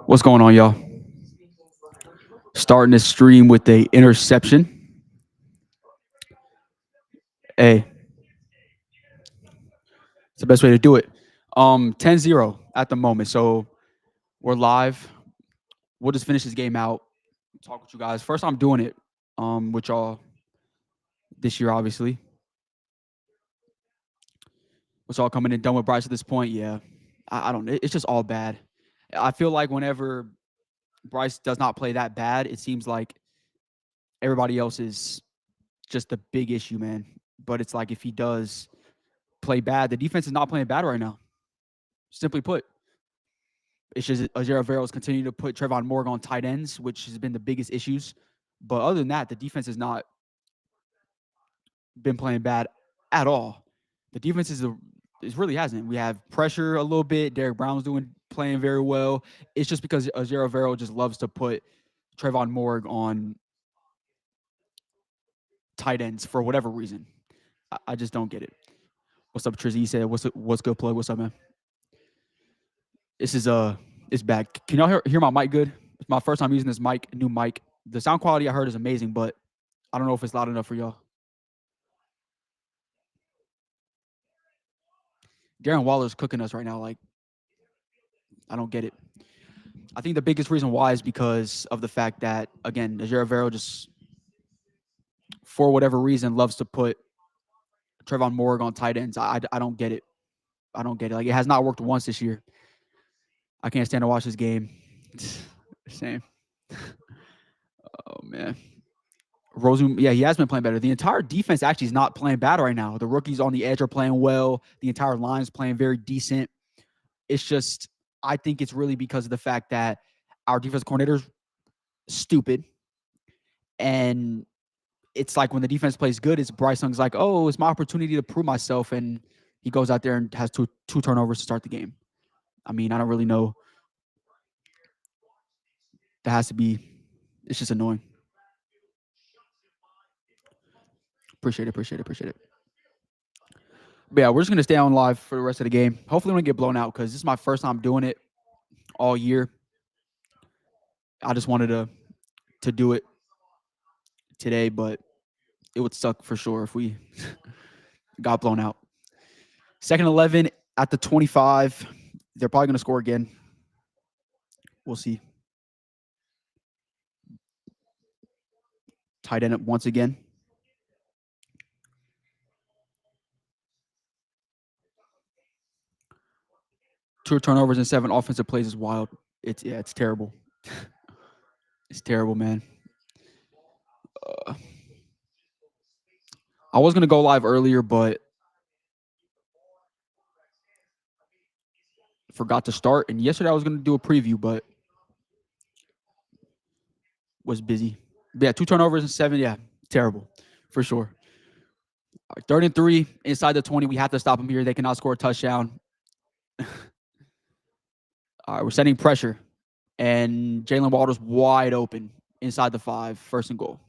What's going on, y'all? Starting this stream with a interception. Hey, it's the best way to do it. 10-0 at the moment. So we're live. We'll just finish this game out. Talk with you guys. First time doing it with y'all this year, obviously. With y'all coming in done with Bryce at this point, yeah. I don't. It's just all bad. I feel like whenever Bryce does not play that bad, it seems like everybody else is just a big issue, man. But it's like if he does play bad, the defense is not playing bad right now. Simply put, it's just Azera Veros continuing to put Trevon Morgan on tight ends, which has been the biggest issues. But other than that, the defense has not been playing bad at all. The defense it really hasn't. We have pressure a little bit. Derek Brown's playing very well. It's just because Azera Vero just loves to put Trevon Morgan on tight ends for whatever reason. I just don't get it. What's up, Trizzy? He said, what's good, plug? What's up, man? This is it's bad. Can y'all hear my mic good? It's my first time using this mic, new mic. The sound quality I heard is amazing, but I don't know if it's loud enough for y'all. Darren Waller's cooking us right now. Like, I don't get it. I think the biggest reason why is because of the fact that, again, Najee Vero just, for whatever reason, loves to put Trevon Morgan on tight ends. I don't get it. I don't get it. Like, it has not worked once this year. I can't stand to watch this game. Same. Oh, man. Rosen, yeah, he has been playing better. The entire defense actually is not playing bad right now. The rookies on the edge are playing well. The entire line is playing very decent. It's just, I think it's really because of the fact that our defense coordinator's stupid. And it's like when the defense plays good, it's Bryce Young's like, oh, it's my opportunity to prove myself. And he goes out there and has two turnovers to start the game. I mean, I don't really know. That has to be, it's just annoying. Appreciate it. But yeah, we're just going to stay on live for the rest of the game. Hopefully we don't get blown out because this is my first time doing it all year. I just wanted to do it today, but it would suck for sure if we got blown out. 2nd 11 at the 25. They're probably going to score again. We'll see. Tight end up once again. Two turnovers and 7 offensive plays is wild. It's terrible. It's terrible, man. I was going to go live earlier, but forgot to start. And yesterday I was going to do a preview, but was busy. But yeah, 2 turnovers and 7. Yeah, terrible for sure. All right, 3rd and 3 inside the 20. We have to stop them here. They cannot score a touchdown. All right, we're setting pressure. And Jalen Walters wide open inside the 5. 1st and goal.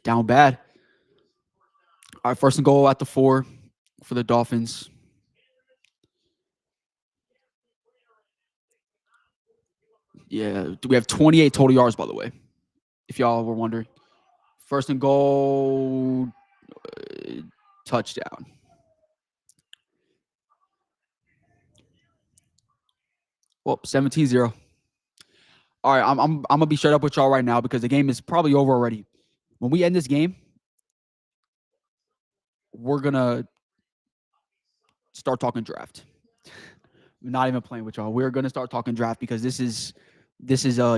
Down bad. All right, 1st and goal at the 4 for the Dolphins. Yeah, we have 28 total yards, by the way, if y'all were wondering. 1st and goal, touchdown. Well, 17-0. All right, I'm gonna be straight up with y'all right now because the game is probably over already. When we end this game, we're gonna start talking draft. I'm not even playing with y'all. We're gonna start talking draft because this is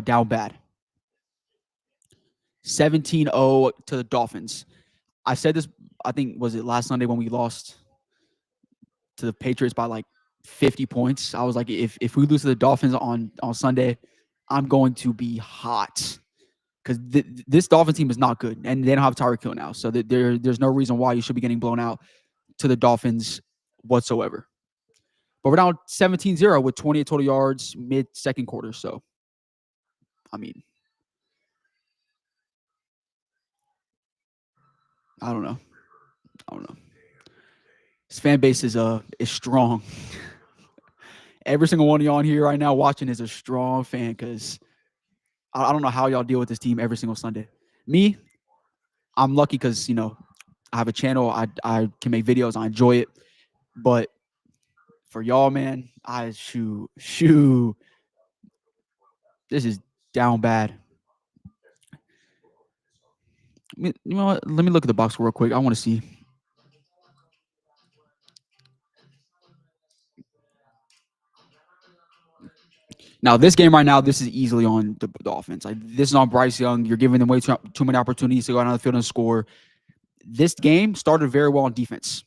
down bad. 17-0 to the Dolphins. I said this, I think, was it last Sunday when we lost to the Patriots by like 50 points. I was like, if we lose to the Dolphins on Sunday, I'm going to be hot because this Dolphins team is not good, and they don't have Tyreek Hill now. So there's no reason why you should be getting blown out to the Dolphins whatsoever. But we're down 17-0 with 28 total yards mid second quarter. So, I mean, I don't know. I don't know. His fan base is strong. Every single one of y'all in here right now watching is a strong fan because I don't know how y'all deal with this team every single Sunday. Me, I'm lucky because I have a channel. I can make videos. I enjoy it. But for y'all, man, shoo. This is down bad. You know what? Let me look at the box score real quick. I want to see. Now, this game right now, this is easily on the offense. Like, this is on Bryce Young. You're giving them way too many opportunities to go out on the field and score. This game started very well on defense.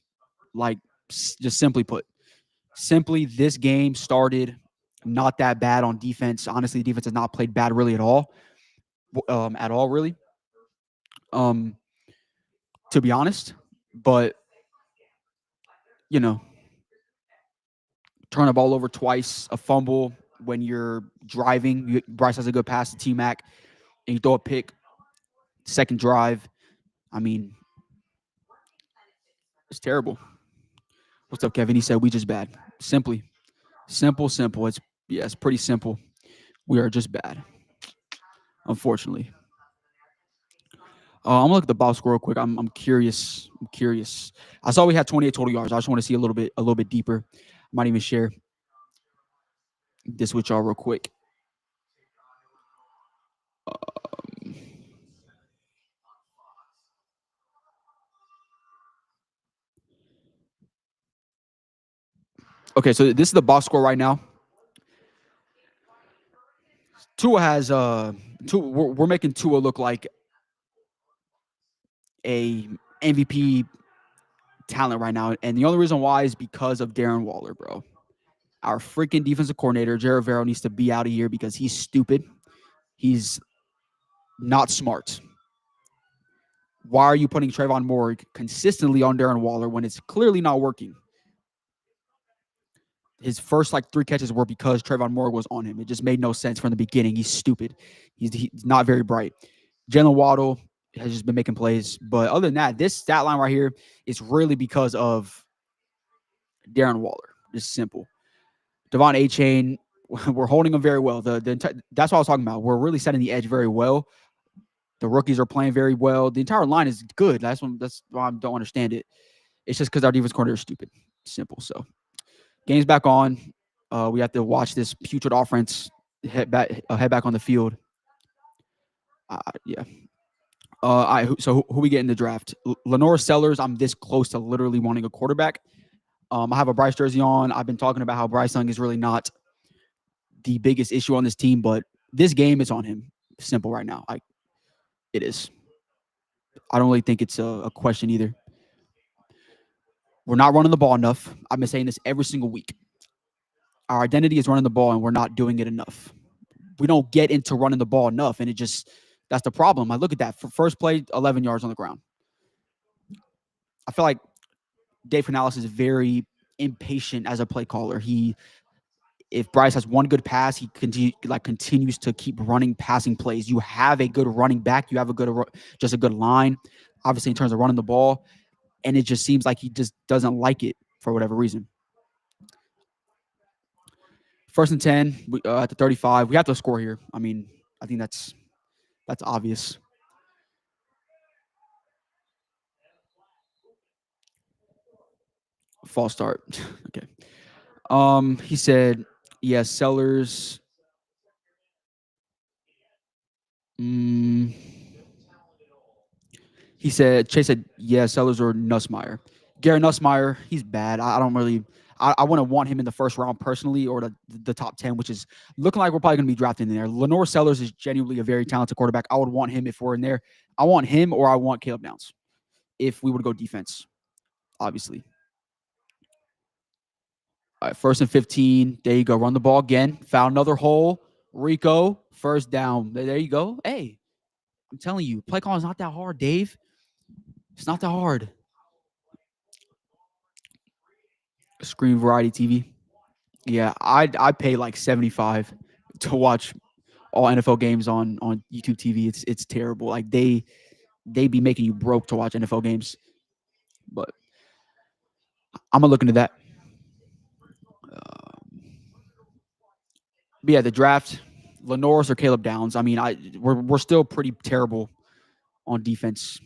Like, just simply put. This game started not that bad on defense. Honestly, defense has not played bad really at all. Really. To be honest. But, turn the ball over twice, a fumble when you're driving. Bryce has a good pass to T-Mac, and you throw a pick. Second drive. I mean, it's terrible. What's up, Kevin? He said we just bad. Simple. It's pretty simple. We are just bad, unfortunately. I'm gonna look at the box score real quick. I'm curious. I saw we had 28 total yards. I just want to see a little bit deeper. I might even share this with y'all real quick. Okay, so this is the box score right now. Tua has we're making Tua look like a MVP talent right now, and the only reason why is because of Darren Waller, bro. Our freaking defensive coordinator, Jared Vero, needs to be out of here because he's stupid. He's not smart. Why are you putting Trayvon Moore consistently on Darren Waller when it's clearly not working? His first 3 catches were because Trayvon Moore was on him. It just made no sense from the beginning. He's stupid. He's not very bright. Jalen Waddle has just been making plays. But other than that, this stat line right here is really because of Darren Waller. Just simple. Devon A-Chain, we're holding him very well. That's what I was talking about. We're really setting the edge very well. The rookies are playing very well. The entire line is good. That's why I don't understand it. It's just because our defense coordinator is stupid. Simple. So, game's back on. We have to watch this putrid offense head back on the field. Yeah. So who we get in the draft? Lenore Sellers. I'm this close to literally wanting a quarterback. I have a Bryce jersey on. I've been talking about how Bryce Young is really not the biggest issue on this team, but this game is on him. Simple right now. It is. I don't really think it's a question either. We're not running the ball enough. I've been saying this every single week. Our identity is running the ball, and we're not doing it enough. We don't get into running the ball enough, and that's the problem. I look at that. For first play, 11 yards on the ground. I feel like Dave Canales is very impatient as a play caller. If Bryce has one good pass, he continues to keep running passing plays. You have a good running back. You have a good line, obviously in terms of running the ball, and it just seems like he just doesn't like it for whatever reason. 1st and 10 at the 35. We have to score here. I mean, I think that's obvious. False start. Okay. He said, yeah, Sellers. He said, Chase said, yeah, Sellers or Nussmeier. Gary Nussmeier, he's bad. I don't really, I wouldn't want him in the first round personally, or the top 10, which is looking like we're probably going to be drafting in there. Lenore Sellers is genuinely a very talented quarterback. I would want him if we're in there. I want him, or I want Caleb Downs if we would go defense, obviously. All right, 1st and 15. There you go. Run the ball again. Found another hole. Rico, first down. There you go. Hey, I'm telling you, play calling is not that hard, Dave. It's not that hard. Screen Variety TV. Yeah, I pay like 75 to watch all NFL games on YouTube TV. It's terrible. Like they be making you broke to watch NFL games. But I'm gonna look into that. But yeah, the draft, Lenoris or Caleb Downs. I mean, we're still pretty terrible on defense,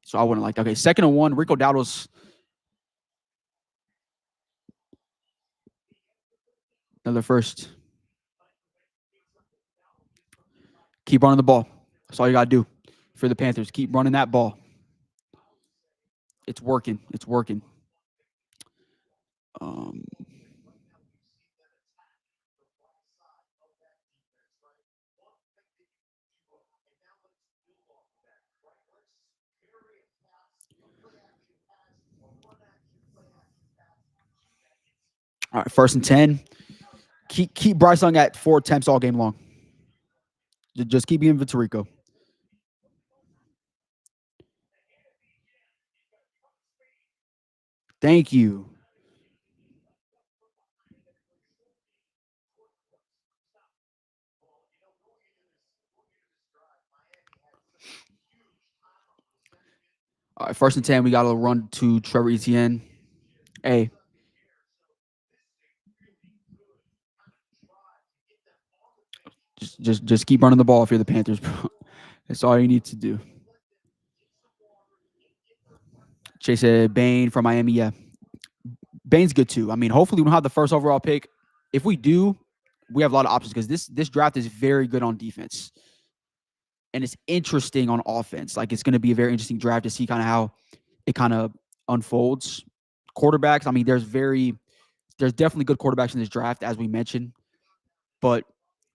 so I wouldn't like that. Okay, 2nd and 1, Rico Dowdle's another first. Keep running the ball. That's all you gotta do for the Panthers. Keep running that ball. It's working. It's working. Um, all right, 1st and 10. Keep Bryce Young at 4 attempts all game long. Just keep giving it to Rico. Thank you. All right, 1st and 10. We got to run to Trevor Etienne. Hey, just keep running the ball if you're the Panthers, bro. That's all you need to do. Chase Bain from Miami. Yeah, Bain's good too. I mean, hopefully we don't have the first overall pick. If we do, we have a lot of options because this draft is very good on defense, and it's interesting on offense. Like it's going to be a very interesting draft to see kind of how it kind of unfolds. Quarterbacks. I mean, there's definitely good quarterbacks in this draft, as we mentioned, but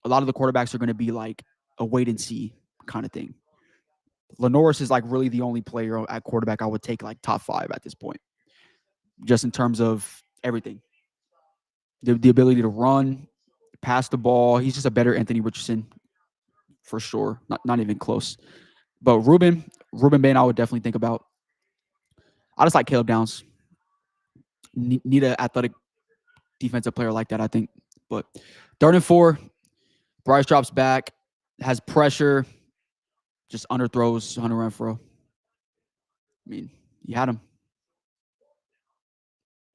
a lot of the quarterbacks are going to be like a wait and see kind of thing. Lenoris is like really the only player at quarterback I would take like top 5 at this point, just in terms of everything. The ability to run, pass the ball. He's just a better Anthony Richardson for sure. Not even close. But Ruben Bain, I would definitely think about. I just like Caleb Downs. Need an athletic defensive player like that, I think. But 3rd and 4, Bryce drops back, has pressure, just underthrows Hunter Renfro. I mean, you had him.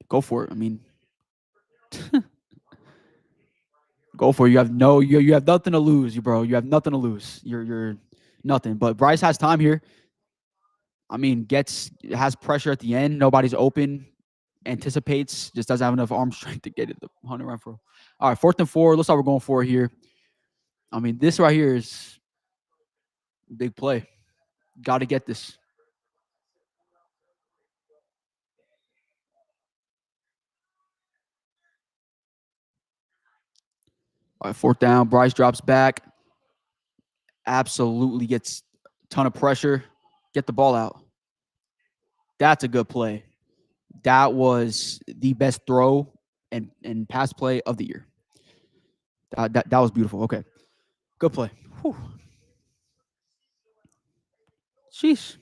Go for it. I mean, go for it. You have nothing to lose, bro. You have nothing to lose. You're nothing. But Bryce has time here. I mean, has pressure at the end. Nobody's open. Anticipates. Just doesn't have enough arm strength to get it. The Hunter Renfro. All right, 4th and 4. Looks like we're going for it here. I mean, this right here is big play. Got to get this. All right, 4th down. Bryce drops back. Absolutely gets a ton of pressure. Get the ball out. That's a good play. That was the best throw and pass play of the year. That was beautiful. Okay. Good play. Whew. Sheesh.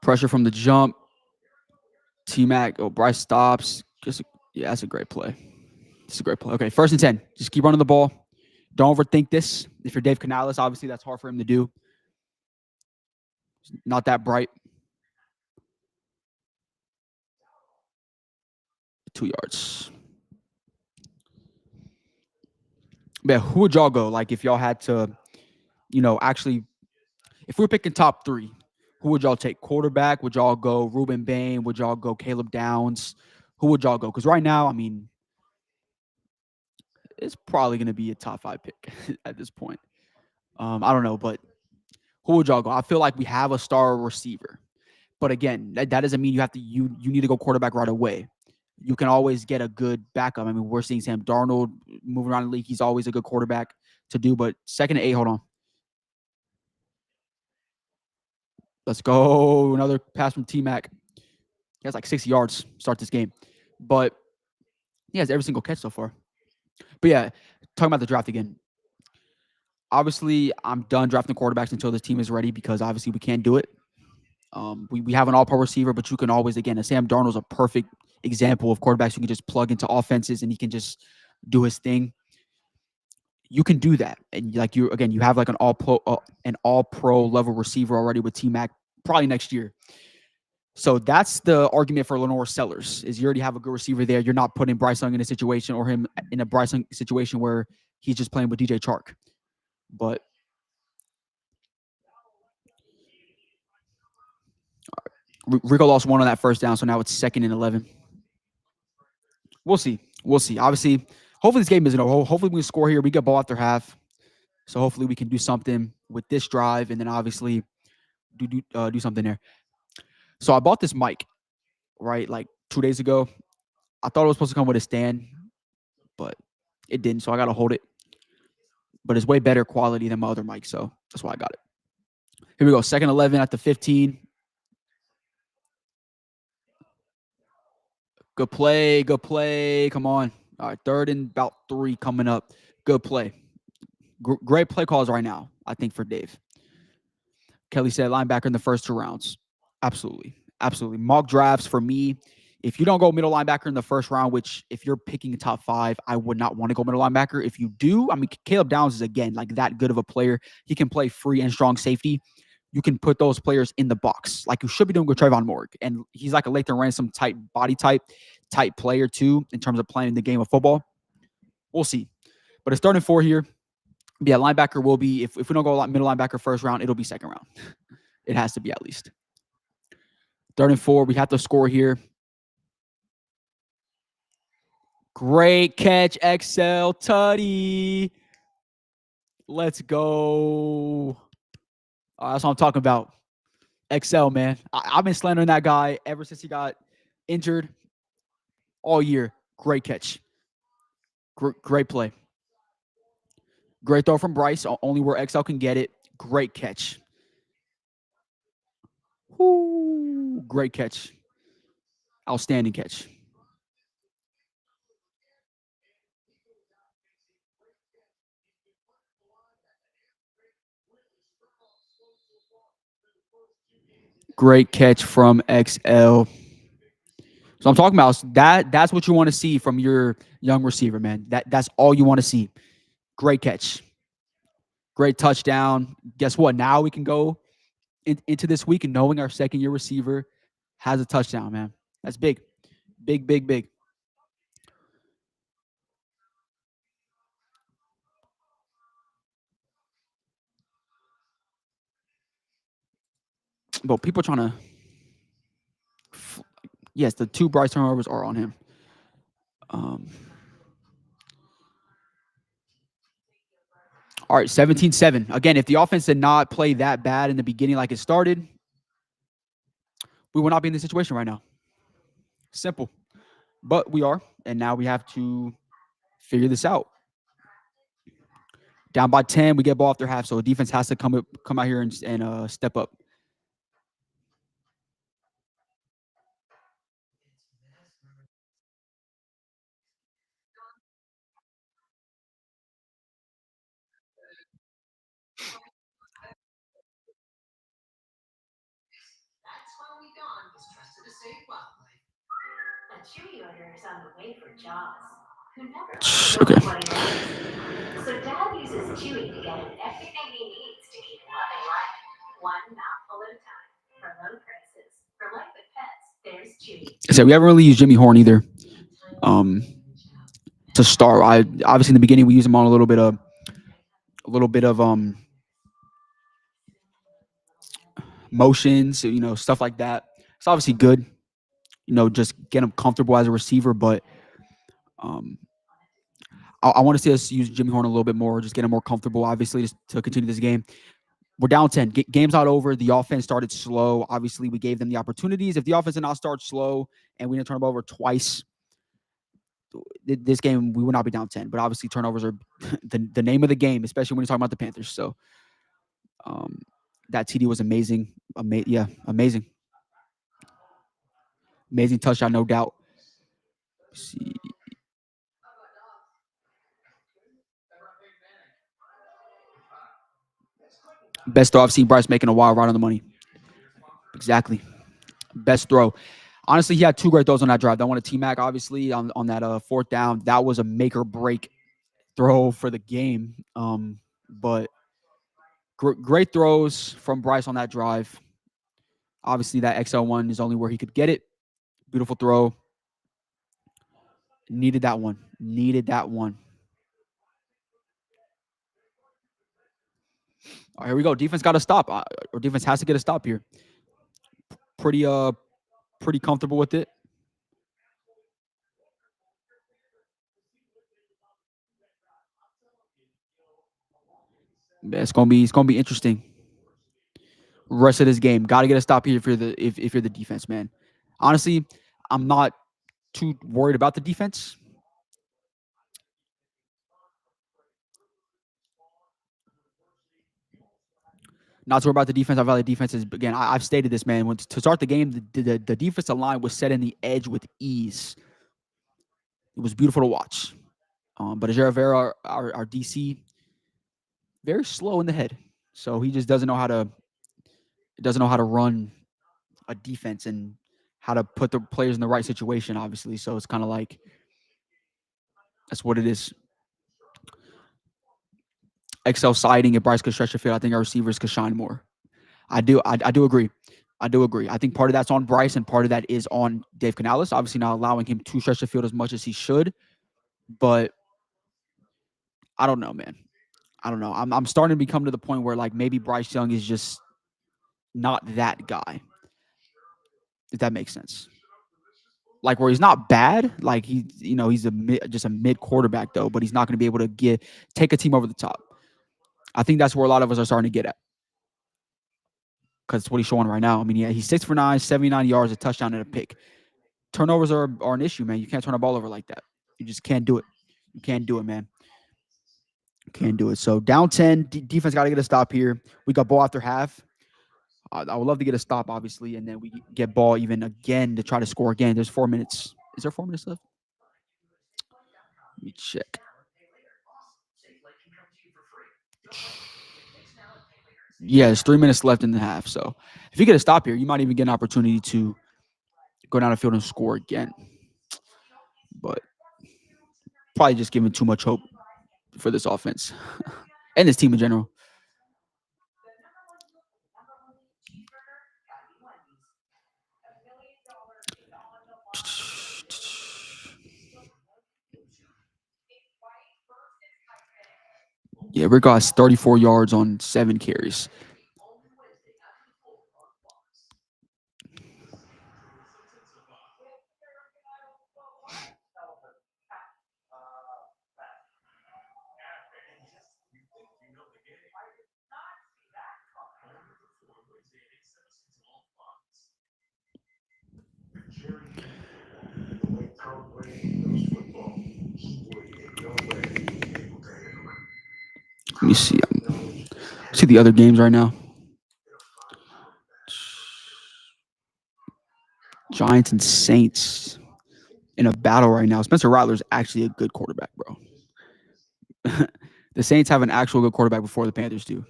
Pressure from the jump. T-Mac. Oh, Bryce stops. Yeah, that's a great play. It's a great play. Okay, 1st and 10. Just keep running the ball. Don't overthink this. If you're Dave Canales, obviously that's hard for him to do. Not that bright. 2 yards. Yeah, who would y'all go? Like if y'all had to, actually, if we were picking top 3, who would y'all take? Quarterback? Would y'all go Ruben Bain? Would y'all go Caleb Downs? Who would y'all go? Because right now, I mean, it's probably going to be a top 5 pick at this point. I don't know, but who would y'all go? I feel like we have a star receiver, but again, that doesn't mean you need to go quarterback right away. You can always get a good backup. I mean, we're seeing Sam Darnold moving around the league. He's always a good quarterback to do. But 2nd and 8, hold on. Let's go. Another pass from T-Mac. He has like 60 yards to start this game. But he has every single catch so far. But yeah, talking about the draft again. Obviously, I'm done drafting quarterbacks until this team is ready because obviously we can't do it. We have an all-pro receiver, but you can always, again, Sam Darnold's a perfect example of quarterbacks who can just plug into offenses and he can just do his thing. You can do that, and like you have like an all-pro level receiver already with T Mac probably next year. So that's the argument for Lenore Sellers is you already have a good receiver there. You're not putting Bryce Young in a situation or him in a Bryce Young situation where he's just playing with DJ Chark. But Rico lost one on that first down, so now it's 2nd and 11. We'll see. We'll see. Obviously, hopefully this game isn't over. Hopefully we can score here. We get ball after half. So hopefully we can do something with this drive and then obviously do something there. So I bought this mic, right, like 2 days ago. I thought it was supposed to come with a stand, but it didn't. So I got to hold it. But it's way better quality than my other mic. So that's why I got it. Here we go. 2nd 11 at the 15. Good play. Good play. Come on. All right. 3rd and about 3 coming up. Good play. Great play calls right now, I think, for Dave. Kelly said linebacker in the first 2 rounds. Absolutely. Absolutely. Mock drafts for me. If you don't go middle linebacker in the first round, which if you're picking top 5, I would not want to go middle linebacker. If you do, I mean, Caleb Downs is, again, like that good of a player. He can play free and strong safety. You can put those players in the box like you should be doing with Trayvon Morg. And he's like a Lathan Ransom type body type player too in terms of playing the game of football. We'll see. But it's 3rd and 4 here. Yeah, linebacker will be, if we don't go middle linebacker first round, it'll be 2nd round. It has to be at least. 3rd and 4, we have to score here. Great catch, XL Tutty. Let's go. That's what I'm talking about. XL, man. I've been slandering that guy ever since he got injured all year. Great catch. Great play. Great throw from Bryce, only where XL can get it. Great catch. Woo, great catch. Outstanding catch. Great catch from XL. So I'm talking about that's what you want to see from your young receiver, man. That's all you want to see. Great catch. Great touchdown. Guess what? Now we can go into this week and knowing our 2nd-year receiver has a touchdown, man. That's big. Big, big, big. But people trying to yes, the 2 Bryce turnovers are on him. All right, 17-7. Again, if the offense did not play that bad in the beginning like it started, we would not be in this situation right now. Simple. But we are, and now we have to figure this out. Down by 10, we get ball after half, so the defense has to come out here and step up. Okay. So Dad uses Chewy to get him everything he needs to keep loving life. One mouthful at a time. For low prices. For life with pets, there's Chewy. So we haven't really used Jimmy Horn either. To start, I obviously in the beginning we used him on a little bit of motions, stuff like that. It's obviously good, just get him comfortable as a receiver. But I want to see us use Jimmy Horn a little bit more, just get him more comfortable. Obviously, just to continue this game. We're down 10. Game's not over. The offense started slow. Obviously, we gave them the opportunities. If the offense did not start slow and we didn't turn them over twice, this game we would not be down 10. But obviously, turnovers are the name of the game, especially when you're talking about the Panthers. So that TD was amazing. Amazing. Amazing touchdown, no doubt. Let's see. Best throw I've seen Bryce making a while, right on the money. Exactly. Best throw. Honestly, he had two great throws on that drive. That one to T Mac, obviously, on that fourth down. That was a make or break throw for the game. But great throws from Bryce on that drive. Obviously, that XL1 is only where he could get it. Beautiful throw. Needed that one. Needed that one. All right, here we go. Defense got to stop. Or defense has to get a stop here. Pretty pretty comfortable with it. It's gonna be interesting. Rest of this game, got to get a stop here if you're the defense, man. Honestly, I'm not too worried about the defense. Not too worried about the defense. I value defenses. Again, I've stated this, man. To start the game, the defensive line was set in the edge with ease. It was beautiful to watch. But Ajay Rivera, our DC, very slow in the head. So he just doesn't know how to run a defense and how to put the players in the right situation, obviously. So it's kind of like that's what it is. XL siding if Bryce could stretch the field. I think our receivers could shine more. I do agree. I do agree. I think part of that's on Bryce and part of that is on Dave Canales. Obviously not allowing him to stretch the field as much as he should. But I don't know, man. I don't know. I'm starting to become to the point where like maybe Bryce Young is just not that guy. If that makes sense. Like where he's not bad, like he's just a mid quarterback though, but he's not going to be able to take a team over the top. I think that's where a lot of us are starting to get at because it's what he's showing right now. I mean, yeah, he's 6 for 9, 79 yards, a touchdown, and a pick. Turnovers are an issue, man. You can't turn a ball over like that. You just can't do it. You can't do it, man. You can't do it. So down 10, defense got to get a stop here. We got ball after half. I would love to get a stop, obviously, and then we get ball even again to try to score again. There's 4 minutes. Is there 4 minutes left? Let me check. Yeah, there's 3 minutes left in the half. So if you get a stop here, you might even get an opportunity to go down the field and score again. But probably just giving too much hope for this offense and this team in general. Yeah, Rick has 34 yards on 7 carries. Let me see. See the other games right now. Giants and Saints in a battle right now. Spencer Rattler's actually a good quarterback, bro. The Saints have an actual good quarterback before the Panthers do.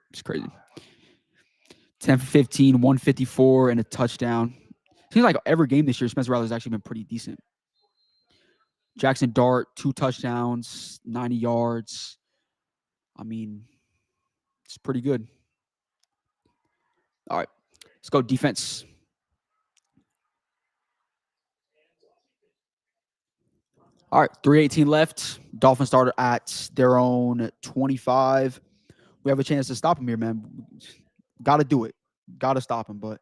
It's crazy. 10 for 15, 154, and a touchdown. Seems like every game this year, Spencer Rattler's actually been pretty decent. Jackson Dart, 2 touchdowns, 90 yards. I mean, it's pretty good. All right, let's go defense. All right, 3:18 left. Dolphins started at their own 25. We have a chance to stop him here, man. Got to do it. Got to stop him, but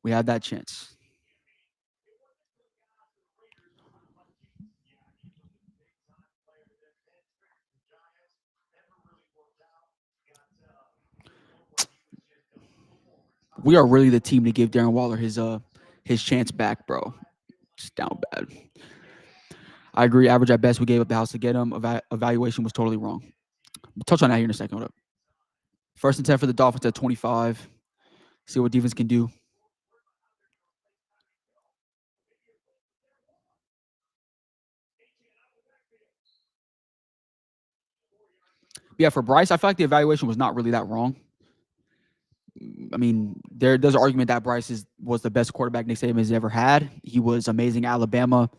we had that chance. We are really the team to give Darren Waller his chance back, bro. It's down bad. I agree. Average at best. We gave up the house to get him. Evaluation was totally wrong. We'll touch on that here in a second. Hold up. 1st and 10 for the Dolphins at 25. See what defense can do. Yeah, for Bryce, I feel like the evaluation was not really that wrong. I mean, there's an argument that was the best quarterback Nick Saban has ever had. He was amazing at Alabama.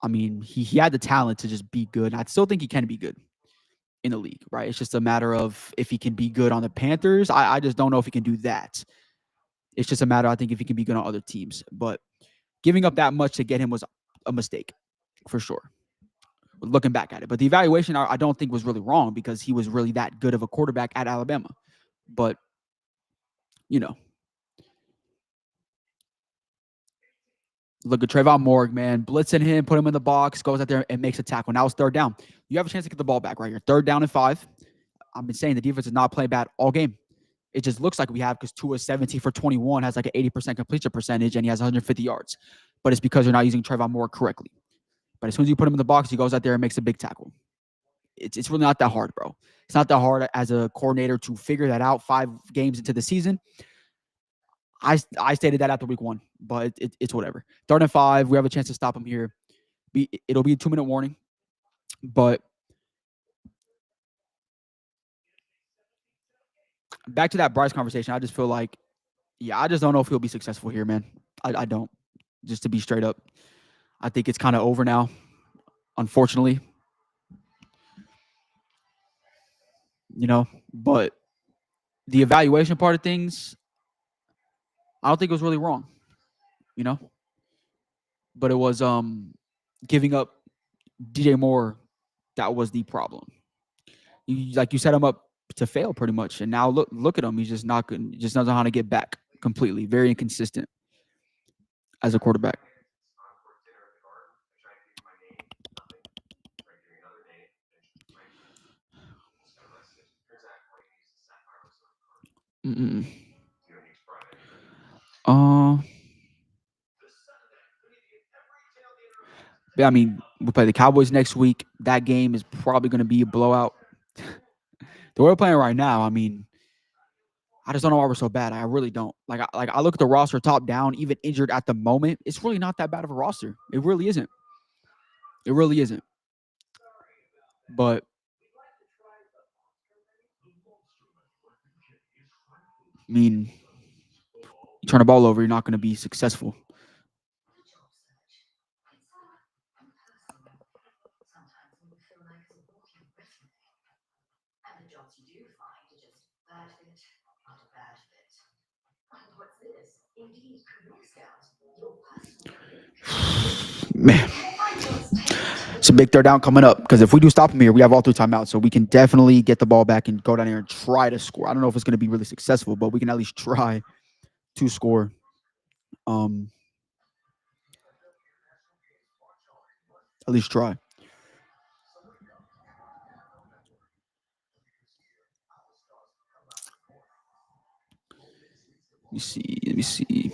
I mean, he had the talent to just be good. I still think he can be good in the league, right? It's just a matter of if he can be good on the Panthers. I just don't know if he can do that. It's just a matter, I think, if he can be good on other teams. But giving up that much to get him was a mistake, for sure. Looking back at it. But the evaluation, I don't think was really wrong because he was really that good of a quarterback at Alabama. But, you know, look at Trayvon Morgan, man. Blitzing him, put him in the box, goes out there and makes a tackle. Now it's third down. You have a chance to get the ball back right here. 3rd down and 5. I've been saying the defense is not playing bad all game. It just looks like we have because Tua 17 for 21 has like an 80% completion percentage and he has 150 yards. But it's because you're not using Trayvon Moore correctly. But as soon as you put him in the box, he goes out there and makes a big tackle. It's really not that hard, bro. It's not that hard as a coordinator to figure that out 5 games into the season. I stated that after week 1, but it's whatever. 3rd and 5, we have a chance to stop him here. It'll be a 2-minute warning, but back to that Bryce conversation, I just feel like, yeah, I just don't know if he'll be successful here, man. I don't. Just to be straight up, I think it's kind of over now, unfortunately. But the evaluation part of things, I don't think it was really wrong, you know. But it was giving up DJ Moore that was the problem. You set him up to fail pretty much, and now look at him. He's just not good. He just doesn't know how to get back completely. Very inconsistent as a quarterback. Mm-mm. Uh, yeah, I mean, we play the Cowboys next week. That game is probably going to be a blowout. The way we're playing right now, I mean, I just don't know why we're so bad. I really don't. I look at the roster top down, even injured at the moment. It's really not that bad of a roster. It really isn't. It really isn't. But I mean, you turn the ball over, you're not going to be successful. Sometimes when you feel like it's a walking resume, and the jobs you do find are just bad fit after bad fit. And what's this? Indeed, Career Scout, your personal career. Man, Find jobs tailored it's a big 3rd down coming up because if we do stop him here, we have all 3 timeouts, so we can definitely get the ball back and go down here and try to score. I don't know if it's going to be really successful, but we can at least try to score. At least try. Let me see. Let me see.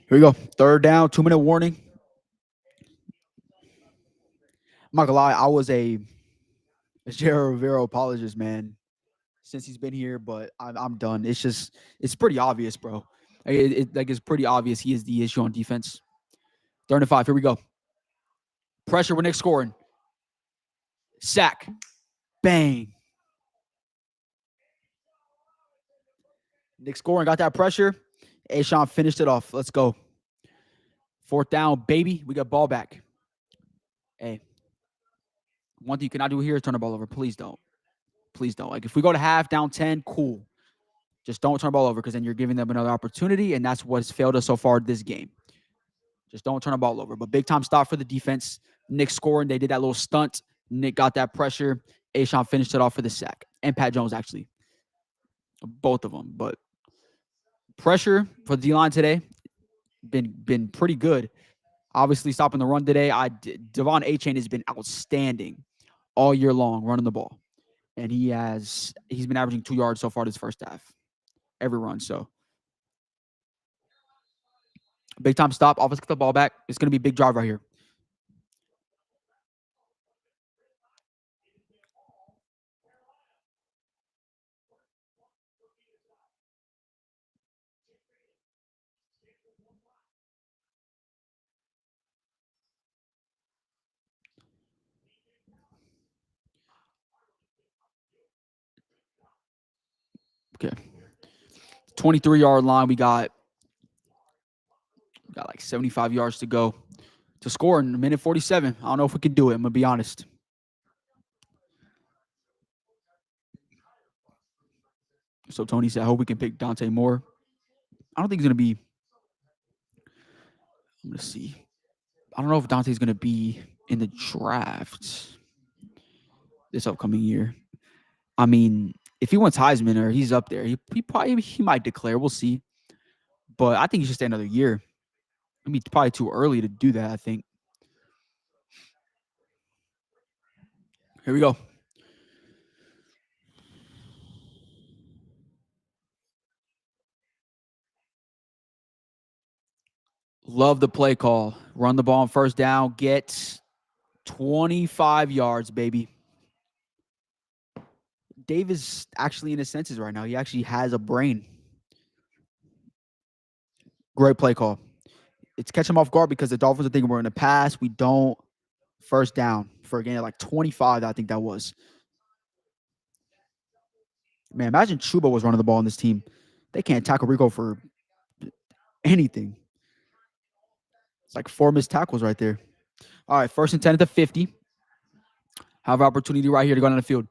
Here we go. 3rd down, 2-minute warning. I'm not gonna lie, I was a Jared Rivera apologist, man, since he's been here, but I'm done. It's pretty obvious, bro. It's pretty obvious he is the issue on defense. 3rd and 5. Here we go. Pressure with Nick scoring. Sack. Bang. Nick scoring, got that pressure. Ashawn finished it off. Let's go. 4th down, baby. We got ball back. Hey, one thing you cannot do here is turn the ball over. Please don't. Please don't. Like if we go to half down 10, cool. Just don't turn the ball over because then you're giving them another opportunity, and that's what's failed us so far this game. Just don't turn the ball over. But big time stop for the defense. Nick scoring. They did that little stunt. Nick got that pressure. Ashawn finished it off for the sack. And Pat Jones, actually. Both of them. But pressure for the D-line today been pretty good. Obviously, stopping the run today. Devon Achane has been outstanding all year long running the ball. And he's been averaging 2 yards so far this first half. Every run. So big time stop. Offense get the ball back. It's going to be a big drive right here. Okay. 23-yard line. We got like 75 yards to go to score in a minute 47. I don't know if we can do it. I'm gonna be honest. So Tony said, I hope we can pick Dante Moore. I don't think he's gonna be. I'm gonna see. I don't know if Dante's gonna be in the draft this upcoming year. I mean, if he wins Heisman or he's up there, he might declare. We'll see. But I think he should stay another year. I mean, probably too early to do that. I think. Here we go. Love the play call. Run the ball on first down. Get 25 yards, baby. Dave is actually in his senses right now. He actually has a brain. Great play call. It's catch him off guard because the Dolphins are thinking we're in the pass. We don't. First down for a gain of like 25. I think that was. Man, imagine Chuba was running the ball on this team. They can't tackle Rico for anything. It's like 4 missed tackles right there. All right, first and 10 at the 50. Have an opportunity right here to go down the field.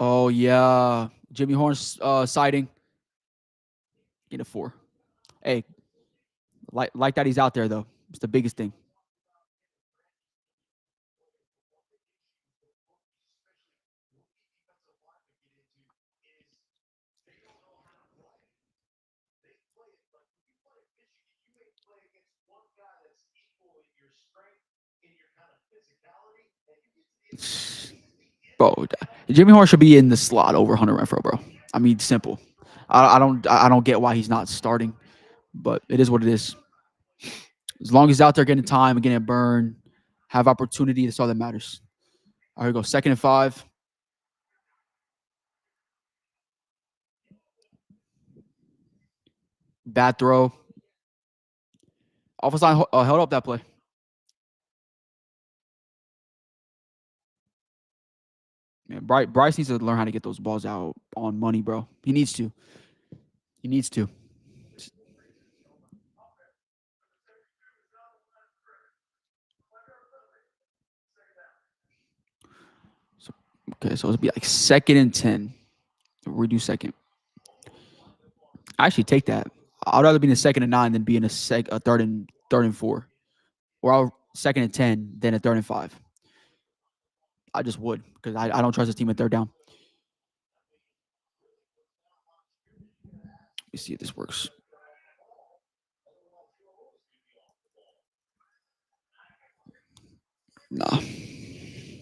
Oh, yeah. Jimmy Horn's sighting. Get a 4. Hey, like that he's out there, though. It's the biggest thing. Bro, Jimmy Horn should be in the slot over Hunter Renfro, bro. I mean, simple. I don't get why he's not starting, but it is what it is. As long as he's out there getting time and getting a burn, have opportunity, that's all that matters. All right, here we go. 2nd and 5. Bad throw. Offensive line held up that play. Man, Bryce needs to learn how to get those balls out on money, bro. He needs to. He needs to. So, okay, so it'll be like 2nd and 10. Redo second. I actually take that. I'd rather be in a 2nd and 9 than be in a 3rd and 4. Or I'll 2nd and 10 than a 3rd and 5. I just would because I don't trust this team at 3rd down. Let me see if this works. Nah. Here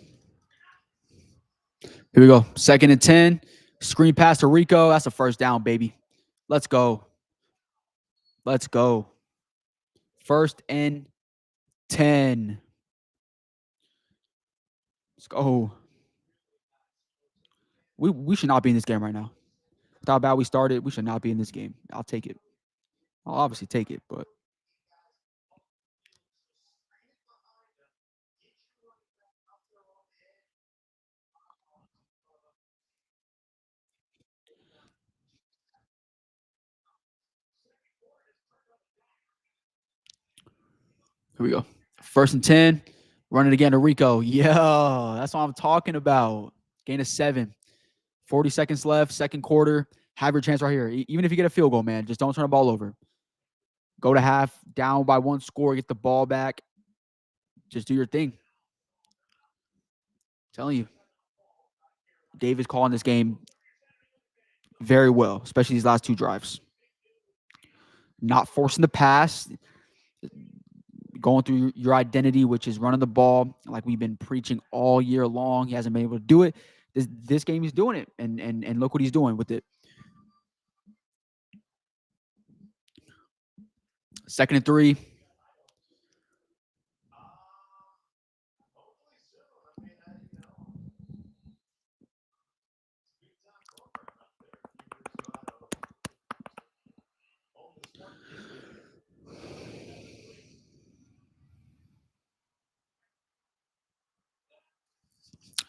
we go. 2nd and 10. Screen pass to Rico. That's a first down, baby. Let's go. Let's go. 1st and 10. Let's go. We should not be in this game right now. With how bad we started, we should not be in this game. I'll take it. I'll obviously take it, but here we go. 1st and 10. Run it again to Rico. Yeah, that's what I'm talking about. Gain of 7. 40 seconds left, 2nd quarter. Have your chance right here. Even if you get a field goal, man, just don't turn the ball over. Go to half, down by 1 score, get the ball back. Just do your thing. I'm telling you. Dave is calling this game very well, especially these last 2 drives. Not forcing the pass, going through your identity, which is running the ball, like we've been preaching all year long. He hasn't been able to do it. This game, he's doing it, and look what he's doing with it. 2nd and 3.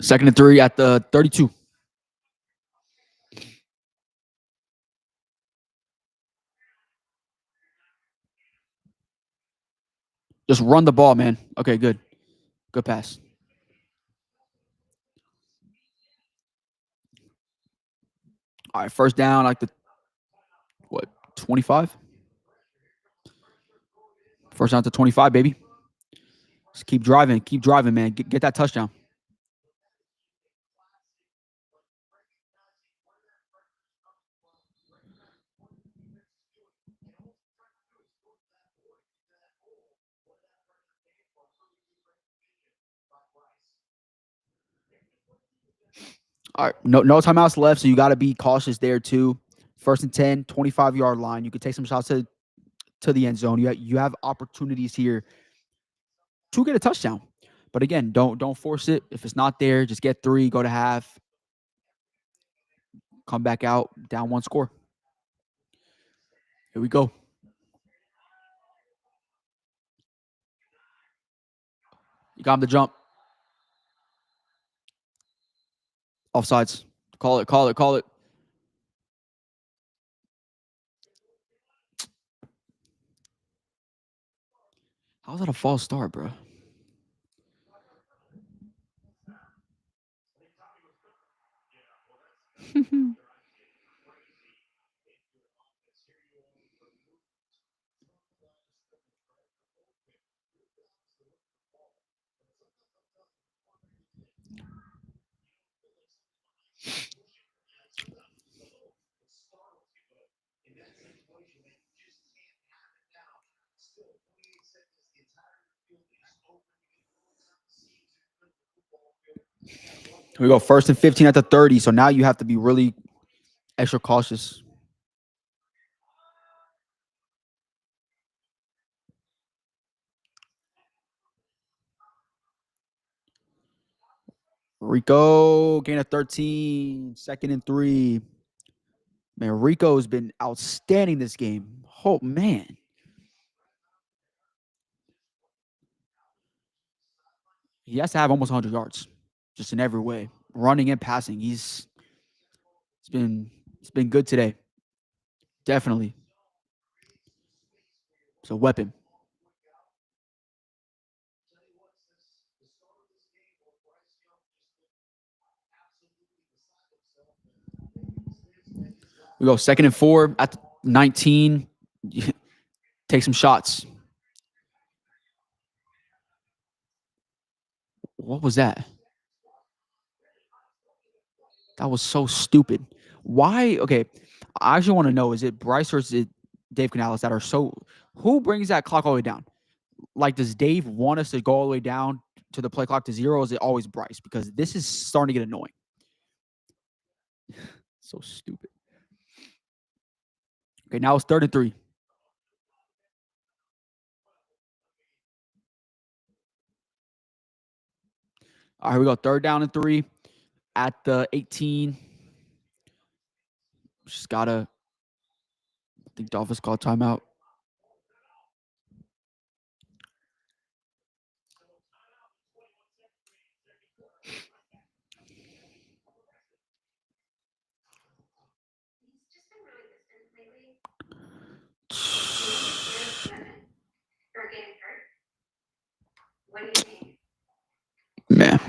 Second and 3 at the 32. Just run the ball, man. Okay, good. Good pass. All right, first down, like the what, 25? First down to 25, baby. Just keep driving, man. Get that touchdown. All right, no timeouts left, so you got to be cautious there too. First and 10, 25-yard line. You could take some shots to the end zone. You have opportunities here to get a touchdown. But again, don't force it. If it's not there, just get 3, go to half, come back out, down 1 score. Here we go. You got him to jump. Offsides. Call it. How's that a false start, bro? Here we go. First and 15 at the 30. So now you have to be really extra cautious. Rico, gain of 13. Second and 3. Man, Rico's been outstanding this game. Oh, man. He has to have almost 100 yards just in every way, running and passing. It's been good today. Definitely. It's a weapon. We go second and 4 at the 19. Take some shots. What was that? That was so stupid. Why? Okay, I actually want to know: is it Bryce or is it Dave Canales that are so? Who brings that clock all the way down? Like, does Dave want us to go all the way down to the play clock to 0? Or is it always Bryce? Because this is starting to get annoying. So stupid. Okay, now it's third and 3. All right, here we go. Third down and 3 at the 18. Just gotta. I think Dolphins called timeout. He's just been really distant lately. Or getting hurt. What do you think? Man,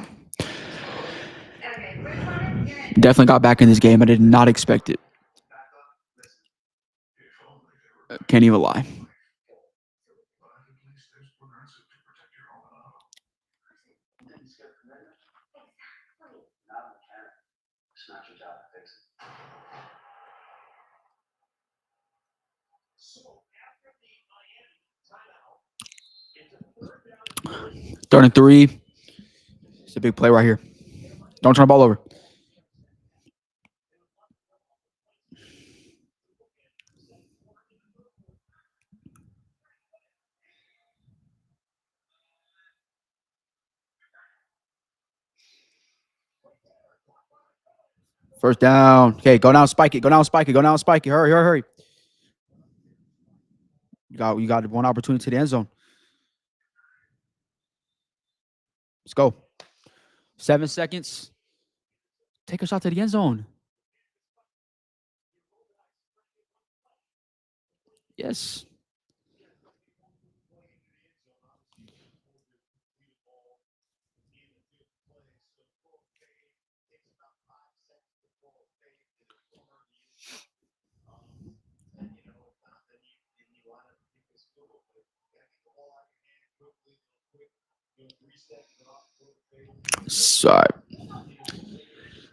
Okay, first one, you're in. definitely got back in this game. I did not expect it. Can't even lie. Third and 3. It's a big play right here. Don't turn the ball over. First down. Okay, go down, spike it. Go down, spike it. Go down, spike it. Hurry. You got one opportunity to the end zone. Let's go. 7 seconds. Take a shot to the end zone. Yes. Sorry.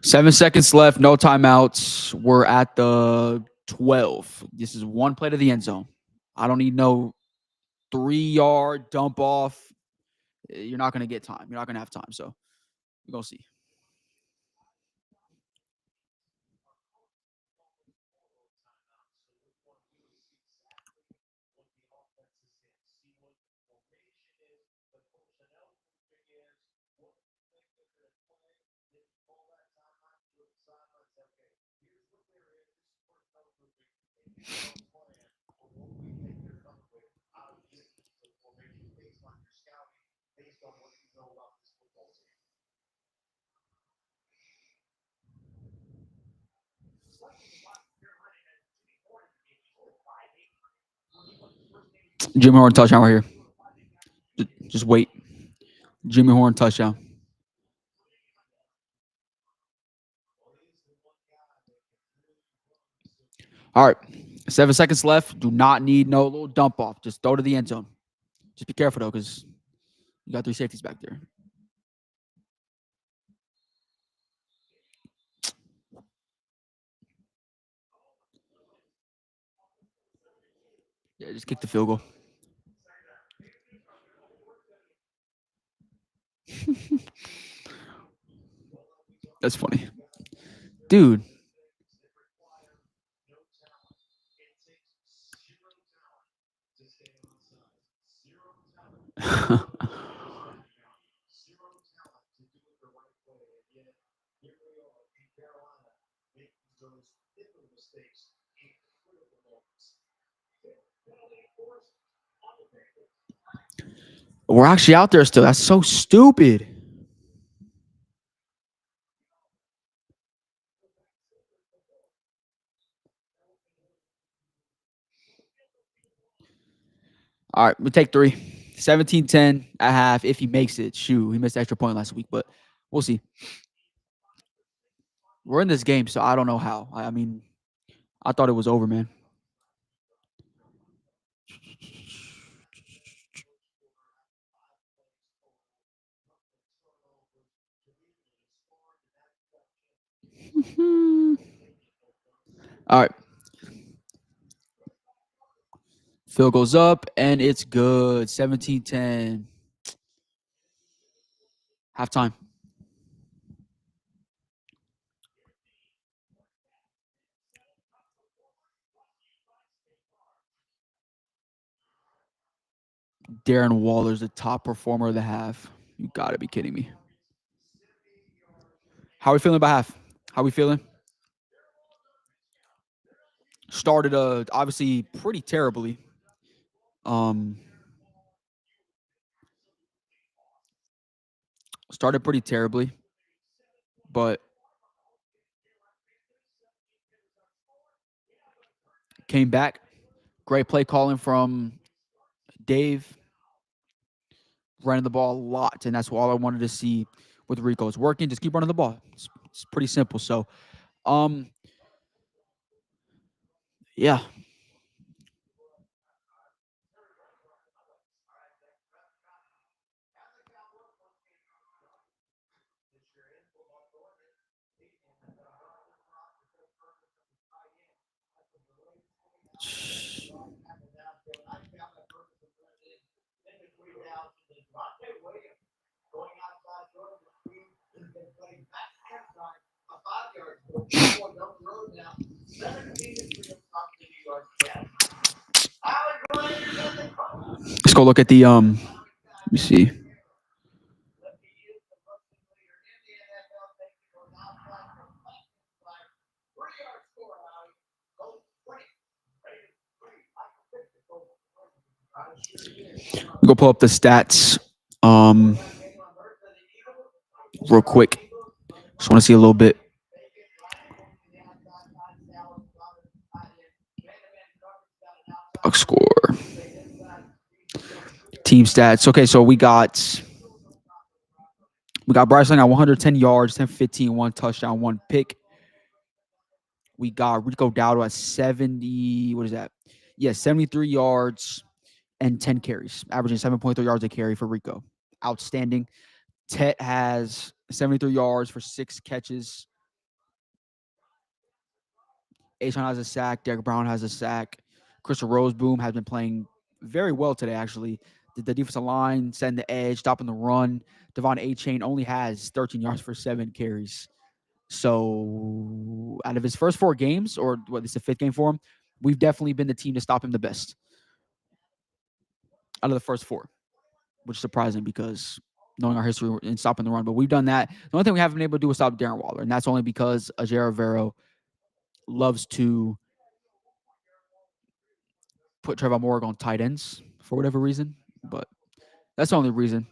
7 seconds left. No timeouts. We're at the 12. This is one play to the end zone. I don't need no 3 yard dump off. You're not going to get time. You're not going to have time. So we're going to see. Jimmy Horn touchdown right here. Just wait. Jimmy Horn touchdown. All right. 7 seconds left. Do not need no little dump off. Just throw to the end zone. Just be careful though, because you got 3 safeties back there. Yeah, just kick the field goal. That's funny. Dude. We're actually out there still. That's so stupid. All right, we take 3. 17-10 at half. If he makes it, shoot, he missed the extra point last week, but we'll see. We're in this game, so I don't know how. I mean, I thought it was over, man. All right. Field goes up, and it's good. 17-10. Halftime. Darren Waller's the top performer of the half. You got to be kidding me. How are we feeling about half? How are we feeling? Started obviously pretty terribly. Um, started pretty terribly, but came back. Great play calling from Dave. Running the ball a lot, and that's all I wanted to see with Rico. It's working. Just keep running the ball. It's pretty simple. So, um, yeah. Let's go look at the Let me see. We go pull up the stats. Um, real quick. Just want to see a little bit. Box score, team stats. Okay, so we got Bryce Young at 110 yards, 10 15, one touchdown, one pick. We got Rico Dowdle at 70. What is that? Yeah, 73 yards and 10 carries, averaging 7.3 yards a carry for Rico. Outstanding. Tet has 73 yards for 6 catches. Ashawn has a sack. Derek Brown has a sack. Crystal Roseboom has been playing very well today, actually. The defensive line, setting the edge, stopping the run. Devon A. Chain only has 13 yards for 7 carries. So out of his first 4 games, or what, this is the 5th game for him, we've definitely been the team to stop him the best out of the first 4, which is surprising because knowing our history in stopping the run. But we've done that. The only thing we haven't been able to do is stop Darren Waller, and that's only because Ajay Rivero loves to put Trevor Morgan on tight ends for whatever reason. But that's the only reason.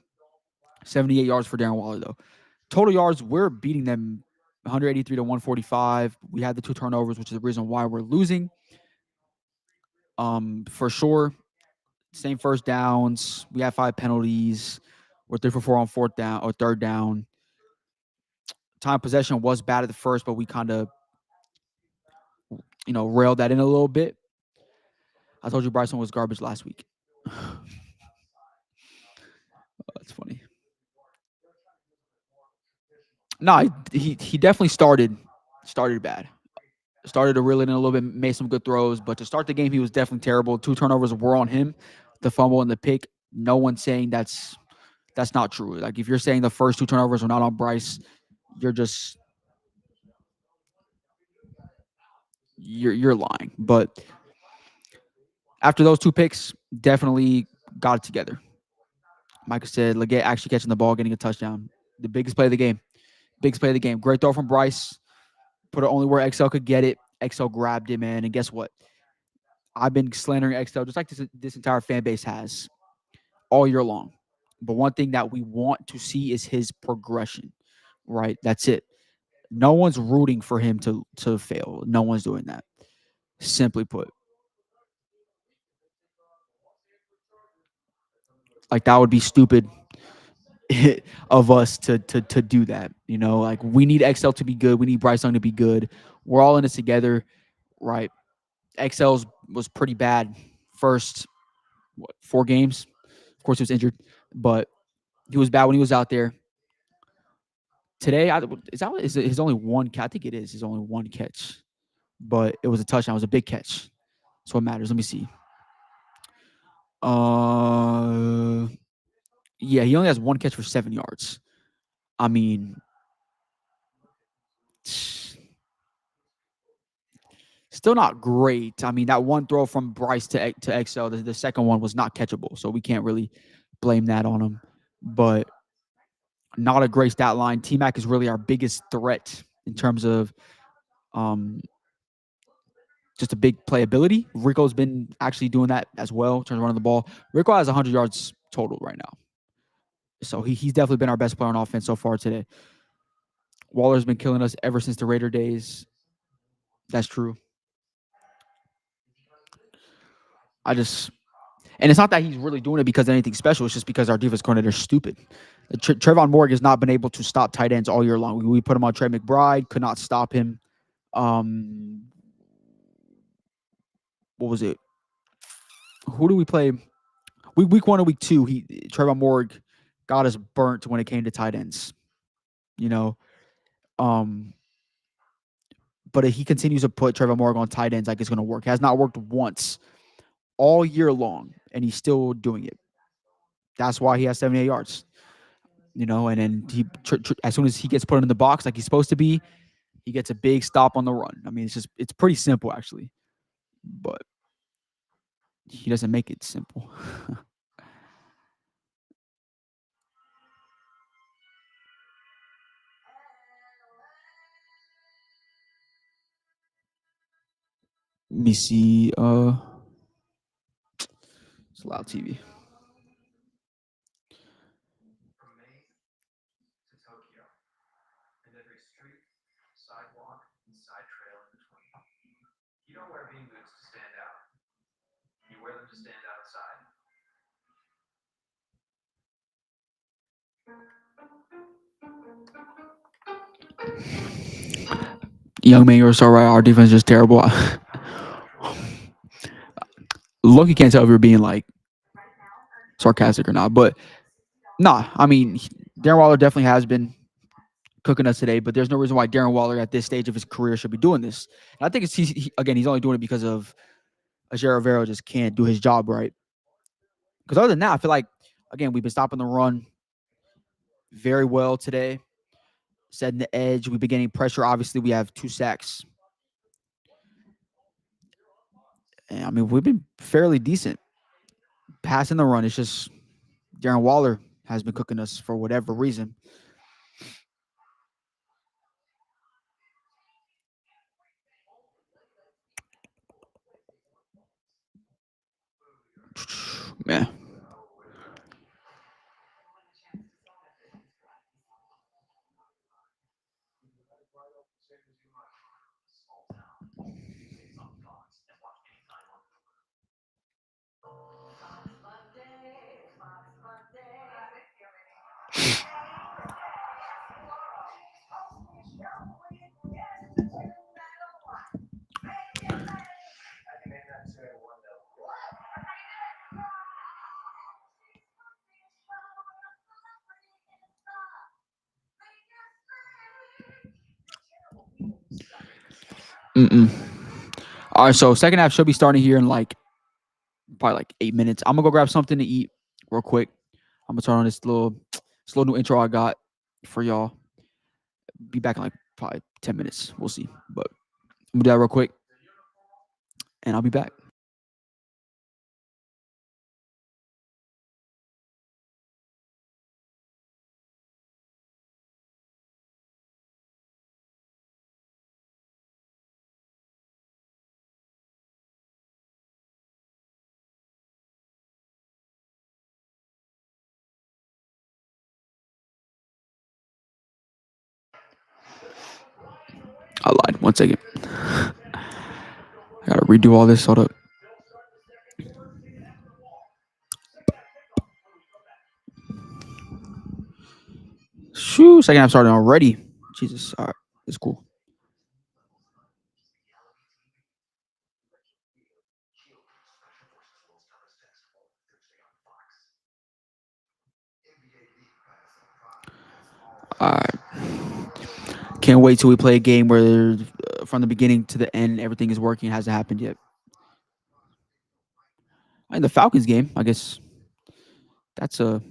78 yards for Darren Waller, though. Total yards, we're beating them 183 to 145. We had the 2 turnovers, which is the reason why we're losing. For sure, same first downs. We have 5 penalties. We're 3 for 4 on 4th down or 3rd down. Time possession was bad at the first, but we kind of, railed that in a little bit. I told you Bryson was garbage last week. That's funny. No, he definitely started bad. Started to reel it in a little bit, made some good throws, but to start the game, he was definitely terrible. 2 turnovers were on him, the fumble and the pick. No one's saying that's not true. Like if you're saying the first 2 turnovers were not on Bryce, you're just you're lying. But after those 2 picks, definitely got it together. Micah said, Leggett actually catching the ball, getting a touchdown. The biggest play of the game. Biggest play of the game. Great throw from Bryce. Put it only where XL could get it. XL grabbed him, man. And guess what? I've been slandering XL just like this entire fan base has all year long. But one thing that we want to see is his progression, right? That's it. No one's rooting for him to fail. No one's doing that. Simply put. Like that would be stupid of us to do that. Like we need XL to be good. We need Bryce Young to be good. We're all in this together, right? XL's was pretty bad first 4 games. Of course, he was injured, but he was bad when he was out there. Today, is it his only one catch? I think it is his only one catch, but it was a touchdown. It was a big catch. That's what matters. Let me see. Uh, yeah, he only has one catch for 7 yards. I mean, still not great. I mean, that one throw from Bryce to XL, the second one was not catchable, so we can't really blame that on him. But not a great stat line. T Mac is really our biggest threat in terms of just a big playability. Rico's been actually doing that as well, in terms of running the ball. Rico has 100 yards total right now. So he's definitely been our best player on offense so far today. Waller's been killing us ever since the Raider days. That's true. And it's not that he's really doing it because of anything special. It's just because our defense coordinator is stupid. Trayvon Morgan has not been able to stop tight ends all year long. We put him on Trey McBride, could not stop him. What was it? Who do we play? Week 1 and week 2, Trayvon Morgan got us burnt when it came to tight ends. Um, but he continues to put Trayvon Morgan on tight ends like it's going to work. It has not worked once all year long, and he's still doing it. That's why he has 78 yards. And then as soon as he gets put in the box like he's supposed to be, he gets a big stop on the run. I mean, it's pretty simple actually, but he doesn't make it simple. Let me see. It's loud TV. Young man, you're so right. Our defense is just terrible. Look, you can't tell if you're being like sarcastic or not, but nah. I mean, Darren Waller definitely has been cooking us today, but there's no reason why Darren Waller at this stage of his career should be doing this. And I think again, he's only doing it because of Ajero Rivera just can't do his job right. Because other than that, I feel like again we've been stopping the run very well today, setting the edge. We've been getting pressure. Obviously, we have 2 sacks. And, I mean, we've been fairly decent passing the run. It's just Darren Waller has been cooking us for whatever reason. Yeah. Mm-mm. All right, so second half should be starting here in like probably like 8 minutes. I'm gonna go grab something to eat real quick. I'm gonna turn on this little new intro I got for y'all. Be back in like probably 10 minutes. We'll see, but I'm gonna do that real quick, and I'll be back. I lied. 1 second. I gotta redo all this. Hold up. Shoo, second half starting already. Jesus. All right, it's cool. All right. Can't wait till we play a game where from the beginning to the end everything is working. It hasn't happened yet. In the Falcons game, I guess that's a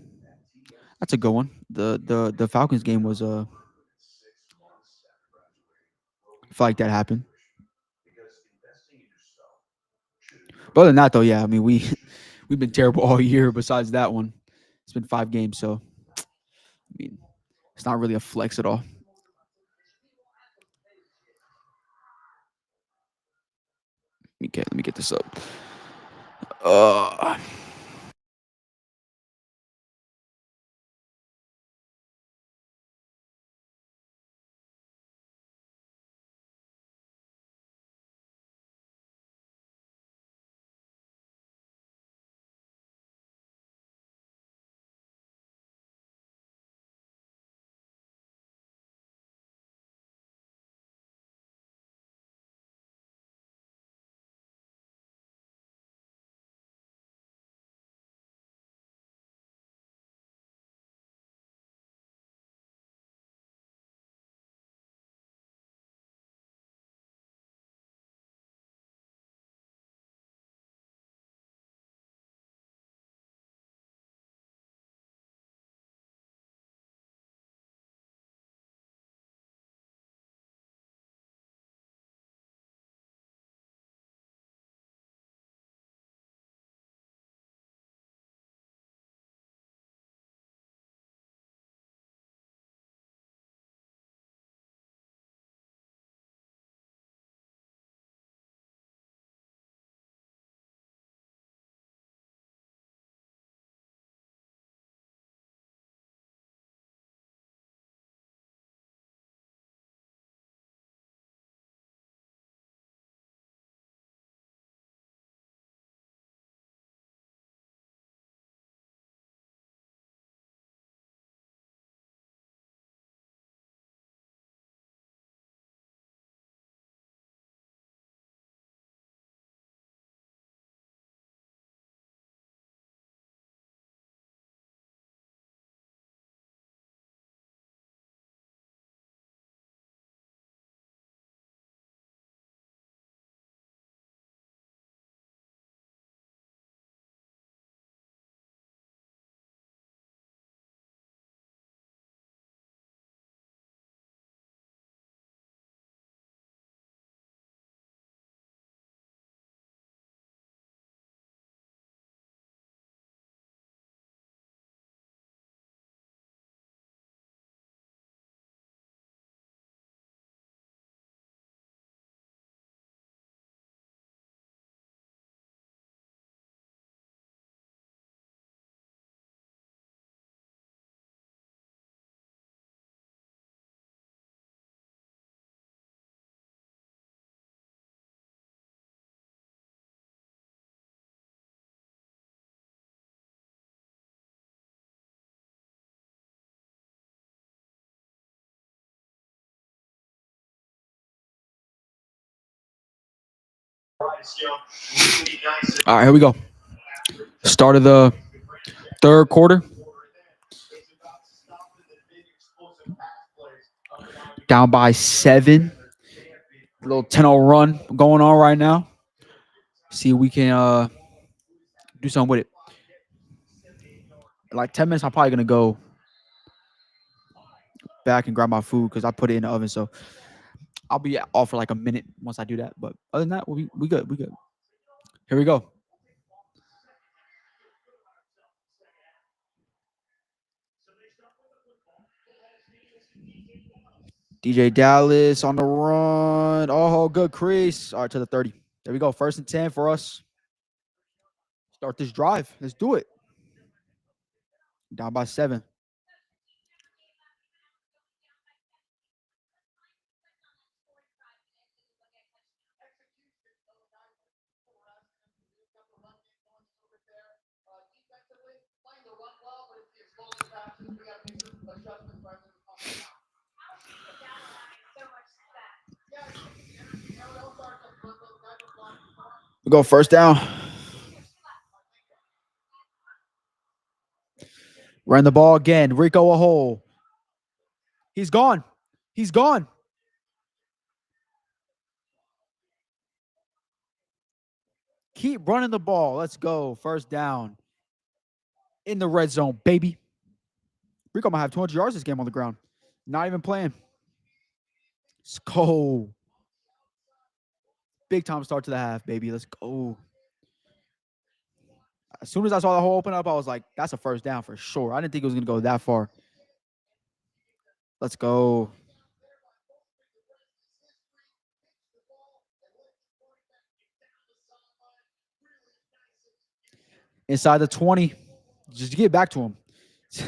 that's a good one. The Falcons game was I feel like that happened. But other than that though, yeah, I mean we've been terrible all year. Besides that one, it's been 5 games, so I mean it's not really a flex at all. Let me get this up. Uh, All right, here we go. Start of the third quarter. Down by 7. A little 10-0 run going on right now. See if we can do something with it. In like 10 minutes, I'm probably gonna go back and grab my food because I put it in the oven. So I'll be off for like a minute once I do that. But other than that, we good. We good. Here we go. DJ Dallas on the run. Oh, good crease. All right, to the 30. There we go. 1st and 10 for us. Start this drive. Let's do it. Down by 7. We go 1st down. Run the ball again. Rico a hole. He's gone. He's gone. Keep running the ball. Let's go. 1st down. In the red zone, baby. Rico might have 200 yards this game on the ground. Not even playing. Let's go. Big time start to the half, baby. Let's go. As soon as I saw the hole open up, I was like, that's a 1st down for sure. I didn't think it was going to go that far. Let's go. Inside the 20. Just give it back to him.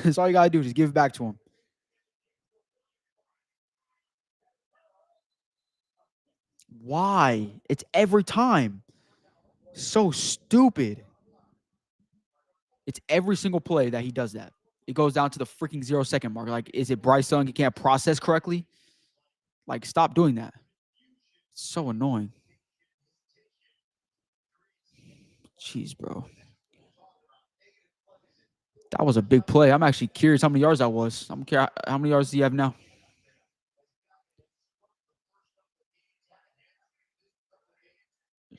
That's all you got to do. Just give it back to him. Why? It's every time. So stupid. It's every single play that he does that. It goes down to the freaking 0-second mark. Like, is it Bryce Young? He can't process correctly? Like, stop doing that. It's so annoying. Jeez, bro. That was a big play. I'm actually curious how many yards that was. I'm curious how many yards do you have now?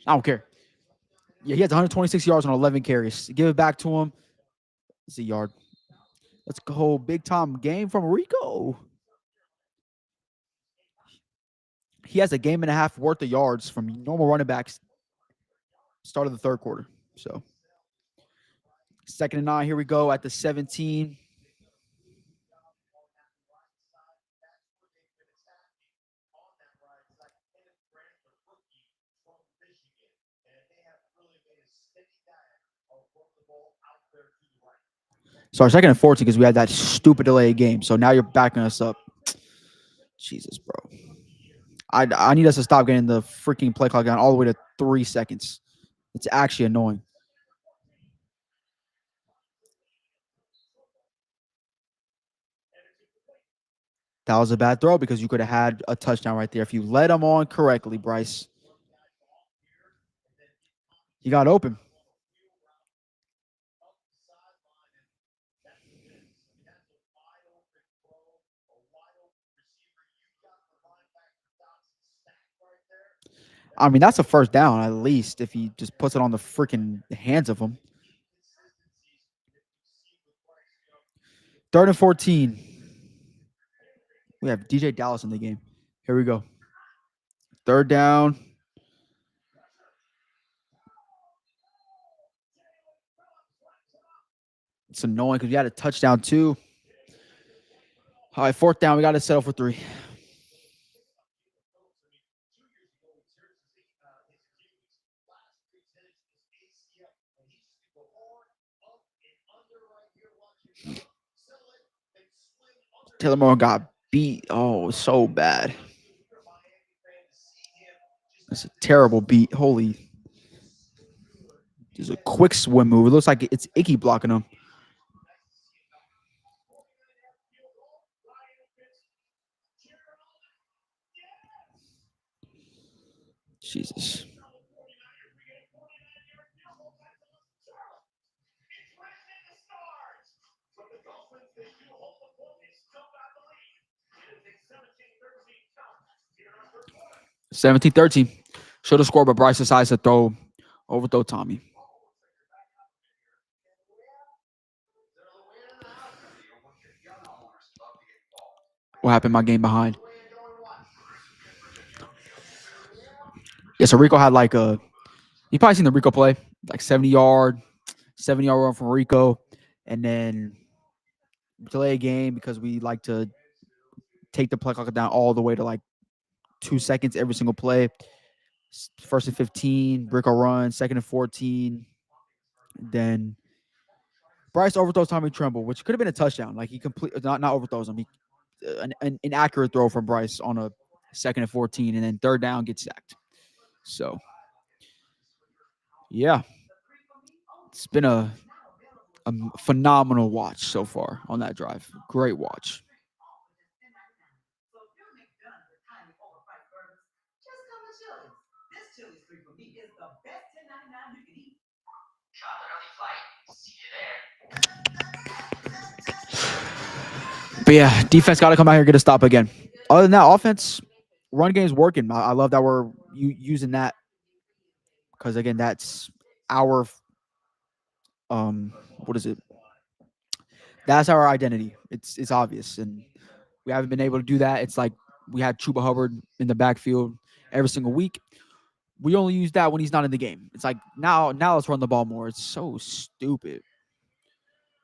I don't care. Yeah, he has 126 yards on 11 carries. Give it back to him. It's a yard. Let's go. Big time game from Rico. He has a game and a half worth of yards from normal running backs. Start of the third quarter. So 2nd and 9. Here we go at the 17. Sorry, 2nd and 14 because we had that stupid delay game. So now you're backing us up. Jesus, bro. I need us to stop getting the freaking play clock down all the way to 3 seconds. It's actually annoying. That was a bad throw because you could have had a touchdown right there if you led him on correctly, Bryce. He got open. I mean, that's a 1st down at least if he just puts it on the freaking hands of him. 3rd and 14. We have DJ Dallas in the game. Here we go. 3rd down. It's annoying because we had a touchdown too. All right, 4th down. We got to settle for 3. Taylor Moore got beat. Oh, so bad. That's a terrible beat. Holy. There's a quick swim move. It looks like it's Icky blocking him. Jesus. 17-13. Should have scored, but Bryce decides to overthrow Tommy. What happened? My game behind. Yeah, so Rico had like you probably seen the Rico play, like 70-yard run from Rico, and then delay a game because we like to take the play clock down all the way to like 2 seconds every single play. First and 15, Rico run. Second and 14, then Bryce overthrows Tommy Tremble, which could have been a touchdown. Like he not overthrows him. An inaccurate throw from Bryce on a second and 14, and then third down gets sacked. So yeah, it's been a phenomenal watch so far on that drive. Great watch. But yeah, defense got to come out here and get a stop again. Other than that, offense, run game's working. I love that we're using that because again, that's our what is it? That's our identity. It's obvious, and we haven't been able to do that. It's like we had Chuba Hubbard in the backfield every single week. We only use that when he's not in the game. It's like now let's run the ball more. It's so stupid.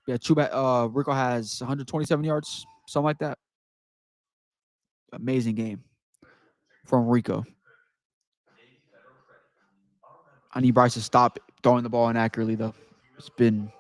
Yeah, Chuba Rico has 127 yards, something like that. Amazing game from Rico. I need Bryce to stop throwing the ball inaccurately though. It's been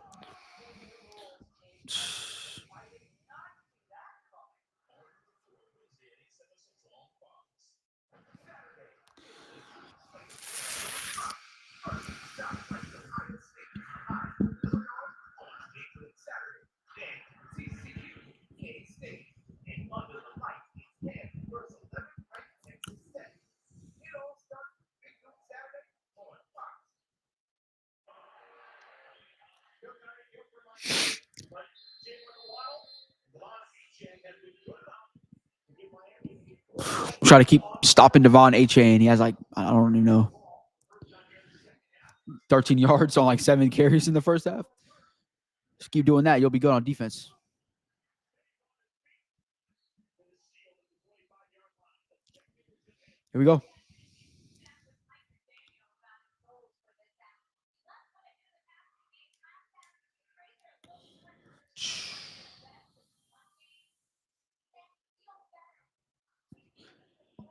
try to keep stopping Devon Achane. He has like I don't even know 13 yards on like 7 carries in the first half. Just keep doing that. You'll be good on defense. Here we go.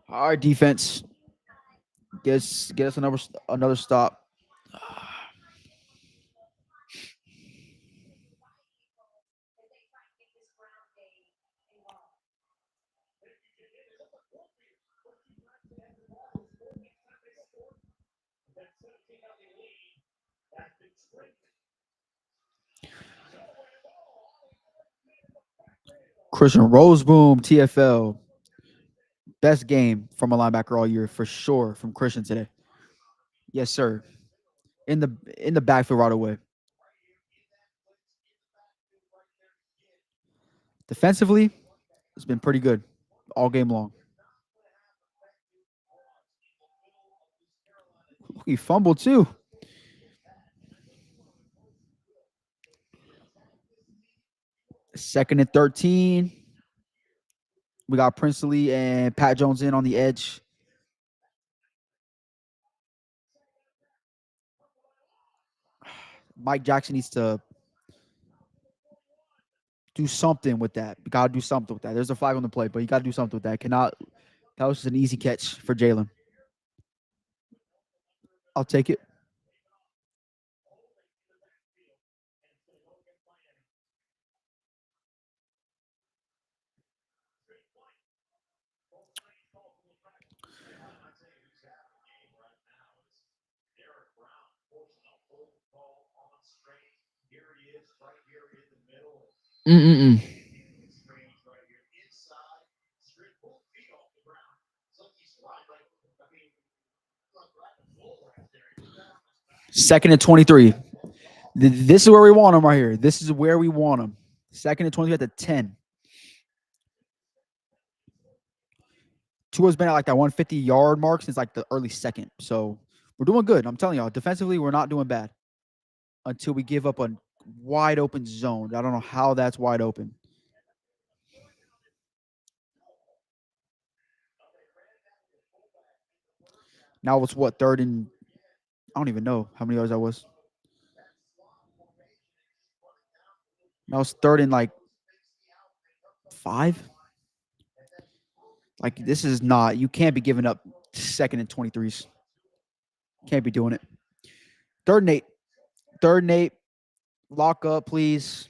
All right, defense. Get us another stop. Christian Roseboom, TFL. Best game from a linebacker all year for sure from Christian today. Yes, sir. In the backfield right away. Defensively, it's been pretty good all game long. He fumbled too. Second and 13. We got Princely and Pat Jones in on the edge. Mike Jackson needs to do something with that. You got to do something with that. There's a flag on the play, but you got to do something with that. That was just an easy catch for Jalen. I'll take it. Mm-mm-mm. Second and 23. This is where we want him right here. This is where we want him. Second and 23 at the 10. Tua's been at like that 150-yard mark since like the early second. So we're doing good. I'm telling y'all, defensively, we're not doing bad until we give up a wide open zone. I don't know how that's wide open. Now it's what, third and I don't even know how many yards that was. That was third and like 5. Like this is not. You can't be giving up second and 23s. Can't be doing it. Third and 8. Third and 8. Lock up, please.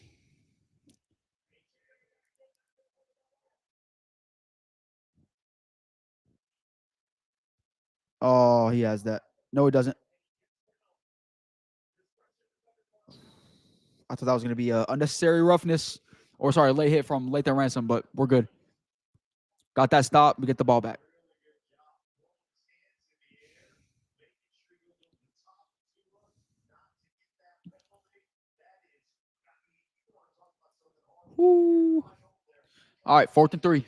Oh, he has that. No, he doesn't. I thought that was going to be a unnecessary roughness, or sorry, late hit from Lathan Ransom, but we're good. Got that stop. We get the ball back. Woo. All right, 4th and 3.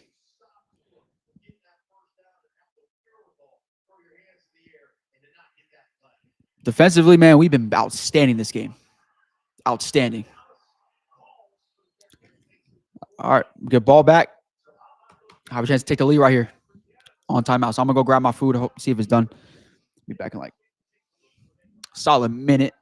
Defensively, man, we've been outstanding this game. Outstanding. All right, get ball back. I have a chance to take the lead right here on timeout. So I'm gonna go grab my food. Hope see if it's done. Be back in like solid minute.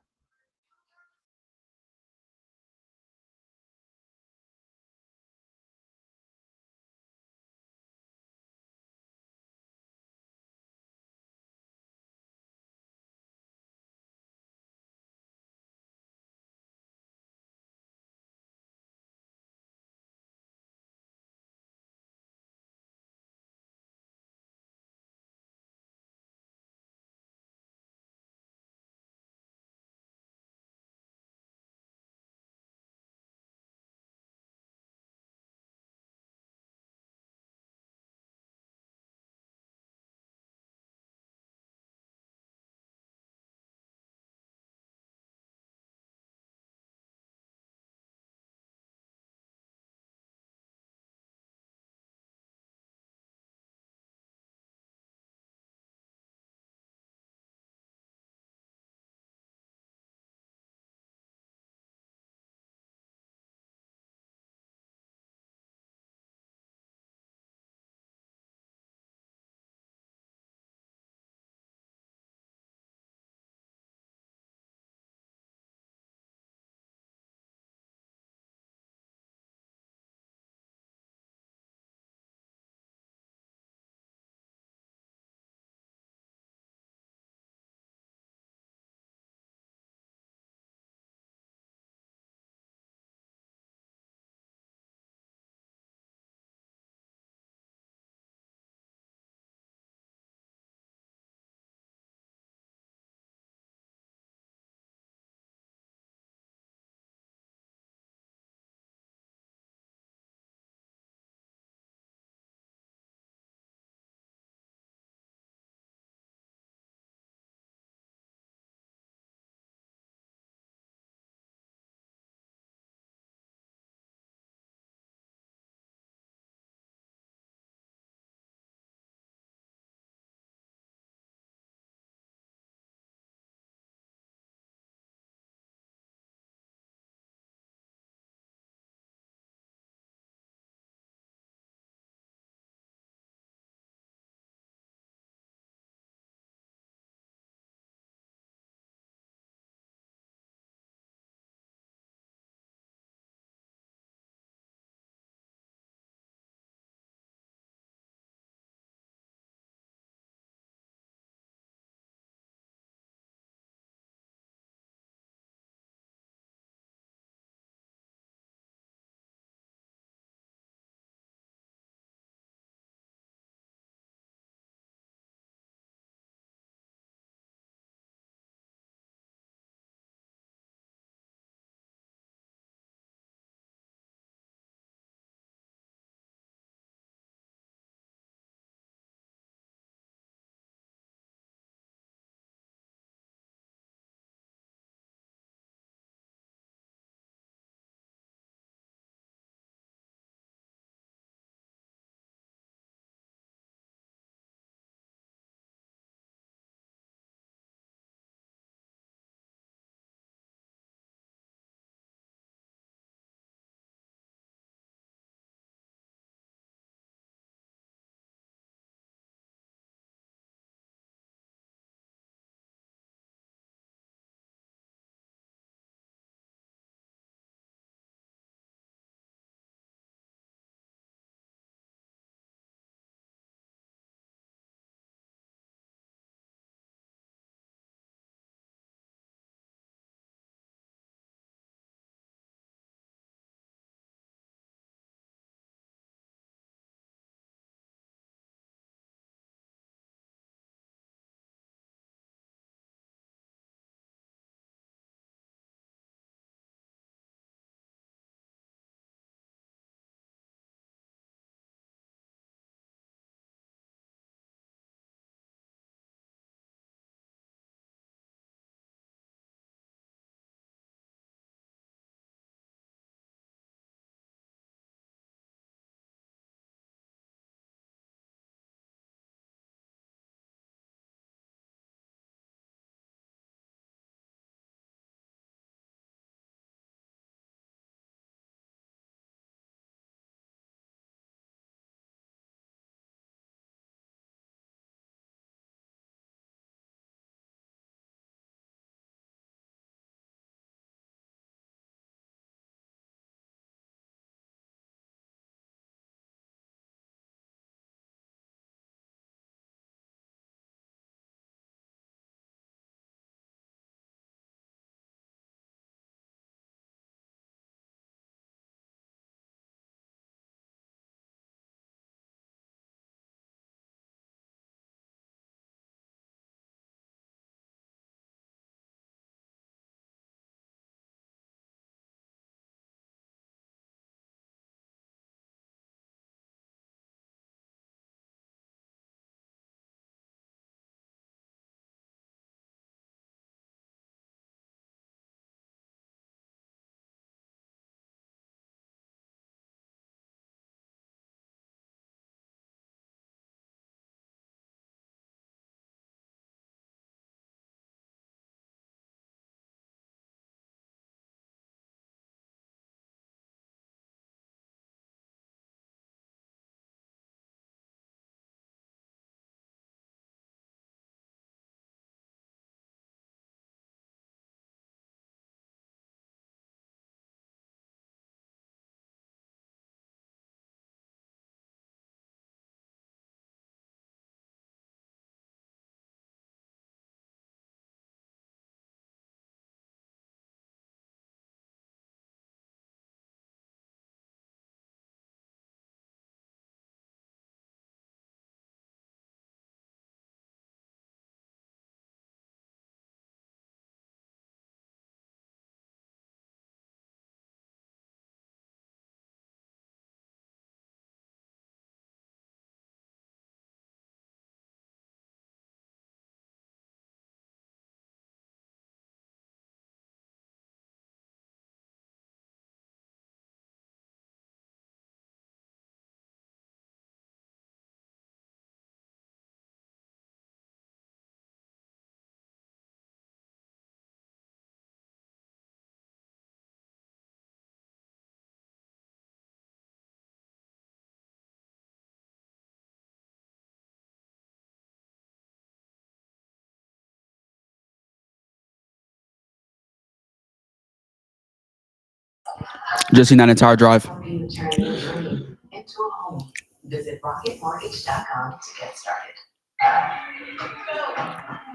Just seen that entire drive. Helping you turn your dream into a home. Visit rocketmortgage.com to get started.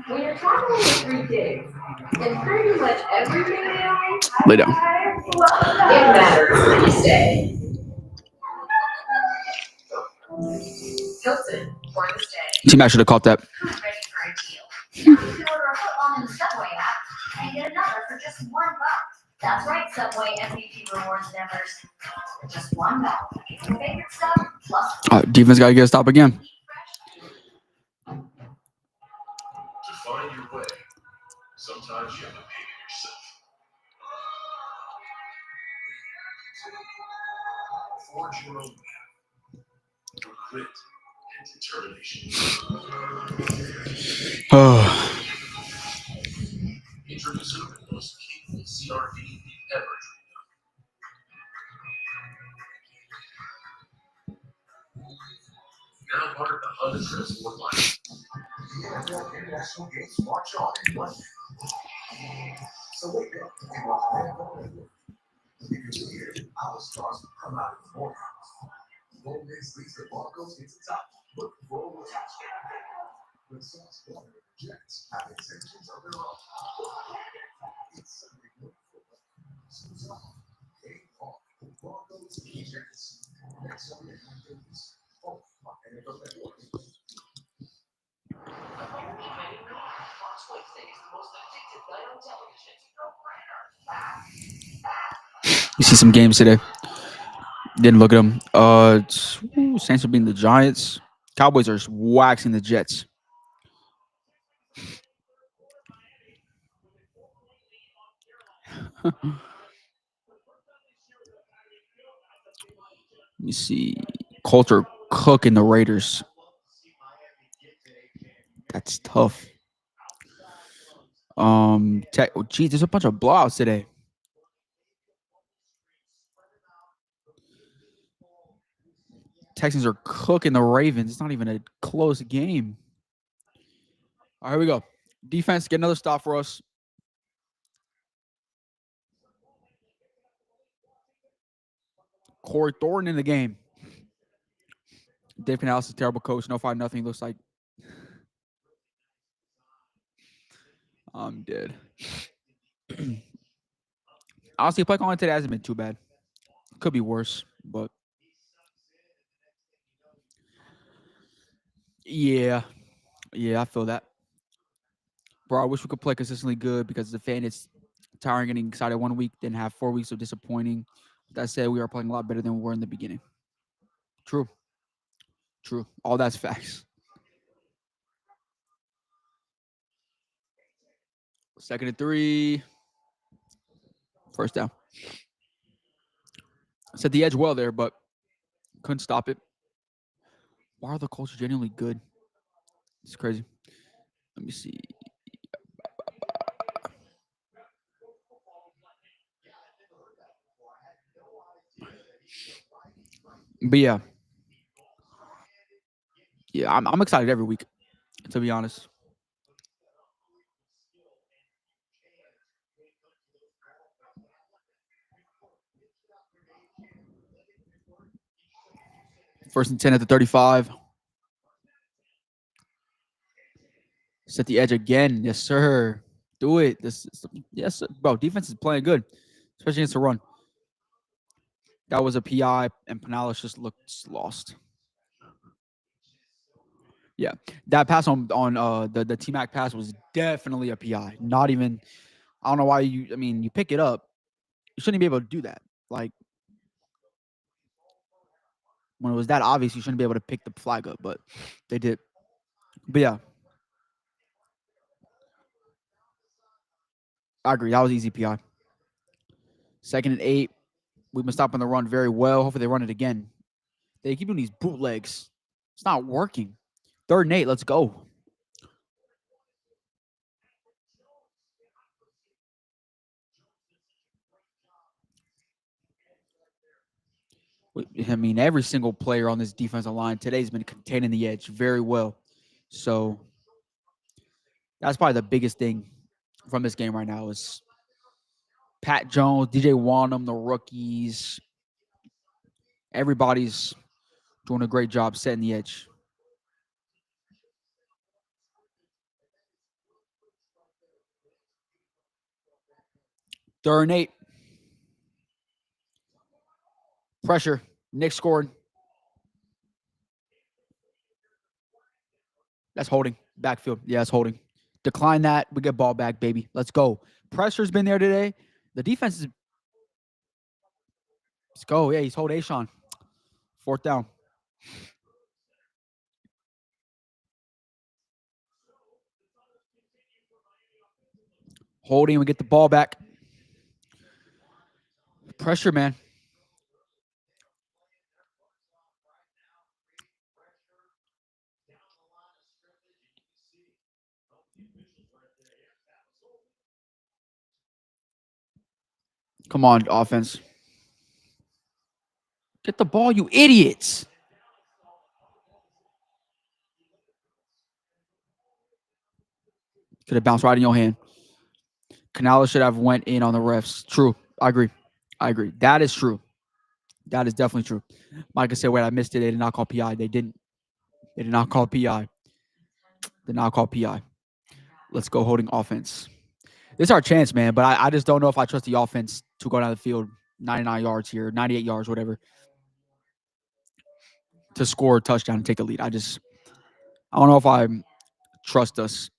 When you're traveling with 3 kids and pretty much everything they own, Lay down. it matters where you stay. Hilton for the stay. Team, I should have caught that. Who's ready for a deal? Now you can order a footlong in the Subway app and get another for just $1. That's right, Subway MVP rewards members. Just $1. Your favorite stuff plus Defense got to get a stop again. To find your way, sometimes you have to pay it yourself. Forge your own path through grit and determination. Introducing the most capable CRV you've ever dreamed of. Now part of the Honda Transport line. The international games march on in London. So wake up and watch Red because here, our stars come out of the morehouse. Goldman's leads the Broncos into top. Look for a touchdown. When Sauce Gardner and the Jets have intentions of their own. It's Sunday morning football. So game on the Broncos and the Jets. Next Sunday night games. Oh, my NFL Network. Fox Wednesday is the most addictive night on television. You see some games today. Didn't look at them. Saints are beating the Giants. Cowboys are waxing the Jets. Let me see. Colts are cooking the Raiders. That's tough. Geez, there's a bunch of blowouts today. Texans are cooking the Ravens. It's not even a close game. All right, here we go. Defense, get another stop for us. Corey Thornton in the game. Dave Canales is a terrible coach. No 5-0. Looks like I'm dead. Honestly, play calling today hasn't been too bad. Could be worse, but yeah, I feel that. Bro, I wish we could play consistently good because the fan is tiring, getting excited 1 week, then have 4 weeks of disappointing. That said, we are playing a lot better than we were in the beginning. True. All that's facts. Second and 3. First down. Set the edge well there, but couldn't stop it. Why are the Colts genuinely good? It's crazy. Let me see. But yeah, I'm excited every week, to be honest. First and 10 at the 35. Set the edge again. Yes, sir. Do it. Yes, sir. Bro, defense is playing good, especially against the run. That was a PI, and Pinales just looked lost. Yeah, that pass on the T-Mac pass was definitely a PI. Not even, I don't know why you pick it up. You shouldn't be able to do that. Like, when it was that obvious, you shouldn't be able to pick the flag up, but they did. But yeah, I agree. That was easy PI. Second and 8. We've been stopping the run very well. Hopefully they run it again. They keep doing these bootlegs. It's not working. Third and 8. Let's go. I mean, every single player on this defensive line today has been containing the edge very well. So that's probably the biggest thing from this game right now is Pat Jones, DJ Wanham, the rookies. Everybody's doing a great job setting the edge. Third and 8. Pressure. Nick scored. That's holding. Backfield. Yeah, that's holding. Decline that. We get ball back, baby. Let's go. Pressure's been there today. The defense is. Let's go. Yeah, he's holding Ashawn. Fourth down. Holding. We get the ball back. Pressure, man. Come on, offense. Get the ball, you idiots. Could have bounced right in your hand. Canales should have went in on the refs. True. I agree. That is true. That is definitely true. Micah said, wait, I missed it. They did not call PI. They didn't. They did not call PI. Did not call PI. Let's go holding offense. This is our chance, man. But I just don't know if I trust the offense to go down the field 99 yards here, 98 yards, whatever, to score a touchdown and take a lead. I don't know if I trust us.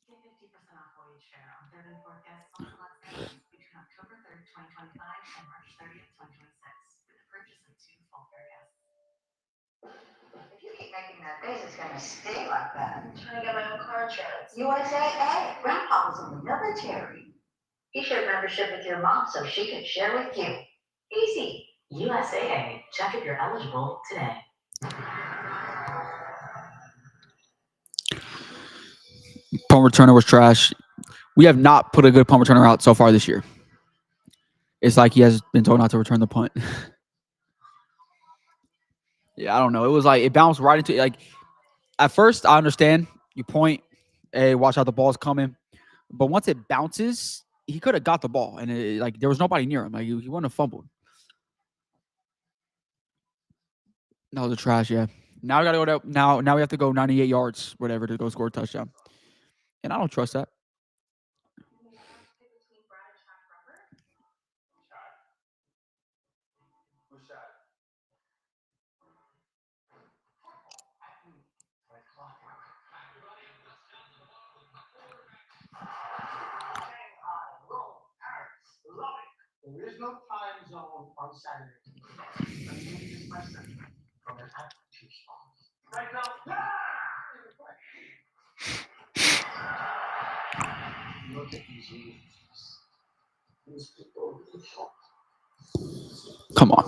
Get 50% off voyage fare on third and fourth guests on select airlines between October 3rd, 2025 and March 30th, 2026 with the purchase of 2 full fare guests. If you keep making that face, it's gonna stay like that. I'm trying to get my own car insurance. USAA, Grandpa was in the military. He shared membership with your mom so she could share with you. Easy. USAA. Check if you're eligible today. Punt returner was trash. We have not put a good punt returner out so far this year. It's like he has been told not to return the punt. Yeah, I don't know. It was like it bounced right into like. At first, I understand you point, hey, watch out, the ball's coming. But once it bounces, he could have got the ball, and like there was nobody near him. Like he wouldn't have fumbled. That was a trash. Yeah. Now we gotta go to now we have to go 98 yards, whatever, to go score a touchdown. And I don't trust that. There is no time zone on Saturday. Community lesson from an active spot. Right now, look at these movies. These people really shock. Come on.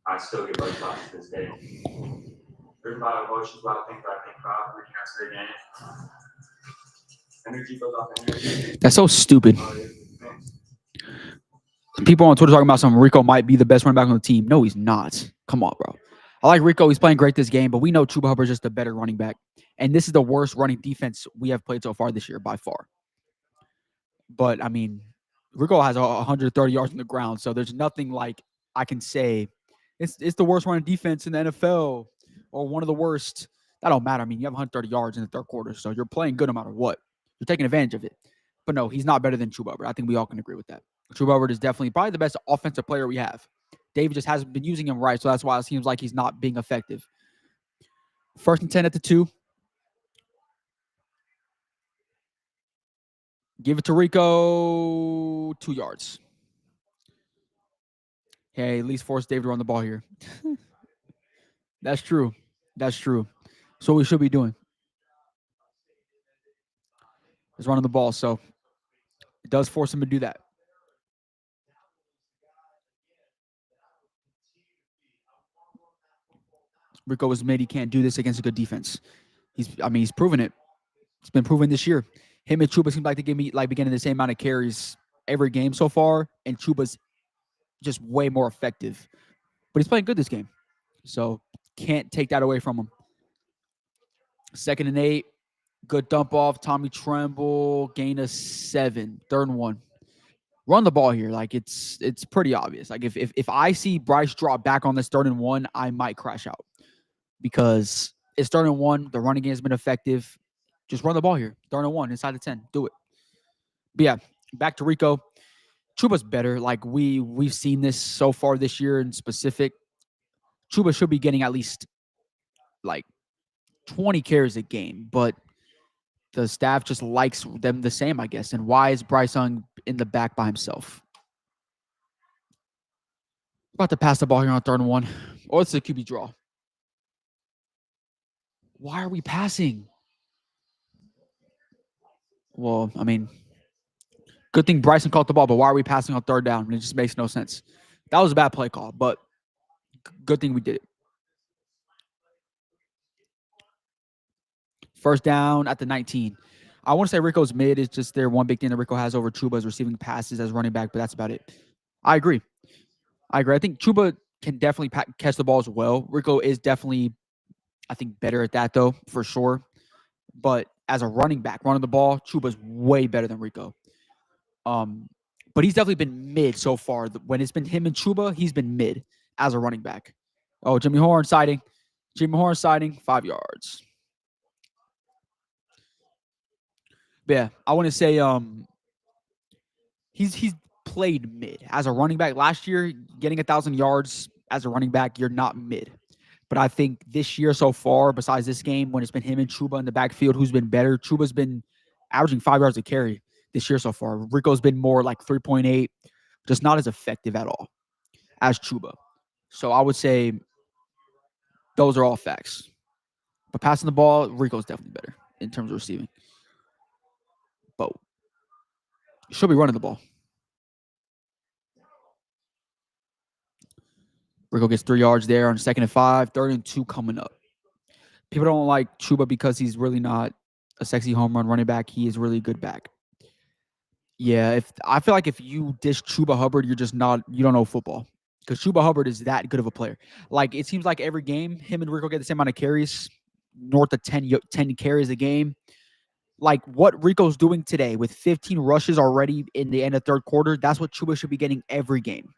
I still get buzz thoughts to this day. Driven by emotions, a lot of things I think about reaching out to the game. Energy goes off energy. That's so stupid. People on Twitter talking about some Rico might be the best running back on the team. No, he's not. Come on, bro. I like Rico. He's playing great this game, but we know Chuba Hubbard's just a better running back. And this is the worst running defense we have played so far this year by far. But, I mean, Rico has 130 yards on the ground, so there's nothing like I can say it's the worst running defense in the NFL or one of the worst. That don't matter. I mean, you have 130 yards in the third quarter, so you're playing good no matter what. You're taking advantage of it. But no, he's not better than Chuba Hubbard. I think we all can agree with that. Chuba Hubbard is definitely probably the best offensive player we have. David just hasn't been using him right, so that's why it seems like he's not being effective. 1st and 10 at the 2. Give it to Rico. 2 yards. Hey, at least force David to run the ball here. That's true. That's true. So we should be doing is running the ball. So it does force him to do that. Rico has made he can't do this against a good defense. He's proven it. It's been proven this year. Him and Chuba seem like they give me like beginning the same amount of carries every game so far, and Chuba's just way more effective. But he's playing good this game, so can't take that away from him. 2nd and 8. Good dump off. Tommy Tremble, gain of 7, 3rd and 1. Run the ball here. Like it's pretty obvious. Like if I see Bryce drop back on this 3rd and 1, I might crash out because it's 3rd and 1. The running game has been effective. Just run the ball here. 3rd and 1 inside the 10. Do it. But yeah, back to Rico. Chuba's better. Like we've seen this so far this year in specific. Chuba should be getting at least like 20 carries a game, but the staff just likes them the same, I guess. And why is Bryce Young in the back by himself? About to pass the ball here on 3rd and 1. Or it's a QB draw. Why are we passing? Well, I mean, good thing Bryson caught the ball, but why are we passing on 3rd down? It just makes no sense. That was a bad play call, but good thing we did it. 1st down at the 19. I want to say Rico's mid is just their one big thing that Rico has over Chuba is receiving passes as running back, but that's about it. I agree. I think Chuba can definitely catch the ball as well. Rico is definitely, I think, better at that, though, for sure. But as a running back, running the ball, Chuba's way better than Rico. But he's definitely been mid so far. When it's been him and Chuba, he's been mid as a running back. Oh, Jimmy Horn sighting. 5 yards. But yeah, I want to say he's played mid as a running back. Last year, getting 1,000 yards as a running back, you're not mid. But I think this year so far, besides this game, when it's been him and Chuba in the backfield, who's been better? Chuba's been averaging 5 yards a carry this year so far. Rico's been more like 3.8, just not as effective at all as Chuba. So I would say those are all facts. But passing the ball, Rico's definitely better in terms of receiving. But should be running the ball. Rico gets 3 yards there on 2nd and 5, 3rd and 2 coming up. People don't like Chuba because he's really not a sexy home run running back. He is really a good back. Yeah, I feel like if you dish Chuba Hubbard, you don't know football. Because Chuba Hubbard is that good of a player. Like, it seems like every game, him and Rico get the same amount of carries, north of 10 carries a game. Like, what Rico's doing today with 15 rushes already in the end of 3rd quarter, that's what Chuba should be getting every game.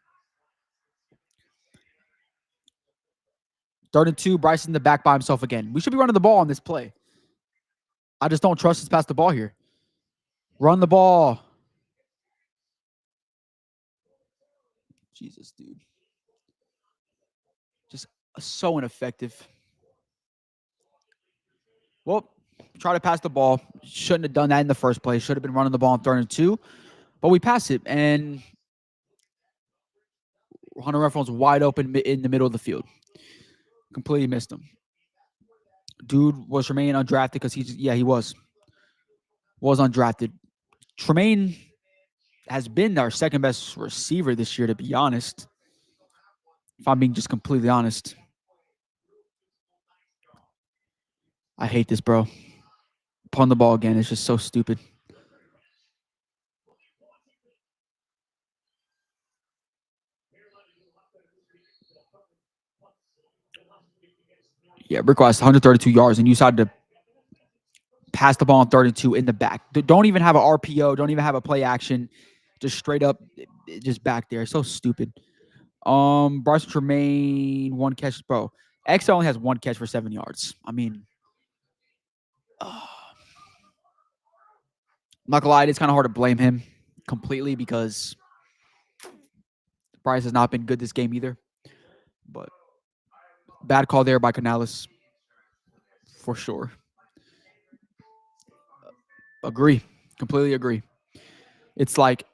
3rd and 2, Bryce in the back by himself again. We should be running the ball on this play. I just don't trust us to pass the ball here. Run the ball. Jesus, dude. Just so ineffective. Well, try to pass the ball. Shouldn't have done that in the first place. Should have been running the ball on 3rd and 2. But we pass it, and Hunter Renfro's wide open in the middle of the field. Completely missed him. Dude was Tremaine undrafted because he was undrafted. Tremaine has been our 2nd best receiver this year, to be honest. If I'm being just completely honest. I hate this, bro. Pulling the ball again. It's just so stupid. Yeah, Rick Ross, 132 yards, and you decided to pass the ball on 3rd and 2 in the back. Don't even have an RPO. Don't even have a play action. Just straight up, just back there. So stupid. Bryce Tremaine, 1 catch. Bro, X only has 1 catch for 7 yards. I mean, I'm not gonna lie, it's kind of hard to blame him completely because Bryce has not been good this game either. But bad call there by Canales. For sure. Agree. Completely agree. It's like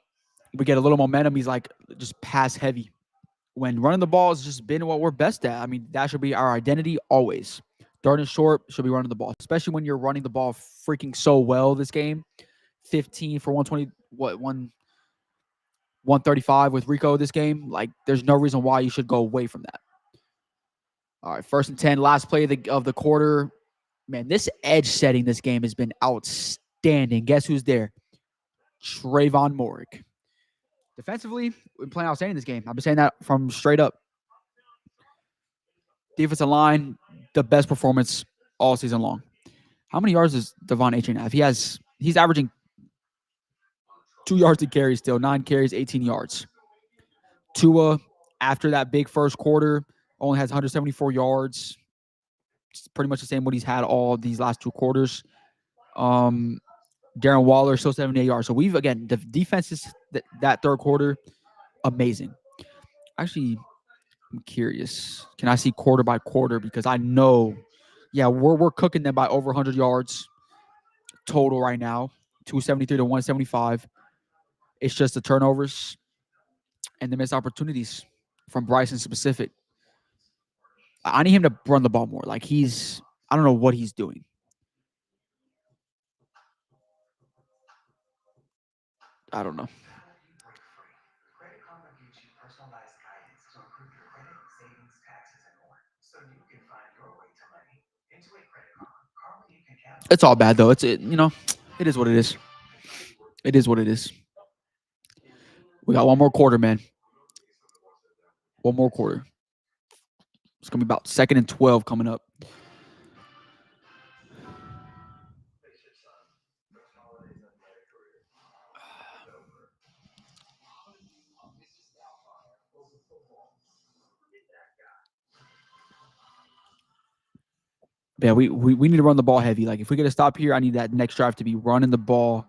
we get a little momentum. He's like, just pass heavy. When running the ball has just been what we're best at. I mean, that should be our identity always. 3rd and short should be running the ball, especially when you're running the ball freaking so well this game. 15 for 120, 135 with Rico this game. Like, there's no reason why you should go away from that. All right, 1st and 10, last play of the quarter. Man, this edge setting this game has been outstanding. Guess who's there? Trayvon Moorick. Defensively, we've been playing outstanding this game. I've been saying that from straight up. Defensive line, the best performance all season long. How many yards does Devon Achane have? He's averaging 2 yards to carry still, 9 carries, 18 yards. Tua, after that big first quarter, only has 174 yards. It's pretty much the same what he's had all these last 2 quarters. Darren Waller still 78 yards. So we've again the defense is that third quarter amazing. Actually, I'm curious. Can I see quarter by quarter because I know, yeah, we're cooking them by over 100 yards total right now, 273 to 175. It's just the turnovers and the missed opportunities from Bryson specific. I need him to run the ball more. Like I don't know what he's doing. I don't know. Credit Karma gives you personalized guidance to improve your credit, savings, taxes, and more, so you can find your way to money. Intuit Credit Karma. Karma you can count on. It's all bad though. It is what it is. It is what it is. We got one more quarter, man. One more quarter. It's gonna be about 2nd and 12 coming up. Yeah, we need to run the ball heavy. Like if we get a stop here, I need that next drive to be running the ball,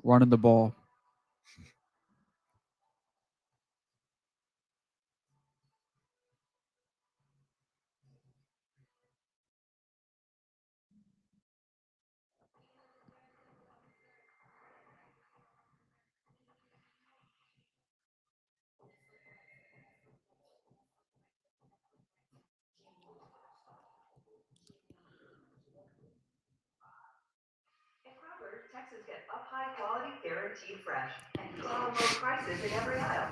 running the ball. In Kroger, Texas get up high quality, guaranteed fresh, and follow low prices in every aisle.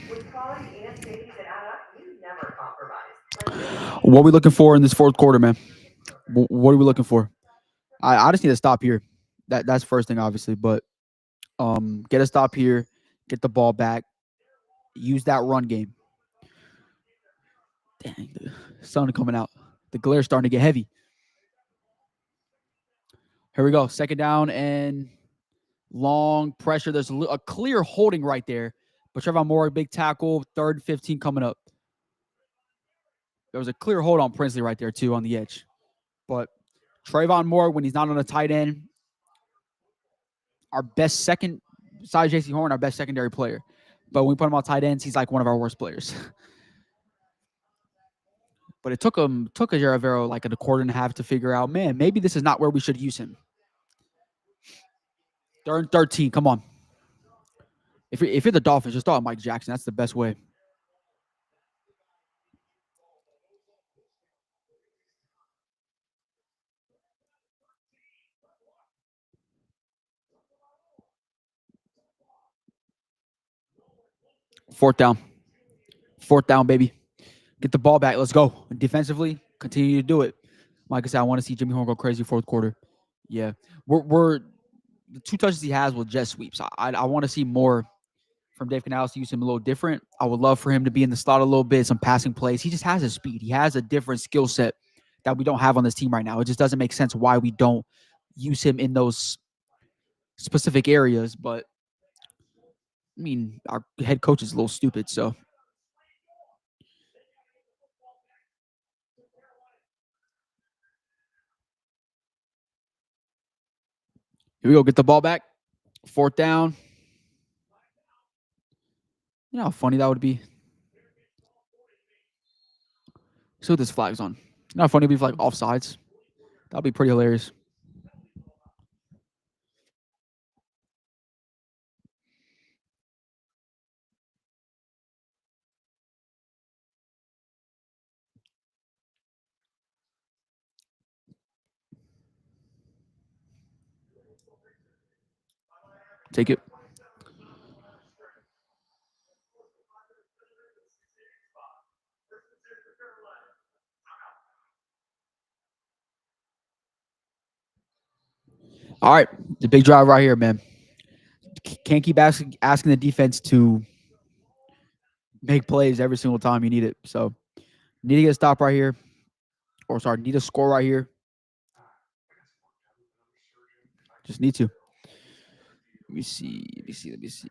With quality and savings that add up, you never compromise. What are we looking for in this fourth quarter, man? What are we looking for? I just need to stop here. That's first thing, obviously, but get a stop here, get the ball back, use that run game. Dang, the sun coming out. The glare's starting to get heavy. Here we go. 2nd down and long pressure. There's a clear holding right there. But Trevon Moore, big tackle, 3rd and 15 coming up. There was a clear hold on Princely right there, too, on the edge. But Trayvon Moore, when he's not on a tight end, our best second, besides J.C. Horn, our best secondary player. But when we put him on tight ends, he's like one of our worst players. But it took a Jaravero like a quarter and a half to figure out, man, maybe this is not where we should use him. 3rd and 13, come on. If you're the Dolphins, just throw out Mike Jackson. That's the best way. Fourth down. 4th down, baby. Get the ball back. Let's go. Defensively, continue to do it. Like I said, I want to see Jimmy Horn go crazy fourth quarter. Yeah. We're the 2 touches he has with jet sweeps. I want to see more from Dave Canales to use him a little different. I would love for him to be in the slot a little bit, some passing plays. He just has a speed. He has a different skill set that we don't have on this team right now. It just doesn't make sense why we don't use him in those specific areas. But I mean, our head coach is a little stupid, so here we go. Get the ball back. 4th down. You know how funny that would be? See what this flag's on. You know how funny it would be if like offsides? That would be pretty hilarious. Take it. All right. The big drive right here, man. Can't keep asking the defense to make plays every single time you need it. So need to get a stop right here. Or sorry, need a score right here. Just need to. Let me see. Let me see. Let me see.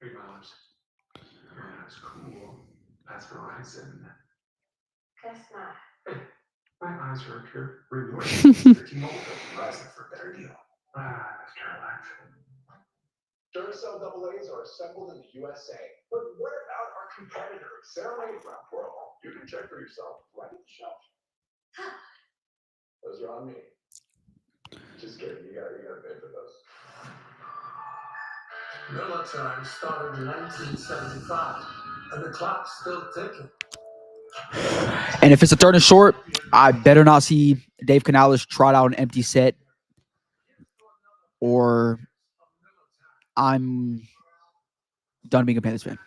$8. Man, that's cool. That's Verizon. Guess not. My eyes are up here. Renew your T-Mobile bill. Verizon for a better deal. Mr. Relax. Duracell AA's are assembled in the USA. But what about our competitors? They're made around the world. You can check for yourself right at the shelf. Those are on me. Just kidding. You gotta pay for those. Miller time started in 1975, and the clock's still ticking. And if it's a third and short, I better not see Dave Canales trot out an empty set, or I'm done being a Panthers fan.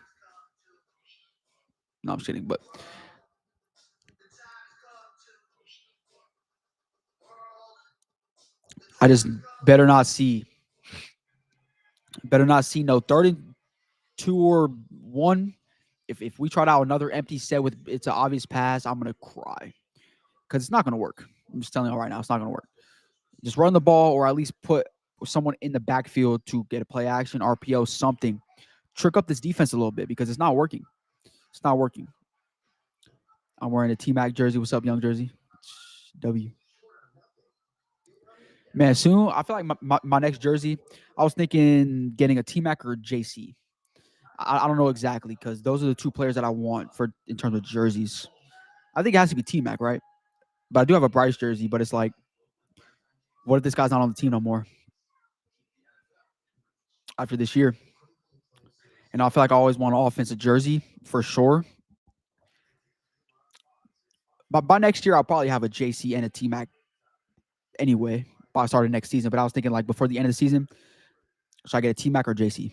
No, I'm just kidding. But I just better not see no third and 2 or 1. If we trot out another empty set with it's an obvious pass, I'm gonna cry because it's not gonna work. I'm just telling you right now, it's not gonna work. Just run the ball, or at least put someone in the backfield to get a play action, RPO, something. Trick up this defense a little bit because it's not working. It's not working. I'm wearing a T-Mac jersey. What's up, Young Jersey? W. Man, soon I feel like my next jersey, I was thinking getting a T-Mac or a JC. I don't know exactly because those are the 2 players that I want for in terms of jerseys. I think it has to be T-Mac, right? But I do have a Bryce jersey, but it's like, what if this guy's not on the team no more after this year? And I feel like I always want an offensive jersey for sure. But by next year, I'll probably have a JC and a T-Mac anyway by starting next season. But I was thinking like before the end of the season, should I get a T-Mac or JC?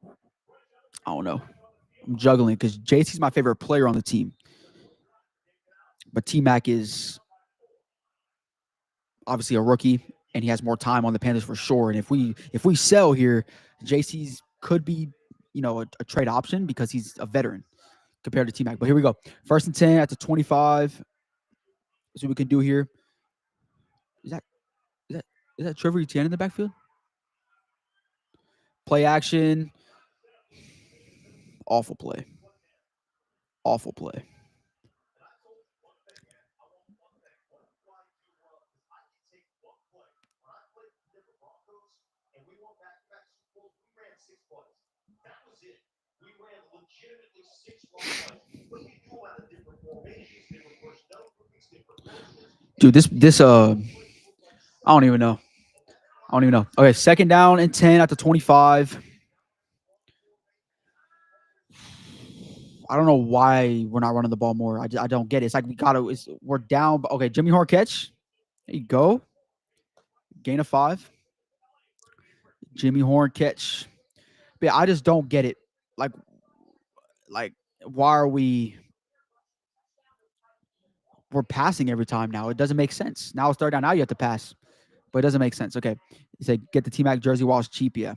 I don't know. I'm juggling because JC's my favorite player on the team. But T-Mac is obviously a rookie, and he has more time on the Panthers for sure. And if we sell here, JC's could be, a trade option because he's a veteran compared to T-Mac. But here we go. 1st and 10 at the 25. That's what we can do here. Is that Trevor Etienne in the backfield? Play action. Awful play. Awful play. Dude, this I don't even know. Okay, 2nd down and 10 at the 25. I don't know why we're not running the ball more. I don't get it. It's like we're down. Okay, Jimmy Horn catch. There you go. Gain of 5. Jimmy Horn catch. But I just don't get it. Like why are we're passing every time now? It doesn't make sense. Now it's 3rd down. Now you have to pass. But it doesn't make sense. Okay. You say get the T-Mac jersey while it's cheap. Yeah.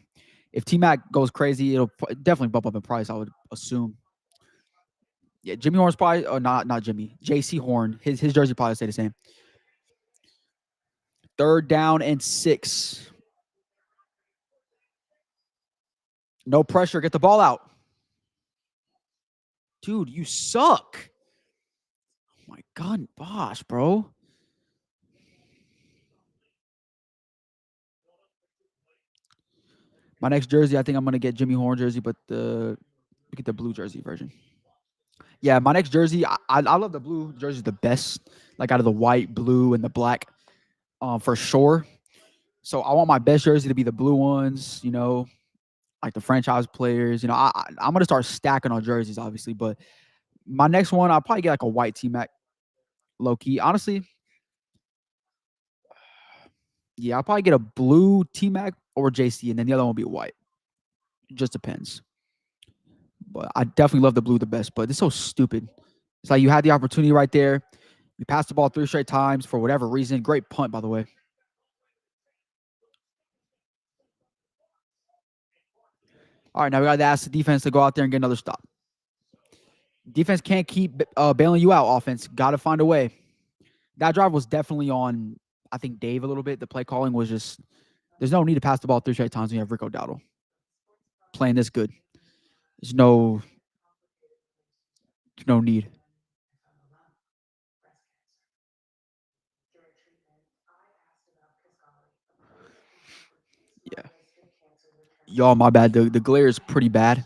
If T-Mac goes crazy, it'll definitely bump up in price, I would assume. Yeah, Jimmy Horn's probably not Jimmy. JC Horn. His jersey probably stay the same. 3rd down and 6. No pressure. Get the ball out. Dude, you suck. Oh my God, Bosh, bro. My next jersey, I think I'm gonna get Jimmy Horn jersey, but get the blue jersey version. Yeah, my next jersey, I love the blue jersey the best, like out of the white, blue, and the black, for sure. So I want my best jersey to be the blue ones, like the franchise players. I'm gonna start stacking on jerseys, obviously, but my next one, I'll probably get like a white T-Mac, low key. Honestly, yeah, I'll probably get a blue T-Mac or JC, and then the other one will be white. It just depends. But I definitely love the blue the best. But it's so stupid. It's like you had the opportunity right there. You passed the ball 3 straight times for whatever reason. Great punt, by the way. All right, now we got to ask the defense to go out there and get another stop. Defense can't keep bailing you out. Offense got to find a way. That drive was definitely on, I think, Dave a little bit. The play calling was just, there's no need to pass the ball 3 straight times when you have Rico Dowdle playing this good. There's no need. Yeah. Y'all, my bad. The glare is pretty bad.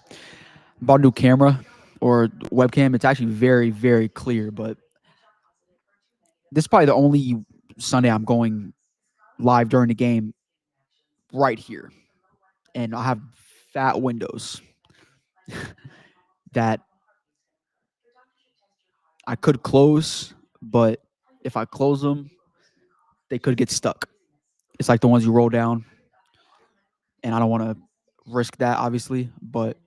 Bought a new camera or webcam. It's actually very, very clear, but this is probably the only Sunday I'm going live during the game right here. And I have fat windows that I could close, but if I close them, they could get stuck. It's like the ones you roll down, and I don't want to risk that, obviously. But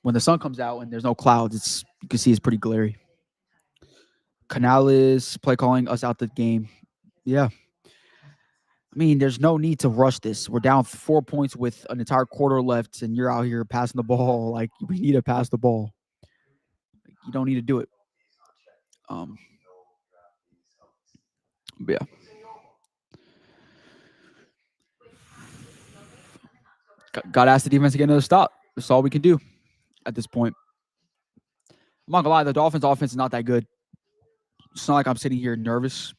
when the sun comes out and there's no clouds, it's you can see it's pretty glary. Canales play calling us out the game. Yeah. I mean, there's no need to rush this. We're down 4 points with an entire quarter left, and you're out here passing the ball. Like, we need to pass the ball. You don't need to do it. But yeah. Got to ask the defense to get another stop. That's all we can do at this point. I'm not gonna lie, the Dolphins' offense is not that good. It's not like I'm sitting here nervous.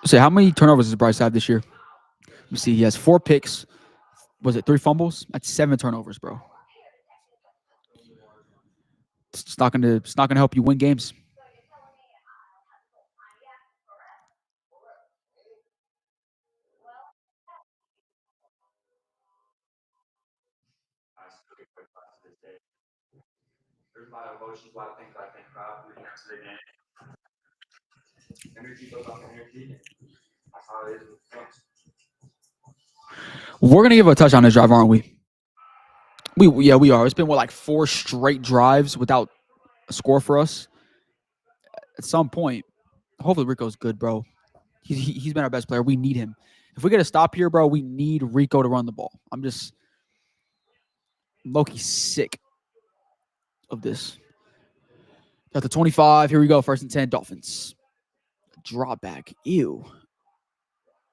So, how many turnovers does Bryce have this year? You see, he has 4 picks. Was it 3 fumbles? That's 7 turnovers, bro. It's not gonna help you win games. I still get quick thoughts to this day. There's a lot of emotions, a lot of things I think about leading up to the game. Energy builds off energy. That's how it is with things. We're gonna give a touchdown this drive, aren't we? We are. It's been like 4 straight drives without a score for us. At some point, hopefully Rico's good, bro. He's been our best player. We need him. If we get a stop here, bro, we need Rico to run the ball. I'm just low-key sick of this. Got the 25. Here we go. 1st and 10. Dolphins. Drop back. Ew.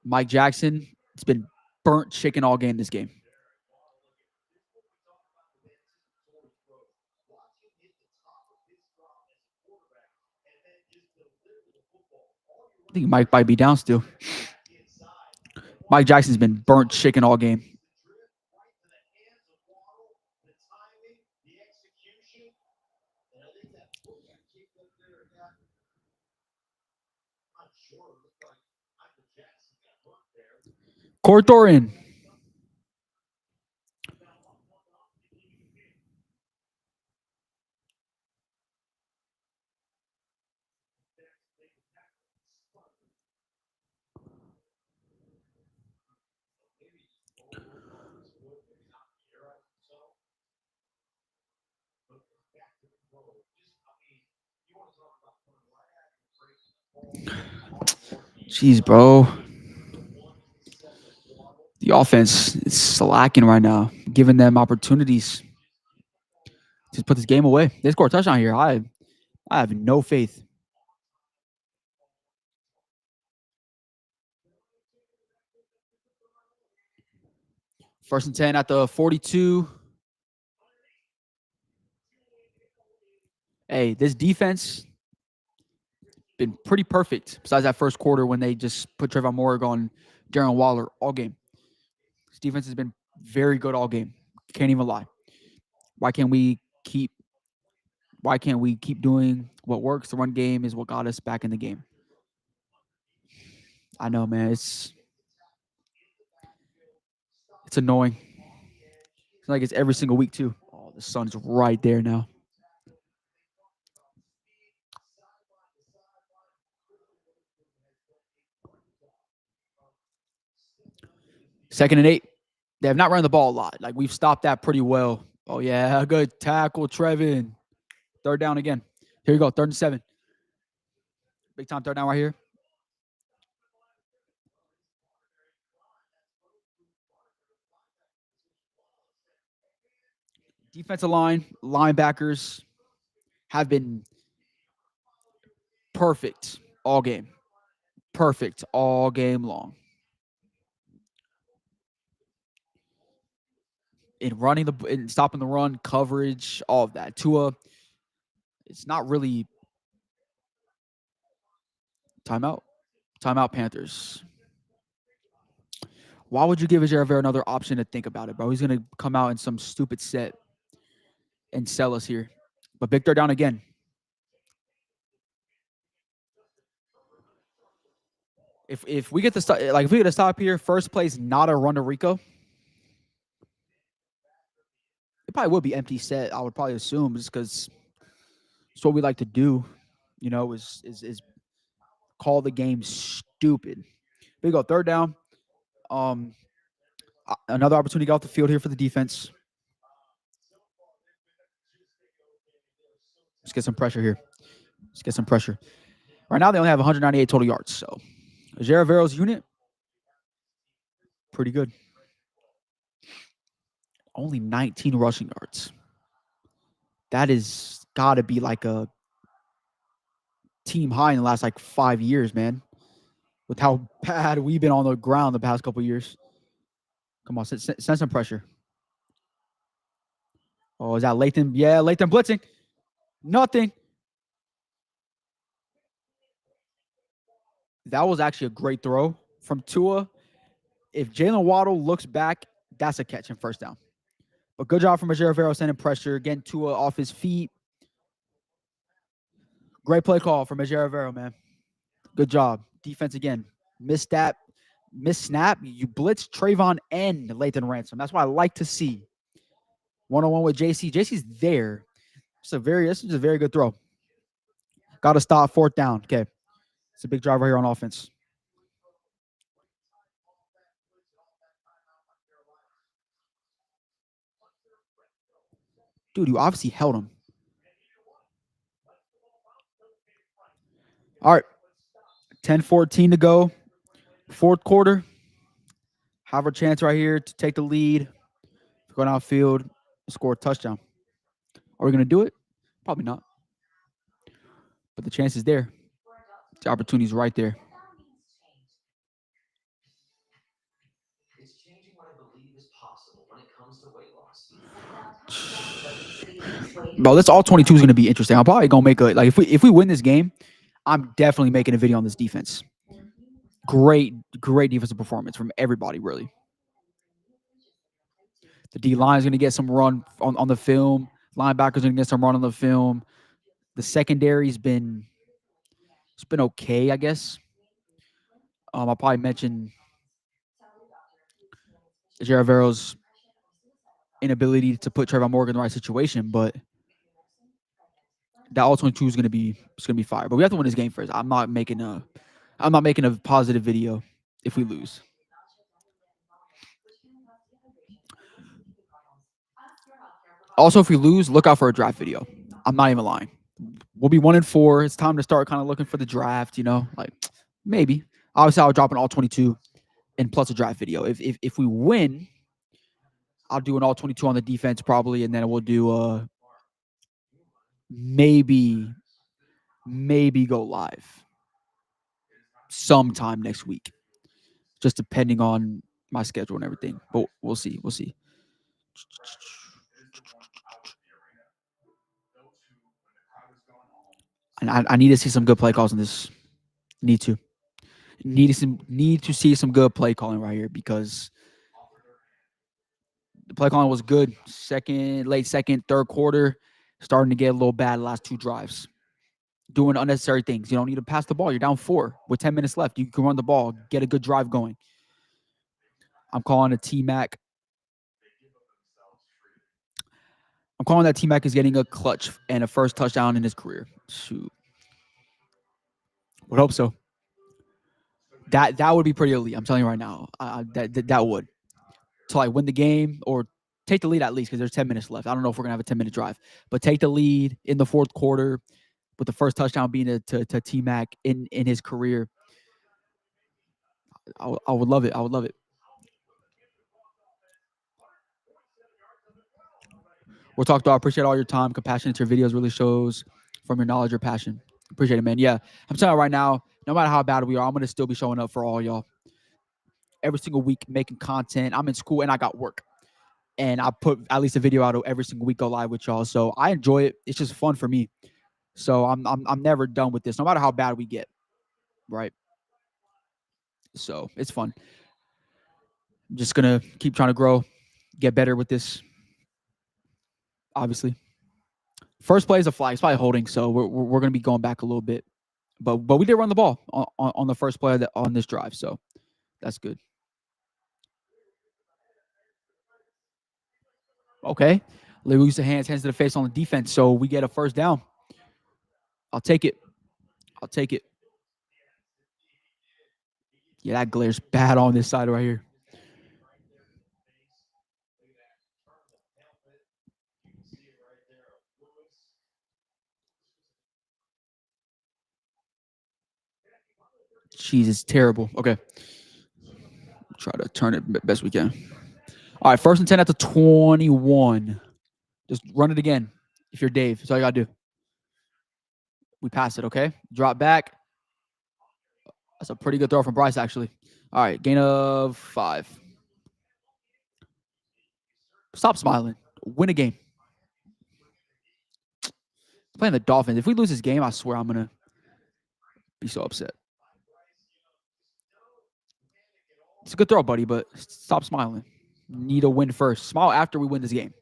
Mike Jackson. It's been burnt chicken all game this game. I think Mike might be down still. Mike Jackson's been burnt chicken all game. Court Dorian. Jeez, bro. The offense is slacking right now, giving them opportunities to put this game away. They score a touchdown here. I have no faith. First and 10 at the 42. Hey, this defense been pretty perfect besides that first quarter when they just put Trevon Moore on Darren Waller all game. This defense has been very good all game. Can't even lie. Why can't we keep doing what works? The run game is what got us back in the game. I know, man. It's annoying. It's like it's every single week too. Oh, the sun's right there now. Second and 8. They have not run the ball a lot. Like, we've stopped that pretty well. Oh, yeah. Good tackle, Trevin. 3rd down again. Here you go. 3rd and 7. Big time third down right here. Defensive line, linebackers have been perfect all game. Perfect all game long. In running in stopping the run, coverage, all of that. Tua, it's not really timeout. Timeout Panthers. Why would you give Rivera another option to think about it, bro? He's gonna come out in some stupid set and sell us here. But big third down again. If we get to if we get to stop here, first place, not a run to Rico. It probably would be empty set. I would probably assume, just because it's what we like to do. You know, is call the game stupid. Big go third down. Another opportunity to get off the field here for the defense. Let's get some pressure here. Let's get some pressure. Right now, they only have 198 total yards. So, Vero's unit, pretty good. Only 19 rushing yards. That is got to be like a team high in the last like 5 years, man. With how bad we've been on the ground the past couple years. Come on, send some pressure. Oh, is that Lathan? Yeah, Lathan blitzing. Nothing. That was actually a great throw from Tua. If Jalen Waddle looks back, that's a catch and first down. But good job from Vero sending pressure. Again, Tua off his feet. Great play call from Vero, man. Good job. Defense again. Miss snap. You blitz Trayvon and Lathan Ransom. That's what I like to see. One-on-one with JC. JC's there. This is a very good throw. Got to stop. Fourth down. Okay. It's a big drive right here on offense. Dude, you obviously held him. All right. 10-14 to go. Fourth quarter. Have a chance right here to take the lead. Go downfield, score a touchdown. Are we going to do it? Probably not. But the chance is there. The opportunity is right there. It's changing what I believe is possible when it comes to weight loss. Bro, this all 22 is going to be interesting. I'm probably going to make if we win this game, I'm definitely making a video on this defense. Great defensive performance from everybody, really. The D-line is going to get some run on the film. Linebackers are going to get some run on the film. The secondary's been okay, I guess. I'll probably mention Vero's inability to put Trayvon Morgan in the right situation, but that all 22 is going to be fire. But we have to win this game first. I'm not making a positive video if we lose. Also, if we lose, look out for a draft video. I'm not even lying. We'll be 1-4. It's time to start kind of looking for the draft, like maybe. Obviously, I'll drop an all 22 and plus a draft video. If we win, I'll do an all 22 on the defense probably, and then we'll do maybe go live sometime next week, just depending on my schedule and everything. But we'll see. And I need to see some good play calls in this. Need to see some good play calling right here, because the play calling was good. Late second, third quarter, starting to get a little bad the last 2 drives. Doing unnecessary things. You don't need to pass the ball. You're down 4 with 10 minutes left. You can run the ball, get a good drive going. I'm calling a T-Mac. I'm calling that T-Mac is getting a clutch and a first touchdown in his career. Shoot. Would hope so. That would be pretty elite. I'm telling you right now. That would. To win the game or take the lead at least, because there's 10 minutes left. I don't know if we're going to have a 10-minute drive. But take the lead in the fourth quarter with the first touchdown being to T Mac in his career. I would love it. I would love it. We'll talk, though. I appreciate all your time, compassion to your videos. Really shows from your knowledge, your passion. Appreciate it, man. Yeah, I'm telling you right now, no matter how bad we are, I'm gonna still be showing up for all y'all every single week, making content. I'm in school and I got work, and I put at least a video out every single week, go live with y'all. So I enjoy it. It's just fun for me. So I'm never done with this, no matter how bad we get, right? So it's fun. I'm just gonna keep trying to grow, get better with this. Obviously, first play is a flag. It's probably holding, so we're gonna be going back a little bit. But we did run the ball on the first play on this drive, so that's good. Okay, we use the hands to the face on the defense, so we get a first down. I'll take it. I'll take it. Yeah, that glares bad on this side right here. Jeez, it's terrible. Okay. Try to turn it best we can. All right, 1st and 10 at the 21. Just run it again if you're Dave. That's all you got to do. We pass it, okay? Drop back. That's a pretty good throw from Bryce, actually. All right, gain of 5. Stop smiling. Win a game. Playing the Dolphins. If we lose this game, I swear I'm going to be so upset. It's a good throw, buddy, but stop smiling. Need a win first. Smile after we win this game.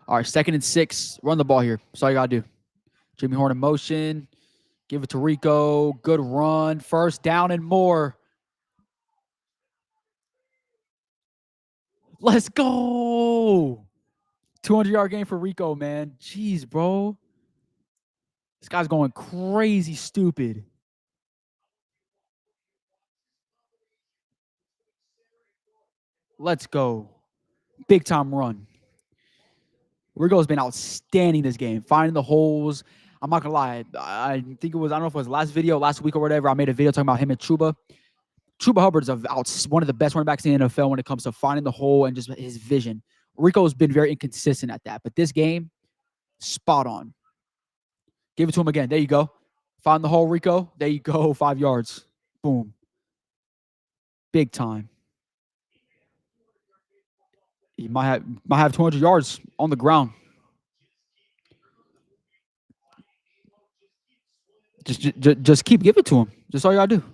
All right, 2nd and 6. Run the ball here. That's all you got to do. Jimmy Horn in motion. Give it to Rico. Good run. First down and more. Let's go. 200-yard game for Rico, man. Jeez, bro. This guy's going crazy stupid. Let's go. Big time run. Rico's been outstanding this game, finding the holes. I'm not going to lie. I think it was, I don't know if it was last week or whatever. I made a video talking about him and Chuba. Chuba Hubbard's one of the best running backs in the NFL when it comes to finding the hole and just his vision. Rico's been very inconsistent at that. But this game, spot on. Give it to him again. There you go. Find the hole, Rico. There you go. 5 yards. Boom. Big time. He might have 200 yards on the ground. Just keep giving it to him. That's all you gotta do.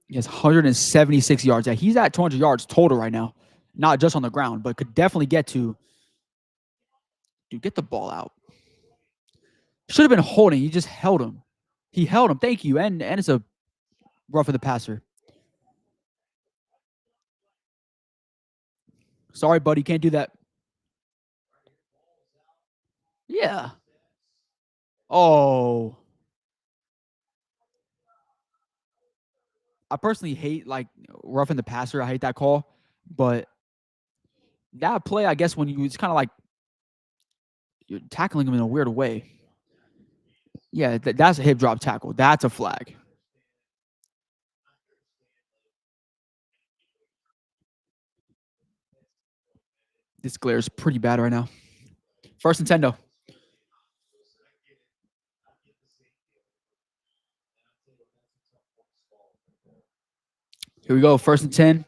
He has 176 yards. Yeah, he's at 200 yards total right now, not just on the ground, but could definitely get to. Dude, get the ball out. Should have been holding. He just held him. He held him. Thank you. And it's a rough of the passer. Sorry, buddy. Can't do that. Yeah. Oh. I personally hate roughing the passer. I hate that call. But that play, I guess, when it's kind of like you're tackling him in a weird way. Yeah, that's a hip drop tackle. That's a flag. This glare is pretty bad right now. 1st and 10, though. Here we go. 1st and 10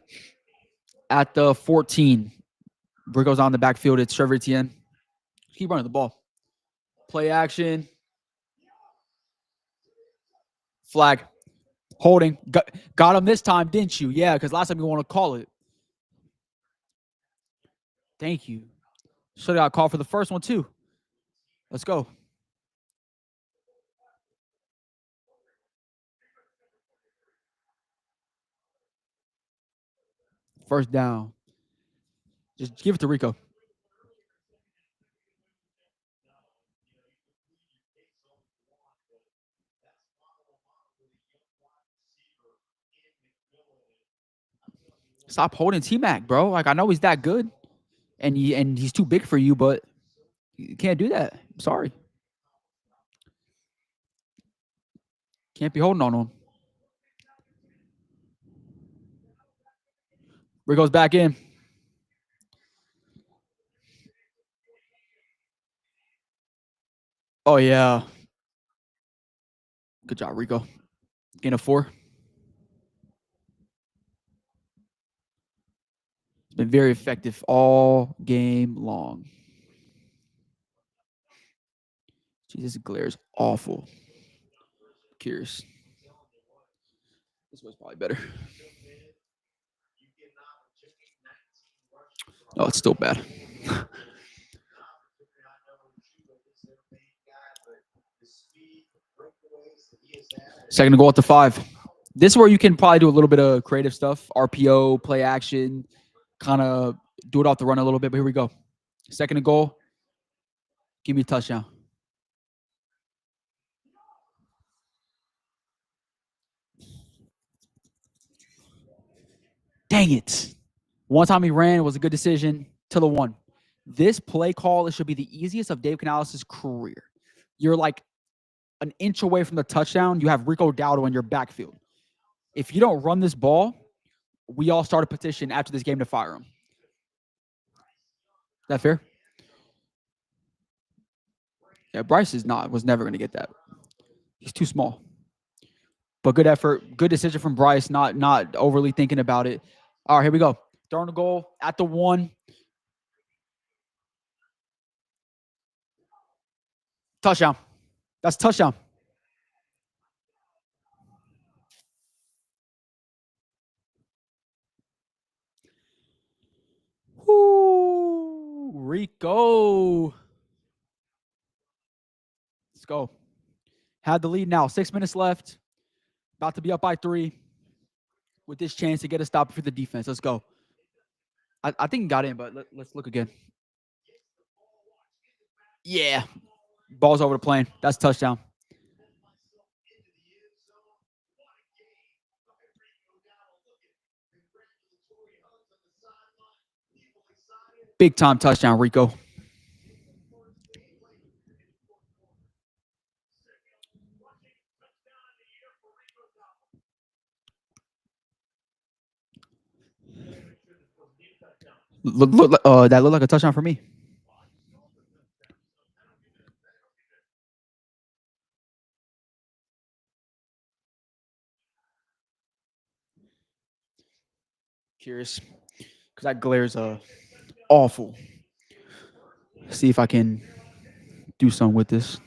at the 14. Rico's on the backfield. It's Trevor Etienne. Keep running the ball. Play action. Flag. Holding. Got him this time, didn't you? Yeah, because last time you want to call it. Thank you. Should have got called for the first one, too. Let's go. First down. Just give it to Rico. Stop holding T-Mac, bro. Like, I know he's that good, and he's too big for you, but you can't do that. I'm sorry. Can't be holding on him. Rico's back in. Oh, yeah. Good job, Rico. Gain of 4. It's been very effective all game long. Jesus, glare is awful. Curious. This was probably better. Oh, it's still bad. Second to goal at the 5. This is where you can probably do a little bit of creative stuff. RPO, play action, kind of do it off the run a little bit. But here we go. Second to goal. Give me a touchdown. Dang it. One time he ran, it was a good decision to the 1. This play call, it should be the easiest of Dave Canales' career. You're like an inch away from the touchdown. You have Rico Dowdle in your backfield. If you don't run this ball, we all start a petition after this game to fire him. Is that fair? Yeah, Bryce was never going to get that. He's too small. But good effort, good decision from Bryce, not overly thinking about it. All right, here we go. Throwing the goal at the 1. Touchdown. That's touchdown. Woo, Rico. Let's go. Had the lead now. 6 minutes left. About to be up by 3. With this chance to get a stop for the defense. Let's go. I think he got in, but let's look again. Yeah. Ball's over the plane. That's touchdown. Big time touchdown, Rico. That looked like a touchdown for me. Curious, because that glare's awful. See if I can do something with this.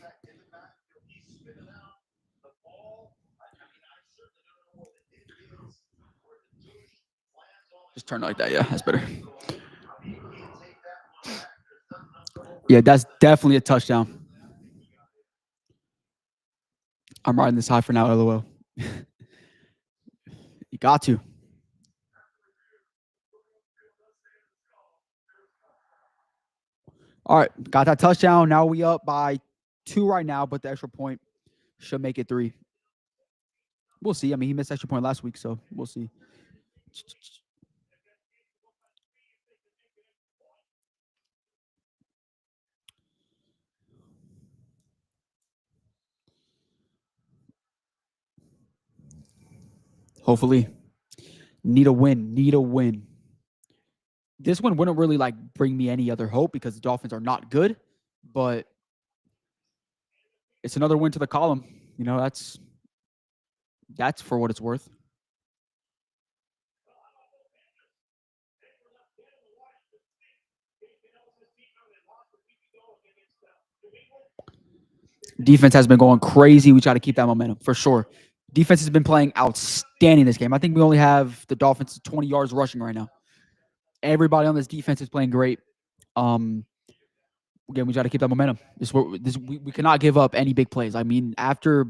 Just turn it like that. Yeah, that's better. Yeah, that's definitely a touchdown. I'm riding this high for now, LOL. You got to. All right, got that touchdown. Now we up by 2 right now, but the extra point should make it 3. We'll see. I mean, he missed extra point last week, so we'll see. Hopefully. Need a win. This one wouldn't really like bring me any other hope because the Dolphins are not good, but it's another win to the column. You know, that's for what it's worth. Defense has been going crazy. We try to keep that momentum for sure. Defense has been playing outstanding this game. I think we only have the Dolphins 20 yards rushing right now. Everybody on this defense is playing great. Again, we try to keep that momentum. We cannot give up any big plays. I mean, after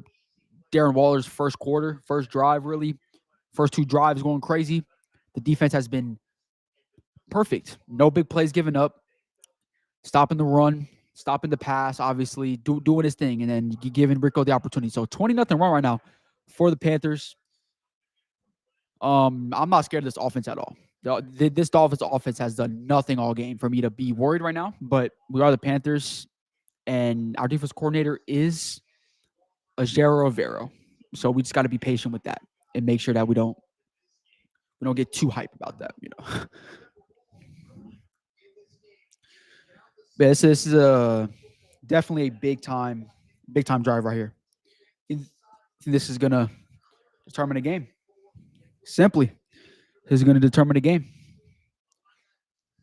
Darren Waller's first quarter, first drive, really, first 2 drives going crazy, the defense has been perfect. No big plays given up. Stopping the run, stopping the pass, obviously, doing his thing, and then giving Rico the opportunity. So 20-0 run right now for the Panthers. I'm not scared of this offense at all. This Dolphins offense has done nothing all game for me to be worried right now. But we are the Panthers, and our defense coordinator is Ajero Rivero. So we just got to be patient with that and make sure that we don't get too hype about that. But this is definitely a big time drive right here. I think this is gonna determine the game. Simply, this is gonna determine the game.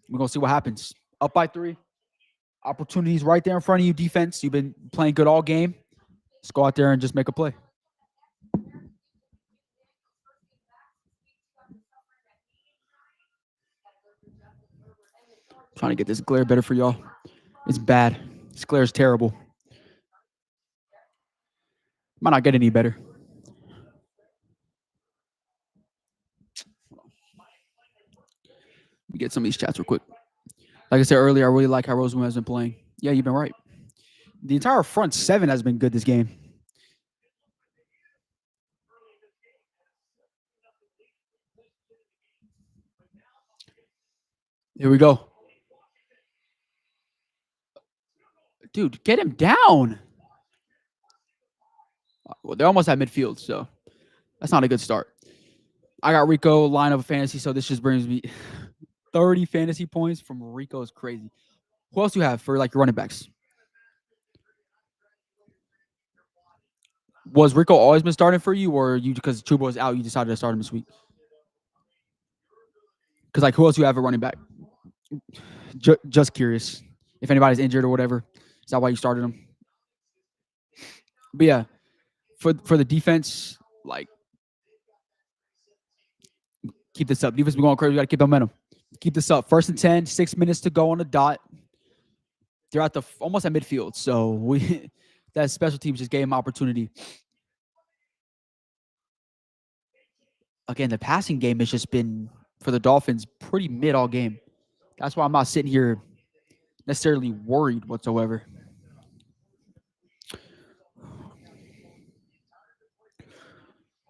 We're gonna see what happens. Up by 3, opportunities right there in front of you. Defense, you've been playing good all game. Let's go out there and just make a play. Trying to get this glare better for y'all. It's bad. This glare is terrible. Might not get any better. Let me get some of these chats real quick. Like I said earlier, I really like how Roseman has been playing. Yeah, you've been right. The entire front 7 has been good this game. Here we go. Dude, get him down. Well, they're almost at midfield, so that's not a good start. I got Rico line of fantasy, so this just brings me 30 fantasy points from Rico is crazy. Who else do you have for like your running backs? Was Rico always been starting for you, or you because Chuba was out, you decided to start him this week? Because like, who else do you have at running back? Just curious if anybody's injured or whatever. Is that why you started him? But yeah, for the defense, like, keep this up. Defense been going crazy. We got to keep the momentum. Keep this up. 1st and 10, 6 minutes to go on the dot. They're at almost at midfield, so that special teams just gave him opportunity. Again, the passing game has just been for the Dolphins pretty mid all game. That's why I'm not sitting here necessarily worried whatsoever.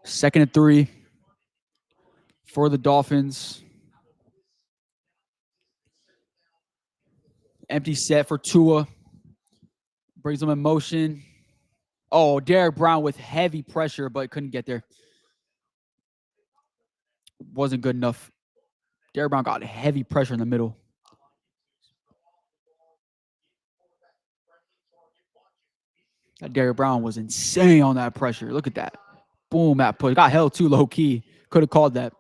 Second and 3 for the Dolphins. Empty set for Tua. Brings them in motion. Oh, Derek Brown with heavy pressure, but couldn't get there. Wasn't good enough. Derek Brown got heavy pressure in the middle. That Derek Brown was insane on that pressure. Look at that. Boom, that push. Got held too low key. Could have called that.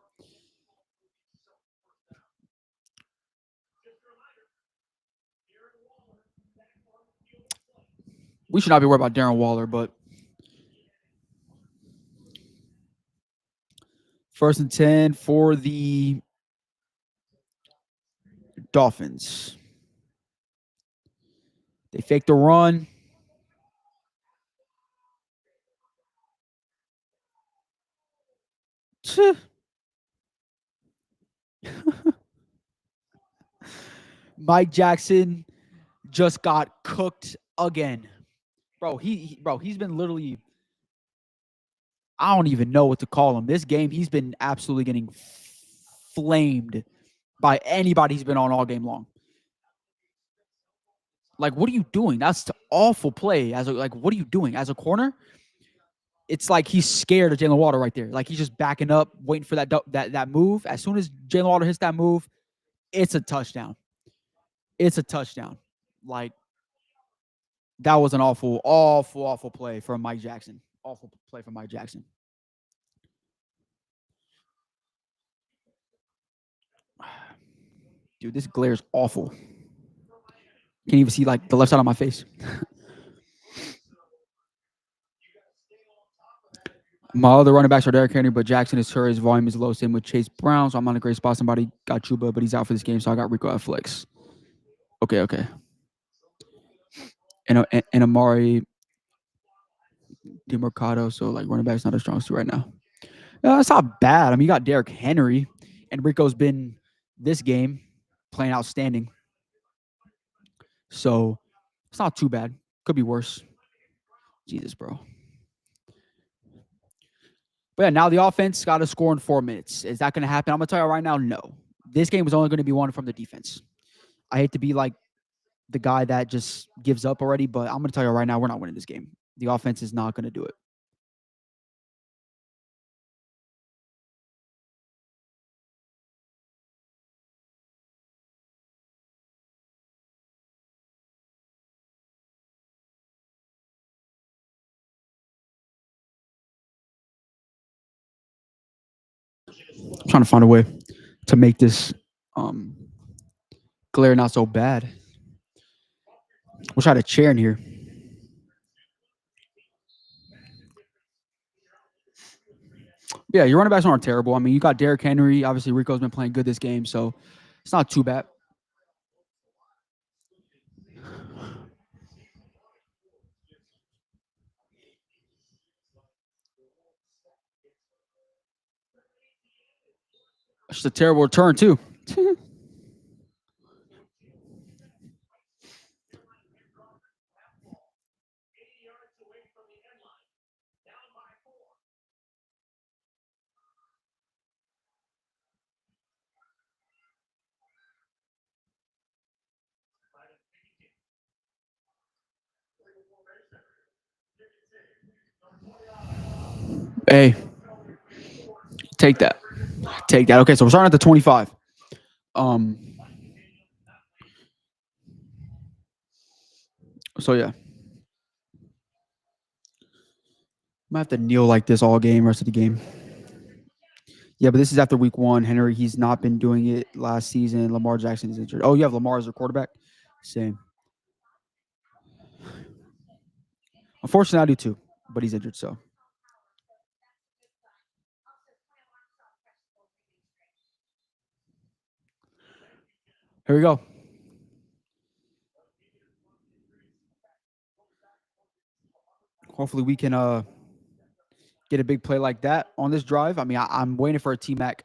We should not be worried about Darren Waller, but 1st and 10 for the Dolphins. They fake the run. Mike Jackson just got cooked again. Bro, he's been literally, I don't even know what to call him. This game, he's been absolutely getting flamed by anybody he's been on all game long. Like, what are you doing? That's an awful play. What are you doing? As a corner, it's like he's scared of Jalen Water right there. Like, he's just backing up, waiting for that move. As soon as Jalen Water hits that move, it's a touchdown. It's a touchdown. Like, that was an awful play from Mike Jackson. Awful play from Mike Jackson. Dude, this glare is awful. Can't even see like the left side of my face. My other running backs are Derrick Henry, but Jackson is sure his volume is low. Same with Chase Brown, so I'm on a great spot. Somebody got Chuba, but he's out for this game, so I got Rico at flex. Okay. And Amari DeMarcado, so like running back's not a strong suit right now. It's not bad. I mean, you got Derrick Henry, and Rico's been this game playing outstanding. So it's not too bad. Could be worse. Jesus, bro. But yeah, now the offense got to score in 4 minutes. Is that going to happen? I'm going to tell you right now, no. This game was only going to be won from the defense. I hate to be like the guy that just gives up already, but I'm going to tell you right now, we're not winning this game. The offense is not going to do it. I'm trying to find a way to make this glare not so bad. Wish I had a chair in here. Yeah, your running backs aren't terrible. I mean, you got Derrick Henry. Obviously, Rico's been playing good this game, so it's not too bad. It's just a terrible return, too. Hey, take that. Take that. Okay, so we're starting at the 25. Um. So yeah, might have to kneel like this all game, rest of the game. Yeah, but this is after week 1. Henry, he's not been doing it last season. Lamar Jackson is injured. Oh, you have Lamar as your quarterback? Same. Unfortunately, I do too, but he's injured, so. Here we go. Hopefully we can get a big play like that on this drive. I mean, I'm waiting for a T-Mac.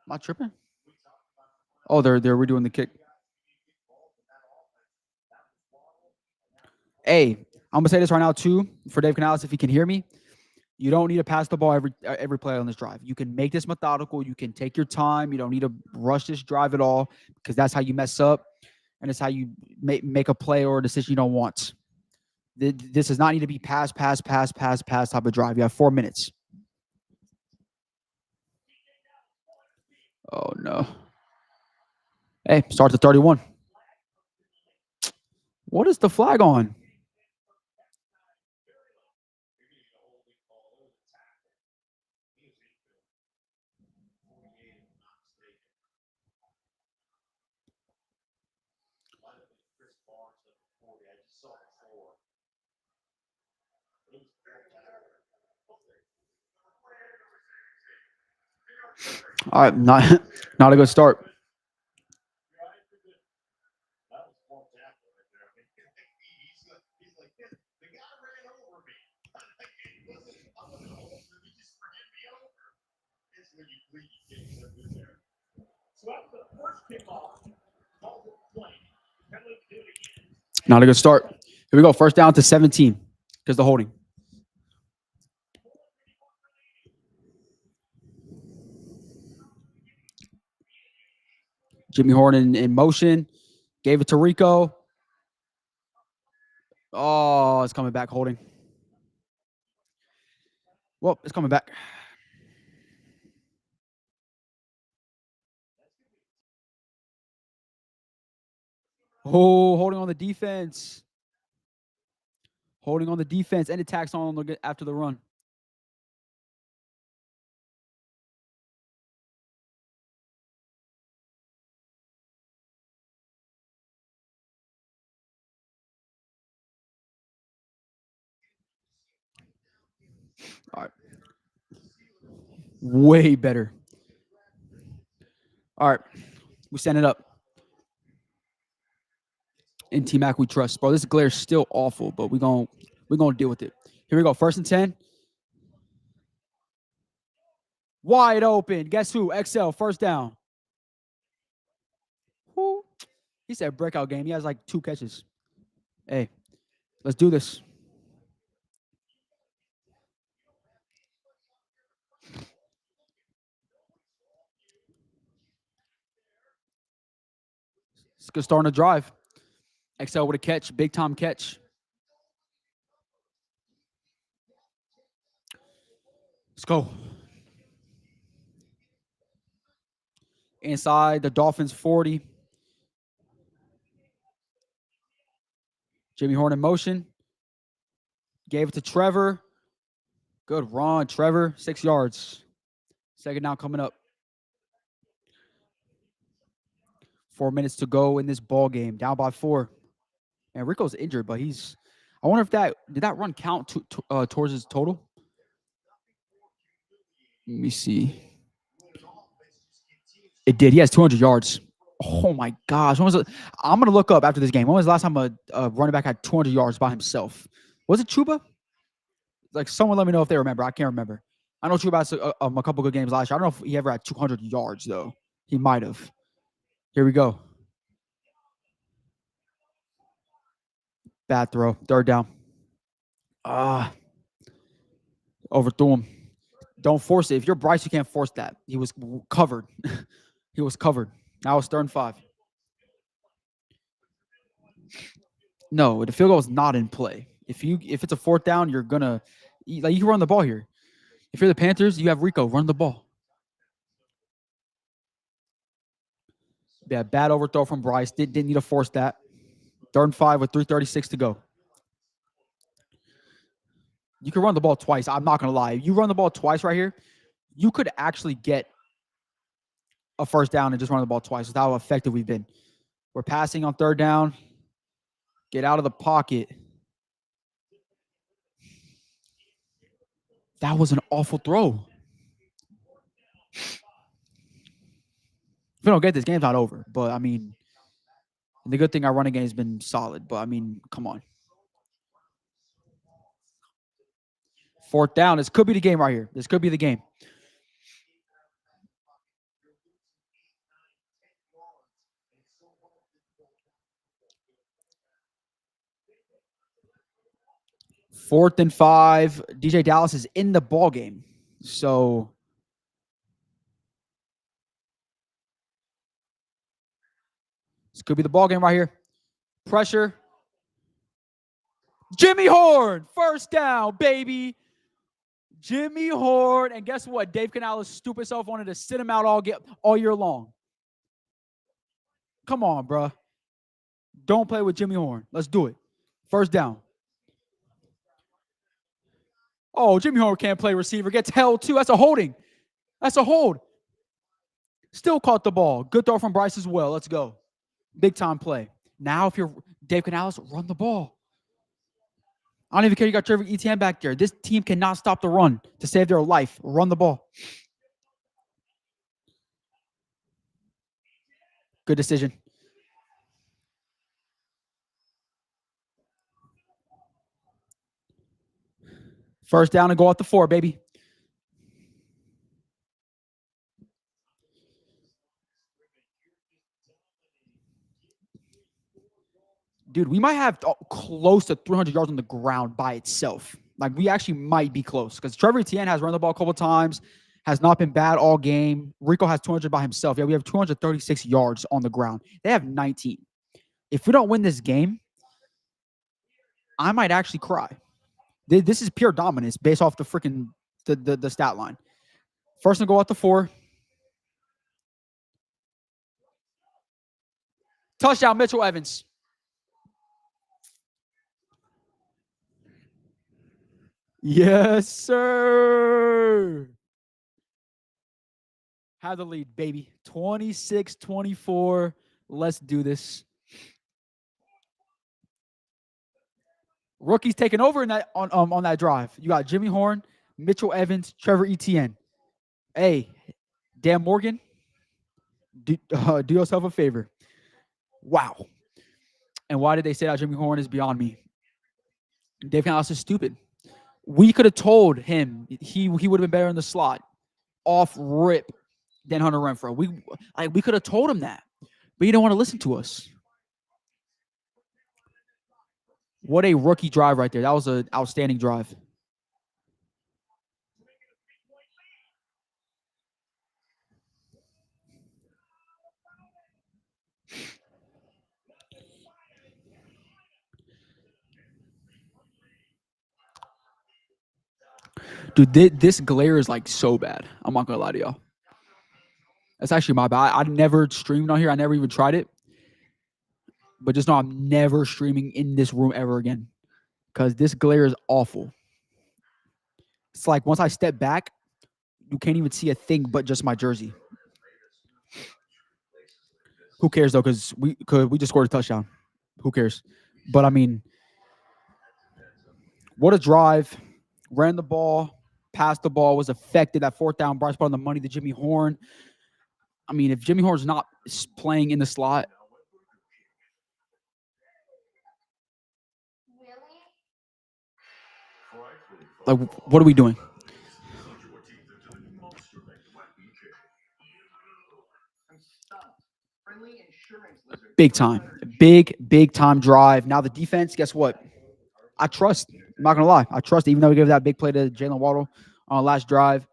Am I tripping? Oh, they're redoing the kick. Hey, I'm gonna say this right now too for Dave Canales if he can hear me. You don't need to pass the ball every play on this drive. You can make this methodical. You can take your time. You don't need to rush this drive at all because that's how you mess up, and it's how you make a play or a decision you don't want. This does not need to be pass type of drive. You have 4 minutes. Oh no. Hey, start to 31. What is the flag on? All right, not a good start. Not a good start. Here we go. First down to 17 because the holding. Jimmy Horn in motion. Gave it to Rico. Oh, it's coming back holding. Well, it's coming back. Oh, holding on the defense. Holding on the defense and attacks on after the run. All right. Way better. All right. We send it up. In T-Mac, we trust. Bro, this glare's still awful, but we're gonna deal with it. Here we go. 1st and 10. Wide open. Guess who? XL. First down. Who? He said breakout game. He has like 2 catches. Hey, let's do this. It's a good start on the drive. XL with a catch, big time catch. Let's go. Inside the Dolphins 40. Jimmy Horn in motion. Gave it to Trevor. Good run, Trevor. 6 yards. Second down coming up. 4 minutes to go in this ball game. Down by 4. And Rico's injured, but he's. I wonder if did that run count towards his total? Let me see. It did. He has 200 yards. Oh my gosh! I'm gonna look up after this game. When was the last time a running back had 200 yards by himself? Was it Chuba? Like, someone let me know if they remember. I can't remember. I know Chuba had a couple good games last year. I don't know if he ever had 200 yards though. He might have. Here we go. Bad throw. Third down. Overthrew him. Don't force it. If you're Bryce, you can't force that. He was covered. He was covered. Now it's 3rd and 5. No, the field goal is not in play. If it's a 4th down, you're gonna you can run the ball here. If you're the Panthers, you have Rico run the ball. Yeah, bad overthrow from Bryce. Didn't need to force that. 3rd and 5 with 3:36 to go. You can run the ball twice. I'm not gonna lie. You run the ball twice right here, you could actually get a 1st down and just run the ball twice. That's how effective we've been. We're passing on 3rd down. Get out of the pocket. That was an awful throw. If we don't get this, game's not over. But I mean, the good thing our running game has been solid. But I mean, come on. 4th down. This could be the game right here. This could be the game. Fourth and 5. DJ Dallas is in the ball game. So this could be the ball game right here. Pressure. Jimmy Horn. 1st down, baby. Jimmy Horn. And guess what? Dave Canales' stupid self wanted to sit him out all year long. Come on, bro. Don't play with Jimmy Horn. Let's do it. 1st down. Oh, Jimmy Horn can't play receiver. Gets held too. That's a holding. That's a hold. Still caught the ball. Good throw from Bryce as well. Let's go. Big time play. Now, if you're Dave Canales, run the ball. I don't even care you got Trevor Etienne back there. This team cannot stop the run to save their life. Run the ball. Good decision. First down and go out the 4, baby. Dude, we might have close to 300 yards on the ground by itself. Like, we actually might be close because Trevor Etienne has run the ball a couple times, has not been bad all game. Rico has 200 by himself. Yeah, we have 236 yards on the ground. They have 19. If we don't win this game, I might actually cry. This is pure dominance based off the freaking the stat line. First and go out the 4. Touchdown, Mitchell Evans. Yes, sir. Have the lead, baby. 26-24. Let's do this. Rookies taking over in that on that drive. You got Jimmy Horn, Mitchell Evans, Trevor Etienne. Hey, Dan Morgan, do yourself a favor. Wow. And why did they say that Jimmy Horn is beyond me? Dave Canales is stupid. We could have told him he would have been better in the slot, off rip, than Hunter Renfrow. We could have told him that, but he didn't want to listen to us. What a rookie drive right there. That was an outstanding drive. Dude, this glare is like so bad. I'm not gonna lie to y'all. That's actually my bad. I never streamed on here. I never even tried it. But just know I'm never streaming in this room ever again. Because this glare is awful. It's like once I step back, you can't even see a thing but just my jersey. Who cares though? Because we just scored a touchdown. Who cares? But I mean, what a drive. Ran the ball, passed the ball, was effective. That fourth down, Bryce put on the money to Jimmy Horn. I mean, if Jimmy Horn's not playing in the slot, like, what are we doing? Big time. Big time drive. Now the defense, guess what? I trust. I'm not going to lie. I trust, even though we gave that big play to Jalen Waddle on the last drive.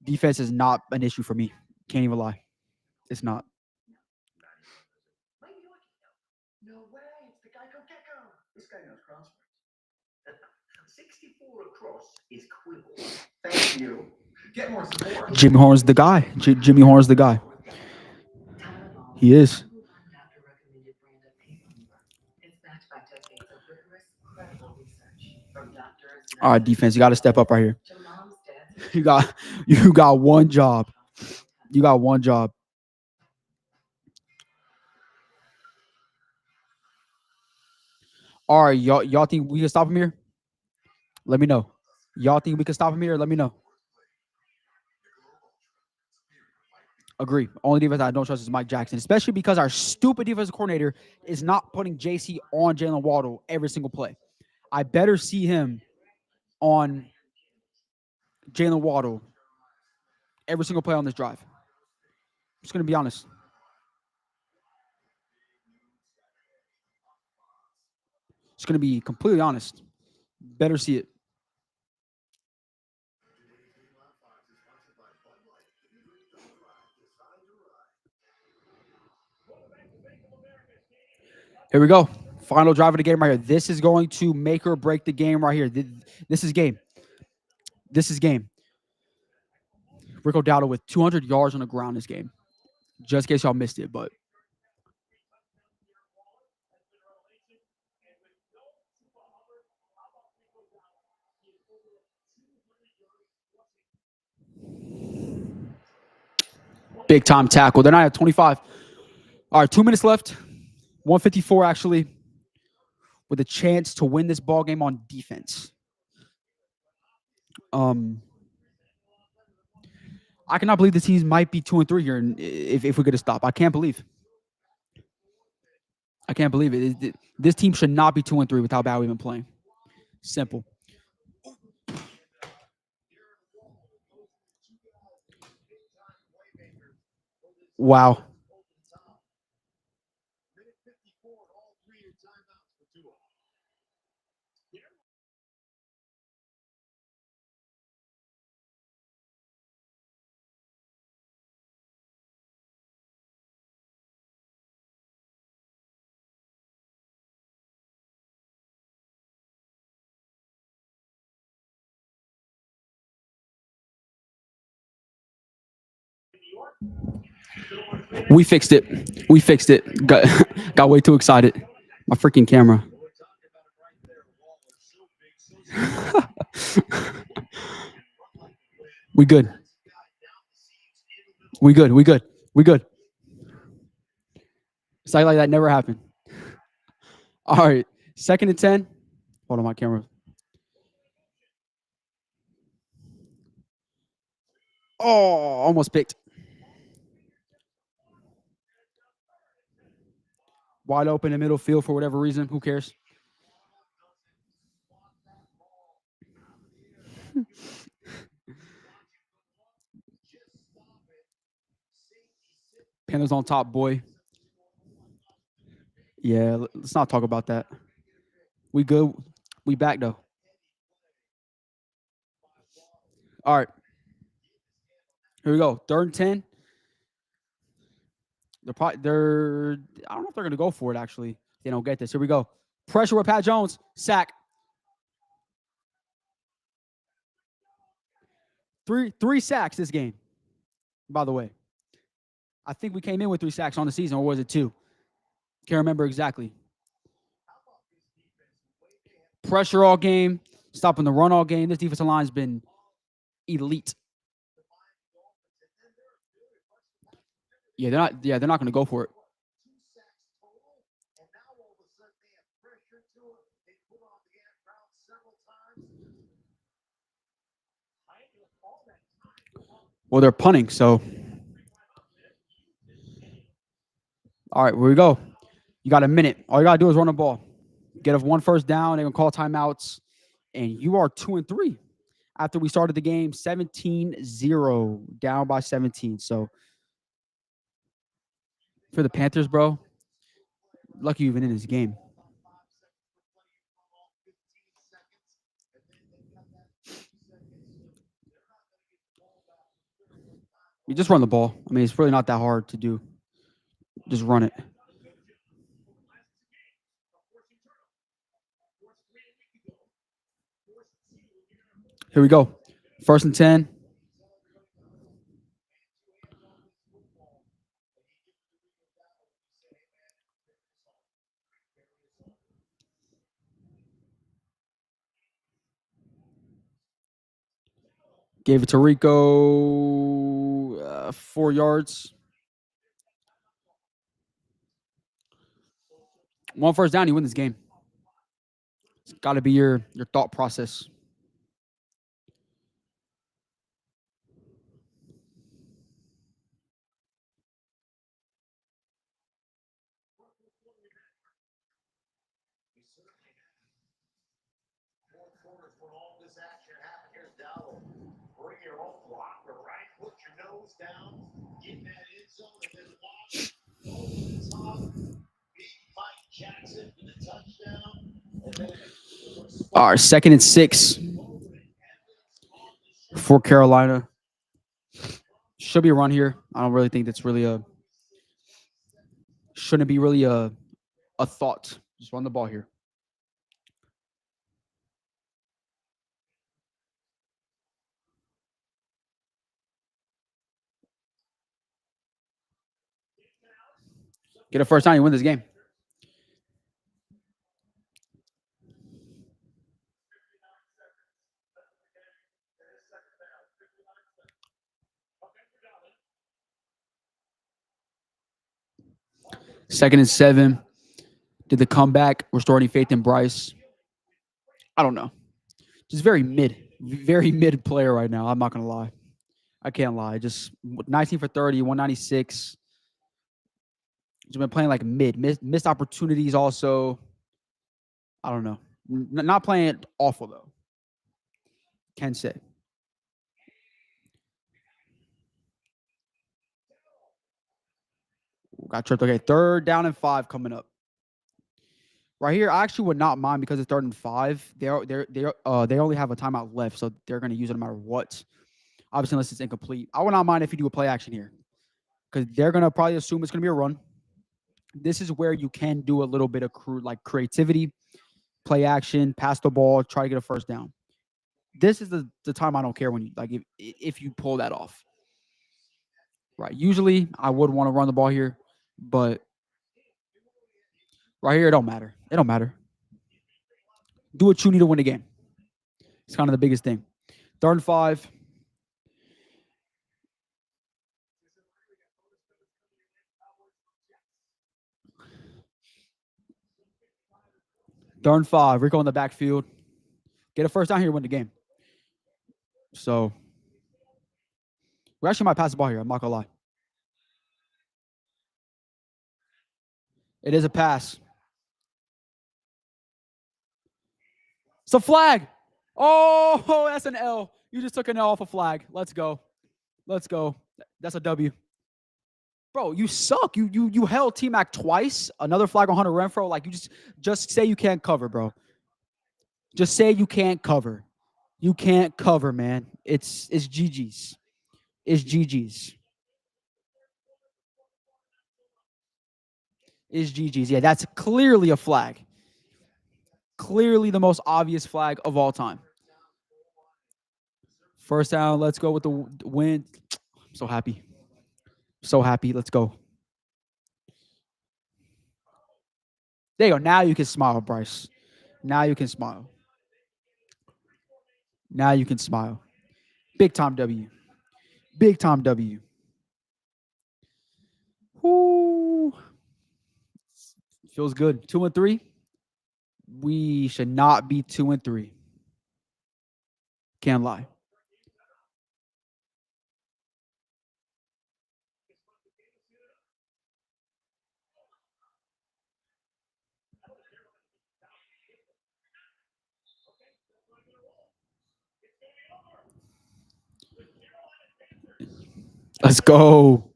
Defense is not an issue for me. Can't even lie. It's not. No way, it's the Geico Gecko. This guy knows crosswords. 64 across is quibble. Thank you. Get more support. Jimmy Horn's the guy. Jimmy Horn's the guy. He is. All right, defense, you got to step up right here. You got one job. You got one job. All right, y'all think we can stop him here? Let me know. Y'all think we can stop him here? Let me know. Agree. Only defense I don't trust is Mike Jackson, especially because our stupid defensive coordinator is not putting JC on Jalen Waddle every single play. I better see him on Jalen Waddle every single play on this drive. I'm just going to be honest. Just going to be completely honest. Better see it. Here we go. Final drive of the game right here. This is going to make or break the game right here. This is game. This is game. Rico Dowdle with 200 yards on the ground this game. Just in case y'all missed it, but big time tackle. They're not at 25. All right, 2 minutes left. 154 actually, with a chance to win this ball game on defense. I cannot believe the teams might be 2-3 here if we get a stop. I can't believe. I can't believe it. This team should not be 2-3 with how bad we've been playing. Simple. Wow. We fixed it. We fixed it. Got way too excited. My freaking camera. We good. We good. We good. We good. Something like that never happened. All right. 2nd and 10. Hold on, my camera. Oh, almost picked. Wide open in the middle field for whatever reason. Who cares? Panthers on top, boy. Yeah, let's not talk about that. We good. We back, though. All right. Here we go. 3rd and 10. I don't know if they're going to go for it, actually. They don't get this. Here we go. Pressure with Pat Jones. Sack. Three sacks this game, by the way. I think we came in with 3 sacks on the season, or was it 2? Can't remember exactly. Pressure all game, stopping the run all game. This defensive line has been elite. Yeah, they're not going to go for it. Well, they're punting, so. All right, here we go. You got a minute. All you got to do is run the ball. Get us 1 first down. They're going to call timeouts. And you are 2-3 after we started the game 17-0, down by 17. So for the Panthers, bro, lucky you've been in this game. You just run the ball. I mean, it's really not that hard to do. Just run it. Here we go. 1st and 10. Gave it to Rico, 4 yards. 1 first down, you win this game. It's got to be your thought process. All right, 2nd and 6 for Carolina. Should be a run here. I don't really think that's really shouldn't be really a thought. Just run the ball here. Get a first down, you win this game. Second and 7. Did the comeback restore any faith in Bryce? I don't know. Just very mid player right now. I'm not going to lie. I can't lie. Just 19 for 30, 196. He's been playing like missed opportunities also. I don't know. Not playing awful, though. Can say. Got tripped. Okay, 3rd down and 5 coming up. Right here, I actually would not mind because it's 3rd and 5. They only have a timeout left, so they're going to use it no matter what. Obviously, unless it's incomplete. I would not mind if you do a play action here because they're going to probably assume it's going to be a run. This is where you can do a little bit of creativity, play action, pass the ball, try to get a first down. This is the time I don't care when you if you pull that off. Right. Usually I would want to run the ball here, but right here it don't matter. It don't matter. Do what you need to win the game. It's kind of the biggest thing. 3rd and 5. Third and 5. Rico in the backfield. Get a first down here, win the game. So we actually might pass the ball here. I'm not gonna lie. It is a pass. It's a flag. Oh, that's an L. You just took an L off a flag. Let's go. Let's go. That's a W. Bro, you suck. You held T-Mac twice. Another flag on Hunter Renfro. Like, you just say you can't cover, bro. Just say you can't cover. You can't cover, man. It's GG's. It's GG's. It's GG's. Yeah, that's clearly a flag. Clearly the most obvious flag of all time. First down. Let's go with the win. I'm so happy. So happy. Let's go. There you go. Now you can smile, Bryce. Now you can smile. Now you can smile. Big time W. Big time W. Whoo. Feels good. 2-3. We should not be 2-3. Can't lie. Let's go.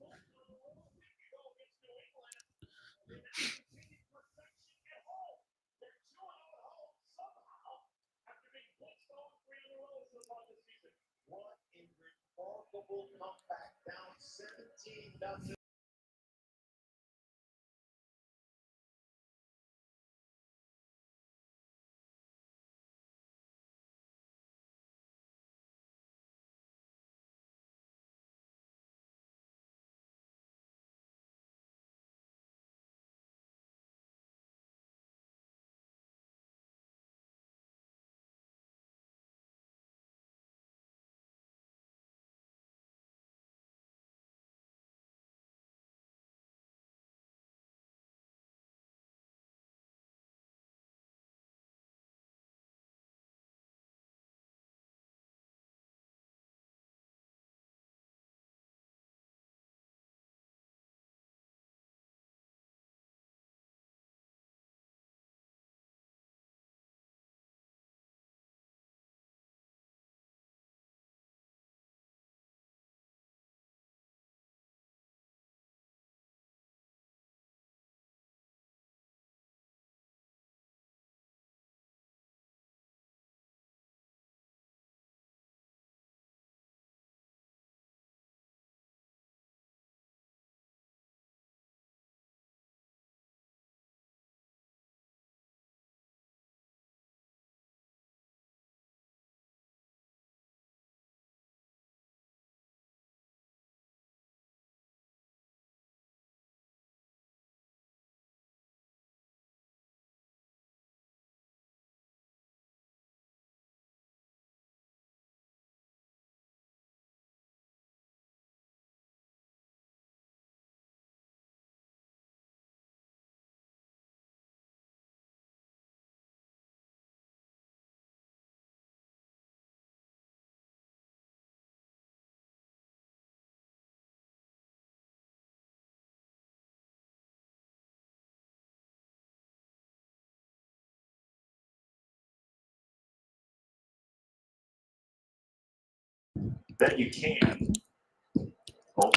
That you can.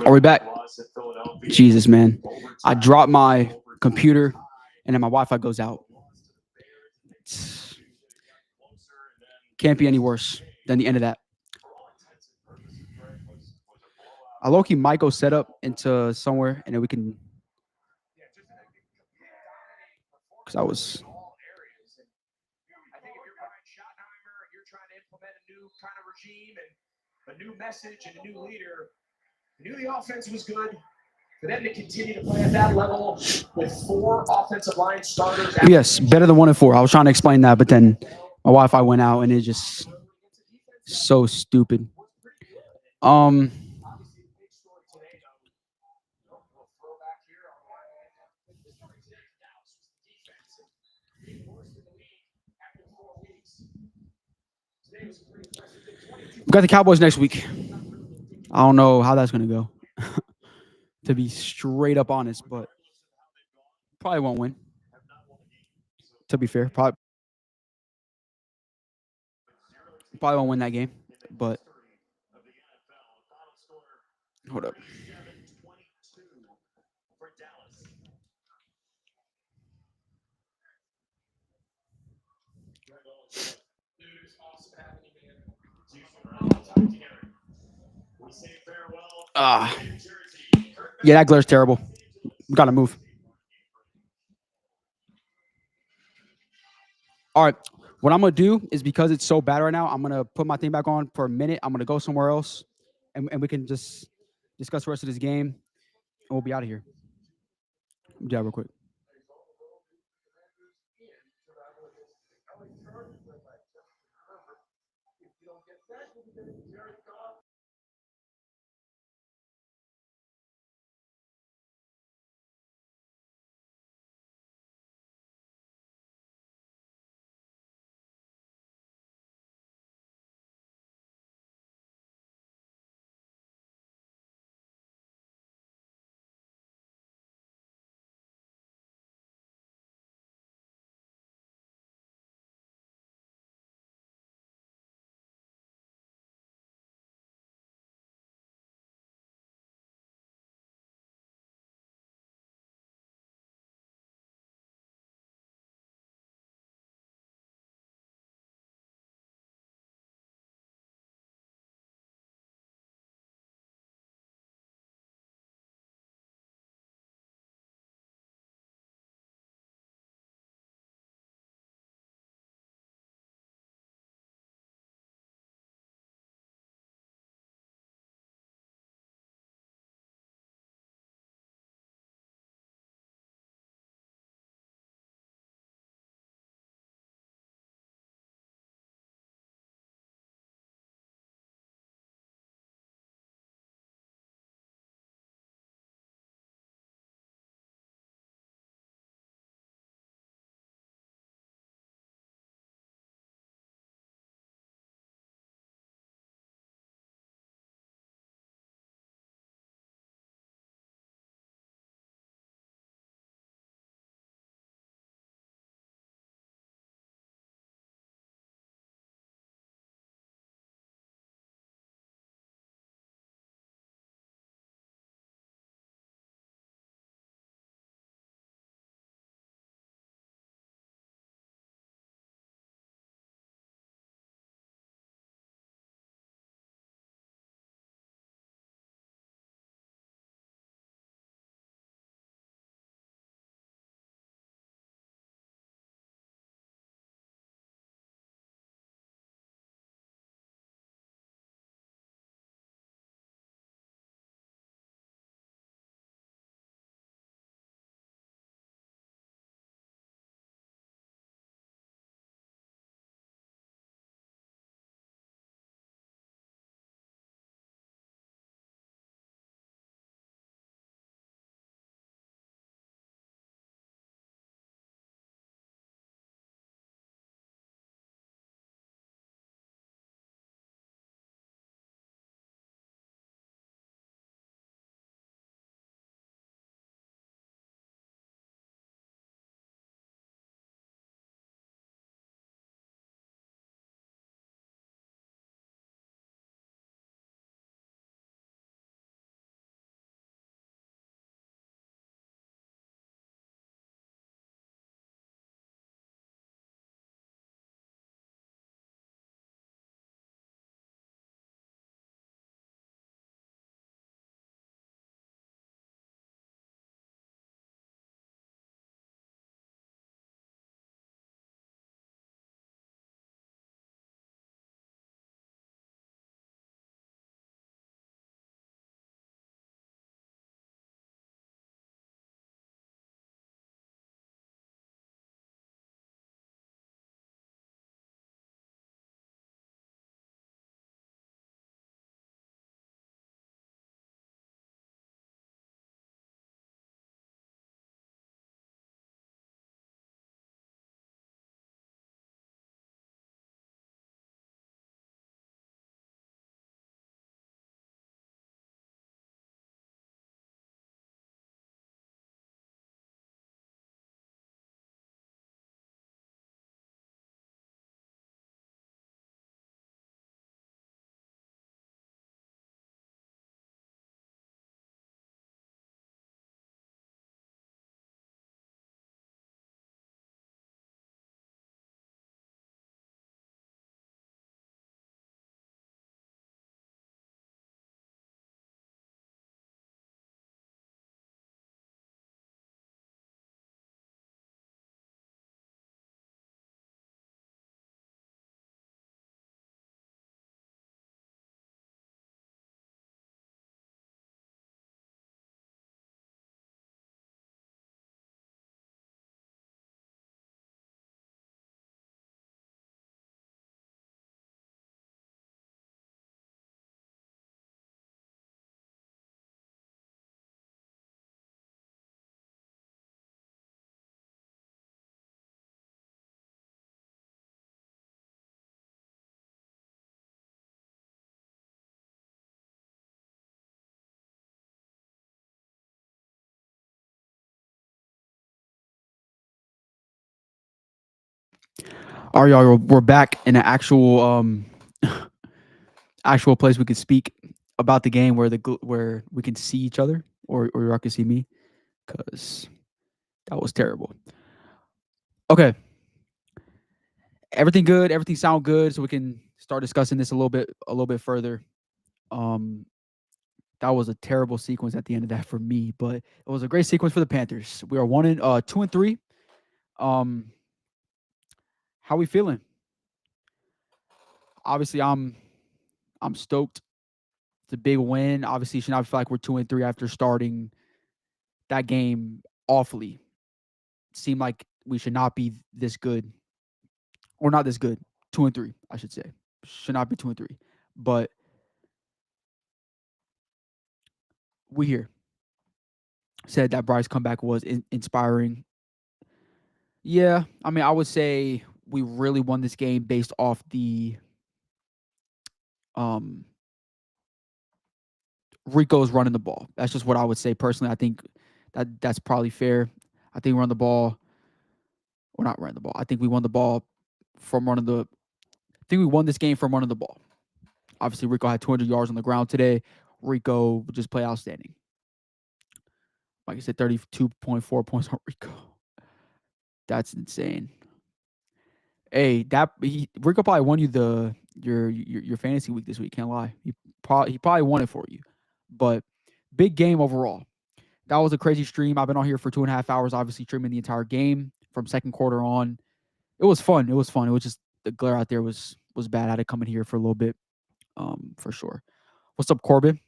Are we back? Jesus, man. I dropped my computer and then my Wi-Fi goes out. Can't be any worse than the end of that. I low-key might go set up into somewhere and then we can, because I was, I think if you're Brian Schottenheimer and you're trying to implement a new kind of regime and a new message and a new leader, you knew the offense was good. For them to continue to play at that level with 4 offensive line starters. yes, better than 1-4. I was trying to explain that, but then my Wi-Fi went out and it just so stupid. We got the Cowboys next week. I don't know how that's gonna go. To be straight up honest, but probably won't win. To be fair, probably won't win that game. But hold up. Yeah, that glare's terrible. We gotta move. All right. What I'm gonna do is because it's so bad right now, I'm gonna put my thing back on for a minute. I'm gonna go somewhere else, and we can just discuss the rest of this game, and we'll be out of here. Yeah, real quick. All right, y'all, we're back in an actual actual place we could speak about the game where we can see each other or y'all can see me because that was terrible. Okay, everything good, everything sound good, so we can start discussing this a little bit further. Um, that was a terrible sequence at the end of that for me, but it was a great sequence for the Panthers. We are 2-3. Um, how we feeling? Obviously, I'm stoked. It's a big win. Obviously, should not feel like we're 2-3 after starting that game awfully. Seemed like we should not be this good, or not this good. 2-3, I should say. Should not be 2-3. But we here said that Bryce comeback was inspiring. Yeah, I mean, I would say we really won this game based off the um Rico's running the ball. That's just what I would say personally. I think that's probably fair. I think we run the ball. We're not running the ball. I think we won the ball from running the. I think we won this game from running the ball. Obviously, Rico had 200 yards on the ground today. Rico just played outstanding. Like I said, 32.4 points on Rico. That's insane. Hey, Rico probably won you your fantasy week this week. Can't lie. He probably won it for you. But big game overall. That was a crazy stream. I've been on here for 2.5 hours, obviously streaming the entire game from second quarter on. It was fun. It was fun. It was just the glare out there was bad. I had to come in here for a little bit, for sure. What's up, Corbin?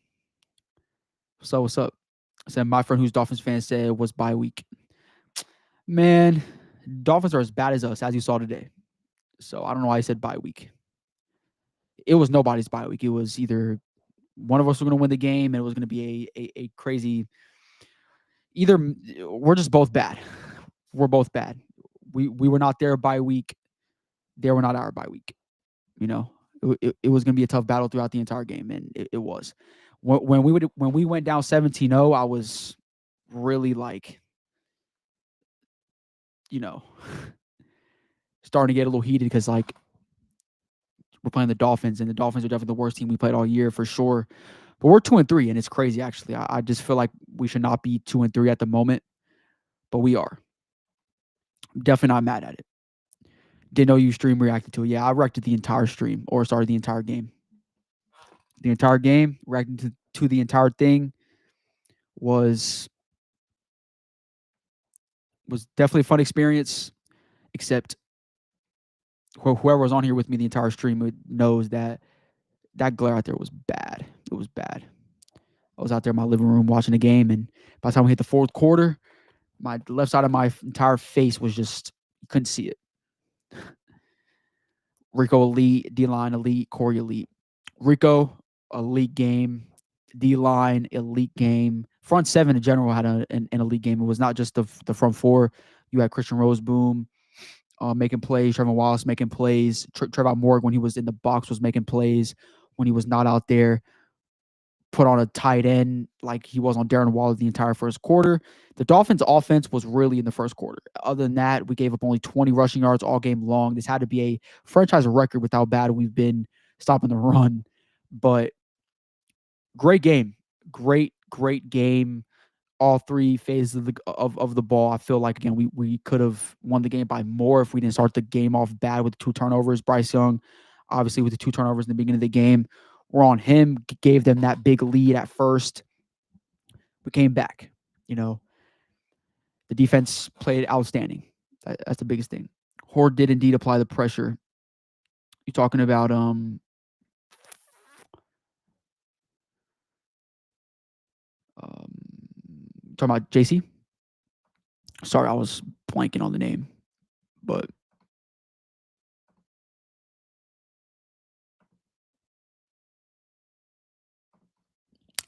So what's up? I said my friend who's Dolphins fan said it was bye week. Man, Dolphins are as bad as us, as you saw today. So I don't know why I said bye week. It was nobody's bye week. It was either one of us was going to win the game, and it was going to be a crazy. Either we're just both bad. We're both bad. We were not their bye week. They were not our bye week. You know, it was going to be a tough battle throughout the entire game, and it was. When we went down 17-0, I was really like, you know, starting to get a little heated because like we're playing the Dolphins, and the Dolphins are definitely the worst team we played all year for sure. But we're 2-3, and it's crazy actually. I just feel like we should not be 2-3 at the moment, but we are. I'm definitely not mad at it. Didn't know you stream reacted to it. Yeah, I reacted the entire stream, or sorry, the entire game. The entire game, reacting to the entire thing was definitely a fun experience. Except whoever was on here with me the entire stream knows that glare out there was bad. It was bad. I was out there in my living room watching the game, and by the time we hit the fourth quarter, my left side of my entire face was just, you couldn't see it. Rico elite, D-line elite, Corey elite. Rico elite game, D-line elite game. Front seven in general had an elite game. It was not just the front four. You had Christian Roseboom making plays, Trevor Wallace making plays, Trevor Morgan when he was in the box was making plays. When he was not out there, put on a tight end like he was on Darren Waller the entire first quarter. The Dolphins' offense was really in the first quarter. Other than that, we gave up only 20 rushing yards all game long. This had to be a franchise record with how bad we've been stopping the run. But great game. Great game. All three phases of the ball. I feel like, again, we could have won the game by more if we didn't start the game off bad with 2 turnovers. Bryce Young, obviously, with the 2 turnovers in the beginning of the game, were on him, gave them that big lead at first. We came back. You know, the defense played outstanding. That's the biggest thing. Horde did indeed apply the pressure. You're talking about talking about JC. Sorry, I was blanking on the name, but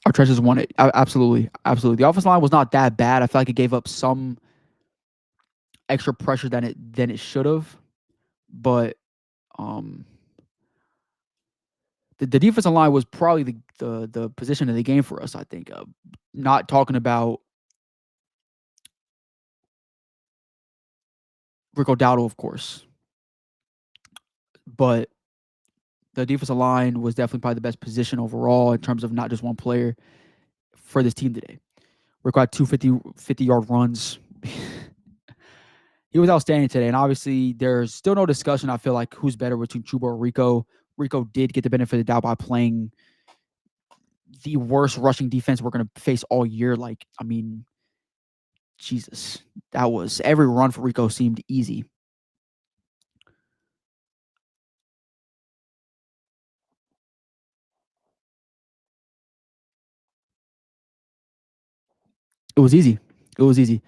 our trenches won it. Absolutely. The offensive line was not that bad. I feel like it gave up some extra pressure than it should have, but um, the defensive line was probably the position of the game for us. I think. Not talking about Rico Dowdle, of course. but the defensive line was definitely probably the best position overall in terms of not just one player for this team today. Rico had two 50-yard runs. He was outstanding today. And obviously, there's still no discussion, I feel like, who's better between Chuba or Rico. Rico did get the benefit of the doubt by playing the worst rushing defense we're going to face all year. Like, I mean, Jesus. That was every run for Rico seemed easy. It was easy. It was easy.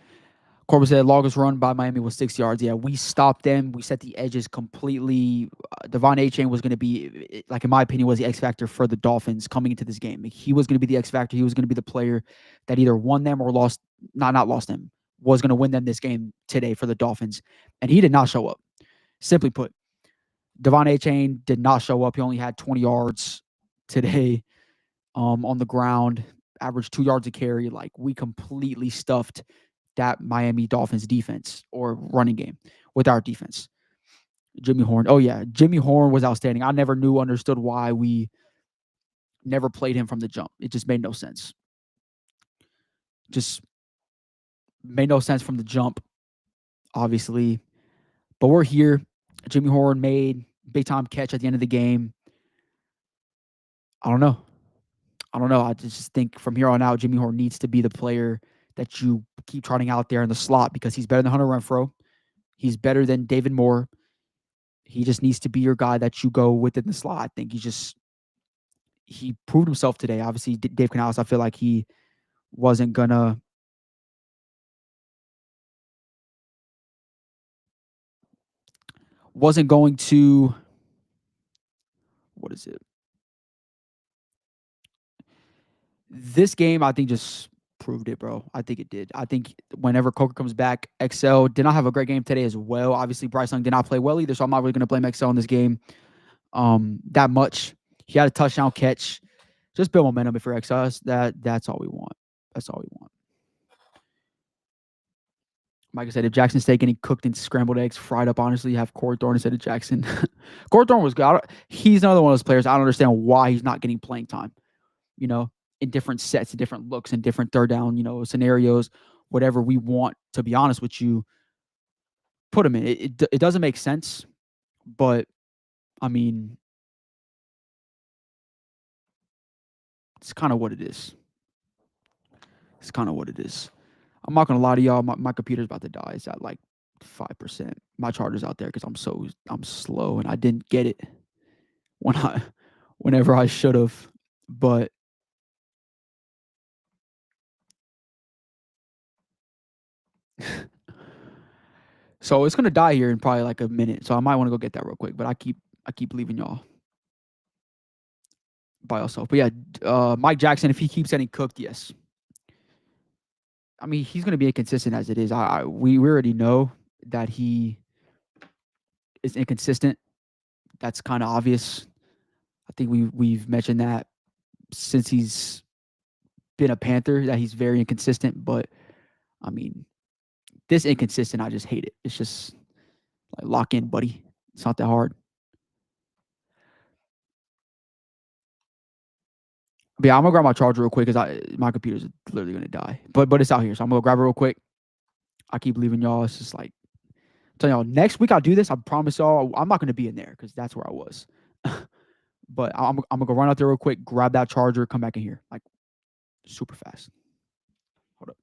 Corbin said longest run by Miami was 6 yards. Yeah, we stopped them. We set the edges completely. Devon Achane was going to be, like in my opinion, was the X factor for the Dolphins coming into this game. He was going to be the X factor. He was going to be the player that either won them or lost, not lost them, was going to win them this game today for the Dolphins. And he did not show up. Simply put, Devon Achane did not show up. He only had 20 yards today on the ground, averaged 2 yards a carry. Like, we completely stuffed that Miami Dolphins defense or running game with our defense. Jimmy Horn. Oh, yeah. Jimmy Horn was outstanding. I never understood why we never played him from the jump. It just made no sense. Just made no sense from the jump, obviously. But we're here. Jimmy Horn made big time catch at the end of the game. I don't know. I just think from here on out, Jimmy Horn needs to be the player that you keep trotting out there in the slot because he's better than Hunter Renfrow. He's better than David Moore. He just needs to be your guy that you go with in the slot. I think he proved himself today. Obviously, Dave Canales, I feel like he wasn't going to what is it? This game, I think, just proved it, bro. I think it did. I think whenever Coker comes back, XL did not have a great game today as well. Obviously, Bryce Young did not play well either, so I'm not really going to blame XL in this game that much. He had a touchdown catch. Just build momentum for XL. That's all we want. That's all we want. Like I said, if Jackson's steak getting cooked in scrambled eggs, fried up, honestly, you have Corey Thorne instead of Jackson. Corey Thorne was good. He's another one of those players. I don't understand why he's not getting playing time, in different sets, in different looks, in different third down, scenarios, whatever we want, to be honest with you, put him in. It doesn't make sense, but, I mean, it's kind of what it is. It's kind of what it is. I'm not gonna lie to y'all. My computer's about to die. It's at like 5%. My charger's out there because I'm slow and I didn't get it whenever I should have. But so it's gonna die here in probably like a minute. So I might want to go get that real quick. But I keep leaving y'all by yourself. But yeah, Mike Jackson, if he keeps getting cooked, yes. I mean, he's going to be inconsistent as it is. We already know that he is inconsistent. That's kind of obvious. I think we've mentioned that since he's been a Panther, that he's very inconsistent. But, I mean, this inconsistent, I just hate it. It's just like, lock in, buddy. It's not that hard. But yeah, I'm going to grab my charger real quick because my computer's literally going to die. But it's out here, so I'm going to grab it real quick. I keep leaving y'all. It's just like, I'm telling y'all, next week I'll do this. I promise y'all, I'm not going to be in there because that's where I was. But I'm going to go run out there real quick, grab that charger, come back in here. Like, super fast. Hold up.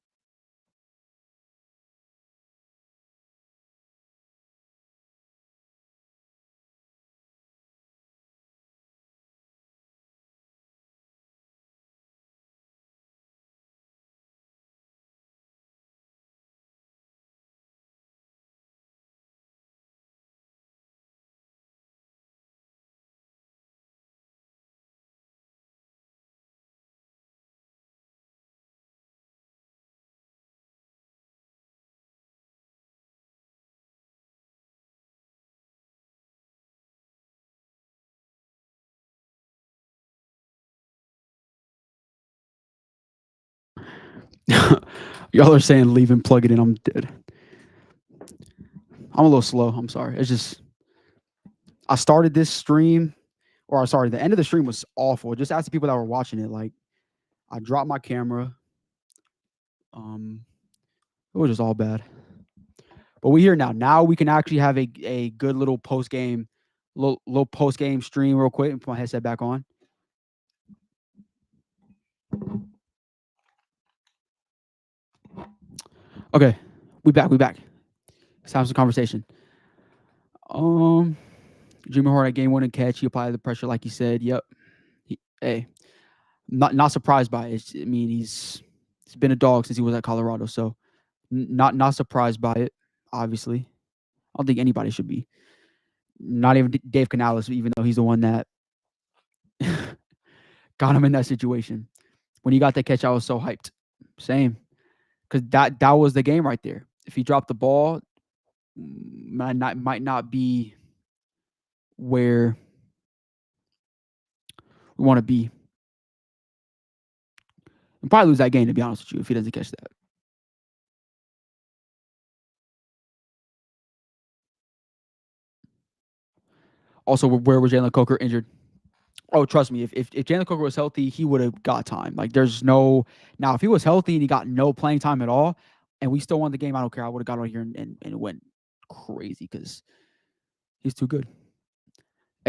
Y'all are saying leave and plug it in. I'm dead. I'm a little slow. I'm sorry. It's just I started this stream, or sorry, the end of the stream was awful. Just ask the people that were watching it. Like, I dropped my camera. It was just all bad. But we're here now. Now we can actually have a good little post game, little post game stream real quick and put my headset back on. Okay, we back. It's time for some conversation. Jimmy Horn at game winning catch. He applied the pressure like he said. Yep. Hey, not surprised by it. I mean, he's been a dog since he was at Colorado, so not surprised by it. Obviously, I don't think anybody should be. Not even Dave Canales, even though he's the one that got him in that situation. When he got that catch, I was so hyped. Same, because that was the game right there. If he dropped the ball, might not be where we want to be. We'll probably lose that game, to be honest with you, if he doesn't catch that. Also, where was Jalen Coker injured? Oh, trust me, if Jalen Coker was healthy, he would have got time. Like, there's no... Now, if he was healthy and he got no playing time at all, and we still won the game, I don't care. I would have got on here and it went crazy because he's too good.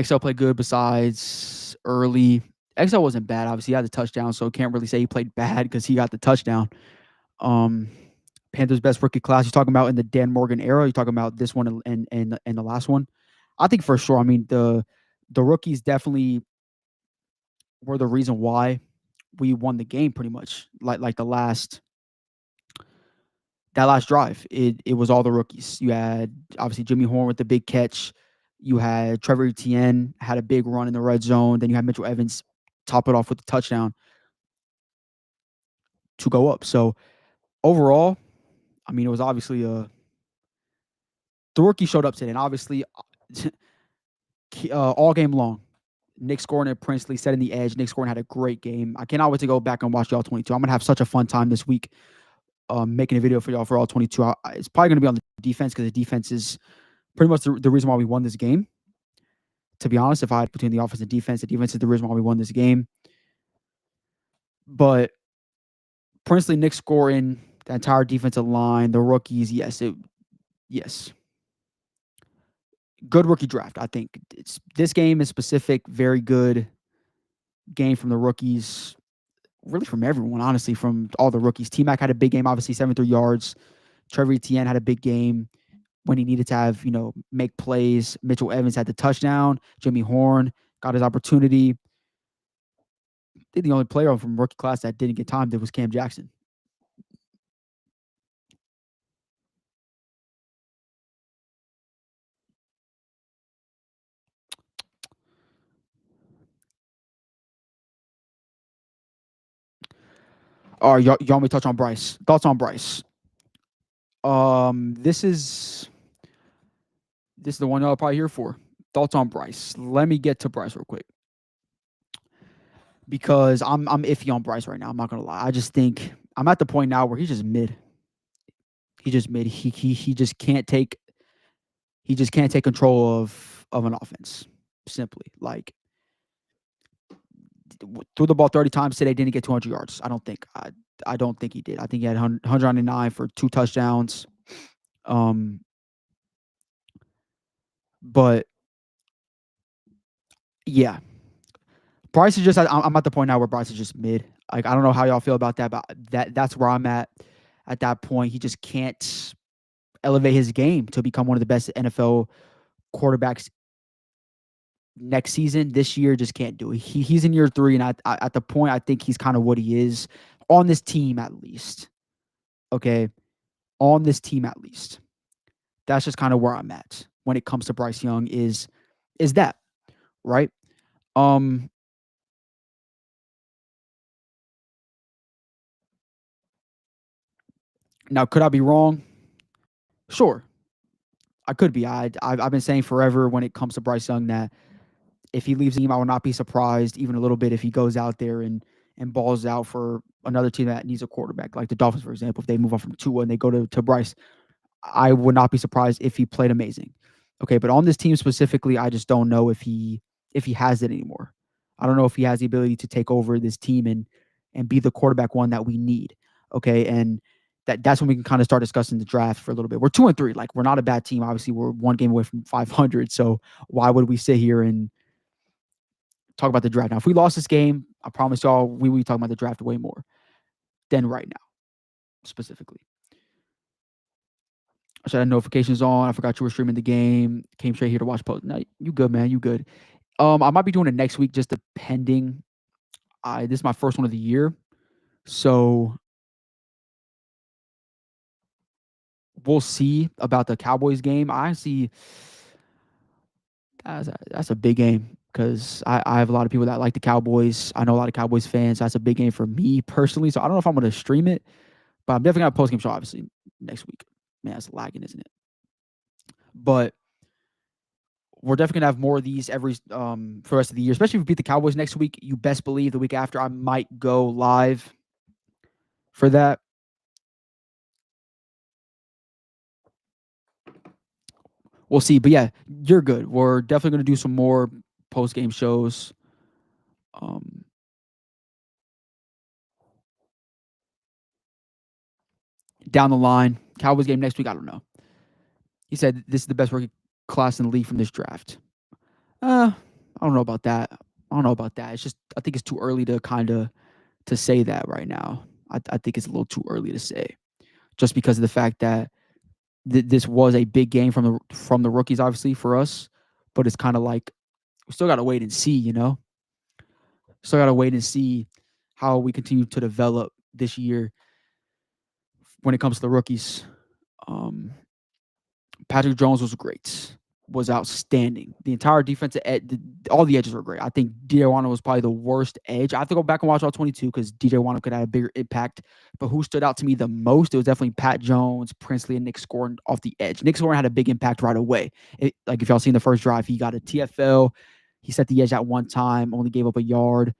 XL played good besides early. XL wasn't bad. Obviously, he had the touchdown, so can't really say he played bad because he got the touchdown. Panthers' best rookie class. You're talking about in the Dan Morgan era. You're talking about this one and the last one. I think for sure. I mean, the rookies definitely were the reason why we won the game pretty much. Like that last drive, it was all the rookies. You had obviously Jimmy Horn with the big catch. You had Trevor Etienne had a big run in the red zone. Then you had Mitchell Evans top it off with the touchdown to go up. So overall, I mean, it was obviously the rookie showed up today, and obviously all game long, Nick Scoring and Princely setting the edge. Nick Scoring had a great game. I cannot wait to go back and watch y'all 22. I'm gonna have such a fun time this week making a video for y'all for all 22. It's probably gonna be on the defense because the defense is pretty much the reason why we won this game. To be honest, if I had between the offense and defense, the defense is the reason why we won this game. But Princely, Nick Scoring, the entire defensive line, the rookies, yes. Good rookie draft, I think. This game is specific, very good game from the rookies, really from everyone, honestly, from all the rookies. T-Mac had a big game, obviously, 73 yards. Trevor Etienne had a big game when he needed to have, make plays. Mitchell Evans had the touchdown. Jimmy Horn got his opportunity. I think the only player from rookie class that didn't get time was Cam Jackson. All right, y'all want me to touch on Bryce? Thoughts on Bryce? This is the one y'all probably here for. Thoughts on Bryce? Let me get to Bryce real quick because I'm iffy on Bryce right now. I'm not gonna lie. I just think I'm at the point now where he's just mid. He's just mid. He just can't take. He just can't take control of an offense. Simply, like, threw the ball 30 times today, didn't get 200 yards. I don't think. I don't think he did. I think he had 109 for 2 touchdowns. But yeah, Bryce is just. I'm at the point now where Bryce is just mid. Like, I don't know how y'all feel about that, but that's where I'm at. At that point, he just can't elevate his game to become one of the best NFL quarterbacks next season. This year, just can't do it. He's in year 3, and at the point, I think he's kind of what he is on this team at least. Okay, on this team at least. That's just kind of where I'm at when it comes to Bryce Young. Is that right? Now, could I be wrong? Sure, I could be. I've been saying forever when it comes to Bryce Young that if he leaves the team, I will not be surprised even a little bit if he goes out there and balls out for another team that needs a quarterback, like the Dolphins, for example. If they move on from Tua and they go to Bryce, I would not be surprised if he played amazing. Okay, but on this team specifically, I just don't know if he has it anymore. I don't know if he has the ability to take over this team and be the quarterback one that we need. Okay, and that's when we can kind of start discussing the draft for a little bit. We're 2-3, like we're not a bad team. Obviously, we're one game away from 500. So why would we sit here and talk about the draft now? If we lost this game, I promise y'all we will be talking about the draft way more than right now, specifically. I should have notifications on. I forgot you were streaming the game. Came straight here to watch post. No, you good, man. You good. I might be doing it next week, just depending. This is my first one of the year, so we'll see about the Cowboys game. I see that's a big game because I have a lot of people that like the Cowboys. I know a lot of Cowboys fans. That's a big game for me personally. So I don't know if I'm going to stream it, but I'm definitely going to post game show obviously next week. Man, it's lagging, isn't it? But we're definitely gonna have more of these every for the rest of the year, especially if we beat the Cowboys next week. You best believe the week after I might go live for that. We'll see. But yeah, you're good. We're definitely gonna do some more post game shows. Down the line. Cowboys game next week, I don't know. He said this is the best rookie class in the league from this draft. I don't know about that. I don't know about that. It's just I think it's too early to kind of to say that right now. I think it's a little too early to say, just because of the fact that this was a big game from the rookies, obviously for us. But it's kind of like we still got to wait and see. You know, still got to wait and see how we continue to develop this year when it comes to the rookies. Patrick Jones was great, was outstanding. The entire defensive all the edges were great. I think DJ Wano was probably the worst edge. I have to go back and watch all 22 because DJ Wano could have a bigger impact. But who stood out to me the most? It was definitely Pat Jones, Princely, and Nick Scoren off the edge. Nick Scoren had a big impact right away. Like if y'all seen the first drive, he got a TFL. He set the edge at one time, only gave up a yard.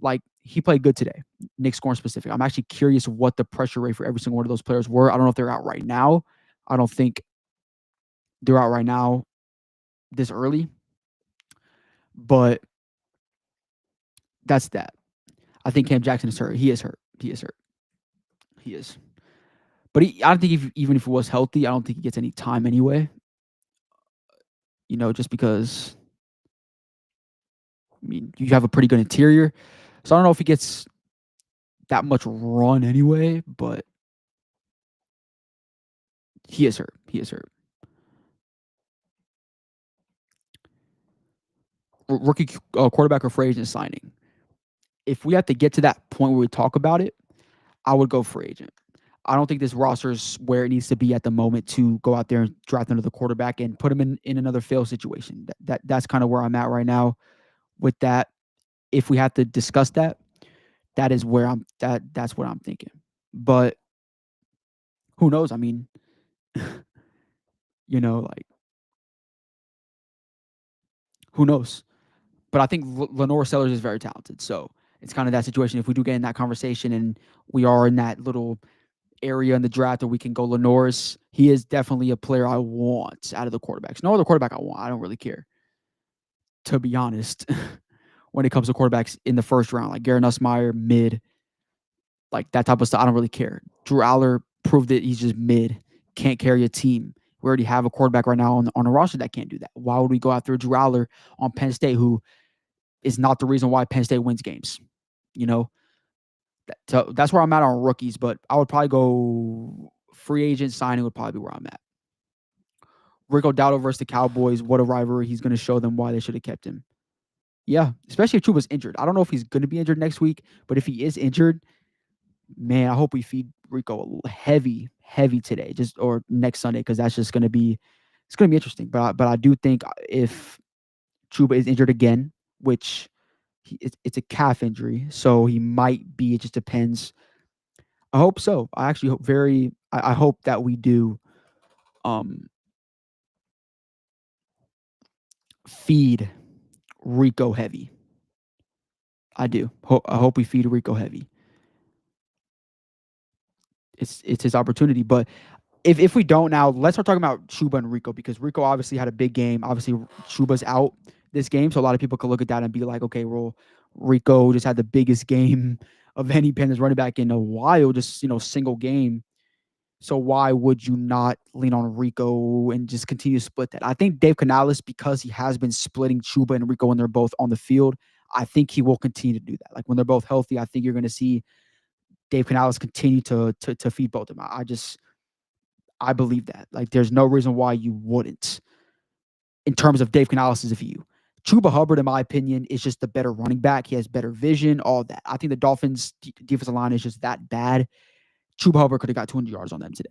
Like he played good today. Nick Scoren specific. I'm actually curious what the pressure rate for every single one of those players were. I don't know if they're out right now. I don't think they're out right now this early, but that's that. I think Cam Jackson is hurt. He is hurt. He is hurt. He is. But I don't think even if he was healthy, I don't think he gets any time anyway. You know, just because, I mean, you have a pretty good interior. So I don't know if he gets that much run anyway, but he is hurt. He is hurt. Rookie quarterback or free agent signing. If we have to get to that point where we talk about it, I would go free agent. I don't think this roster is where it needs to be at the moment to go out there and draft another quarterback and put him in another fail situation. That's kind of where I'm at right now with that. If we have to discuss that, that is where that's what I'm thinking. But who knows? I mean, you know, like who knows? But I think Lenore Sellers is very talented. So it's kind of that situation. If we do get in that conversation and we are in that little area in the draft where we can go Lenore's, he is definitely a player I want out of the quarterbacks. No other quarterback I want. I don't really care, to be honest, when it comes to quarterbacks in the first round, like Garrett Nussmeier, mid, like that type of stuff. I don't really care. Drew Aller proved that he's just mid, can't carry a team. We already have a quarterback right now on a roster that can't do that. Why would we go after Drew Aller on Penn State, who is not the reason why Penn State wins games? You know, so that's where I'm at on rookies, but I would probably go free agent signing would probably be where I'm at. Rico Dowdle versus the Cowboys. What a rivalry. He's going to show them why they should have kept him. Yeah, especially if Chuba's injured. I don't know if he's going to be injured next week, but if he is injured, man, I hope we feed Rico heavy today, or next Sunday, because that's just going to be interesting. But I do think if Chuba is injured again, which it's a calf injury, so he might be. It just depends. I hope so. I actually hope I hope that we do feed Rico heavy. I do. I hope we feed Rico heavy. It's his opportunity, but if we don't now, let's start talking about Chuba and Rico because Rico obviously had a big game. Obviously, Chuba's out this game, so a lot of people could look at that and be like, okay, well, Rico just had the biggest game of any Panthers running back in a while, just single game. So why would you not lean on Rico and just continue to split that? I think Dave Canales, because he has been splitting Chuba and Rico when they're both on the field, I think he will continue to do that. Like when they're both healthy, I think you're going to see Dave Canales continue to feed both of them. I believe that. Like there's no reason why you wouldn't in terms of Dave Canales' view. Chuba Hubbard, in my opinion, is just the better running back. He has better vision, all that. I think the Dolphins' defensive line is just that bad. Chuba Hubbard could have got 200 yards on them today.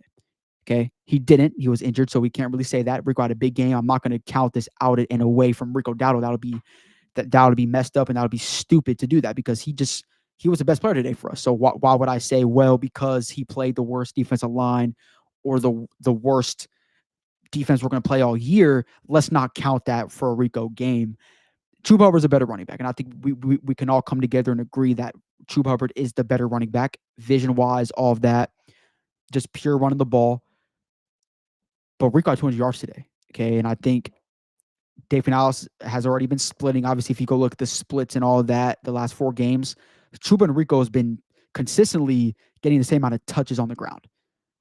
Okay. He didn't. He was injured, so we can't really say that. Rico had a big game. I'm not going to count this out and away from Rico Dowdle. That would be messed up and that would be stupid to do that because he was the best player today for us. So why would I say, well, because he played the worst defensive line or the worst defense we're going to play all year, let's not count that for a Rico game. Chuba Hubbard's a better running back, and I think we can all come together and agree that Chuba Hubbard is the better running back, vision-wise, all of that, just pure running the ball. But Rico had 200 yards today, okay? And I think Dave Canales has already been splitting. Obviously, if you go look at the splits and all of that, the last 4 games, Chuba and Rico has been consistently getting the same amount of touches on the ground,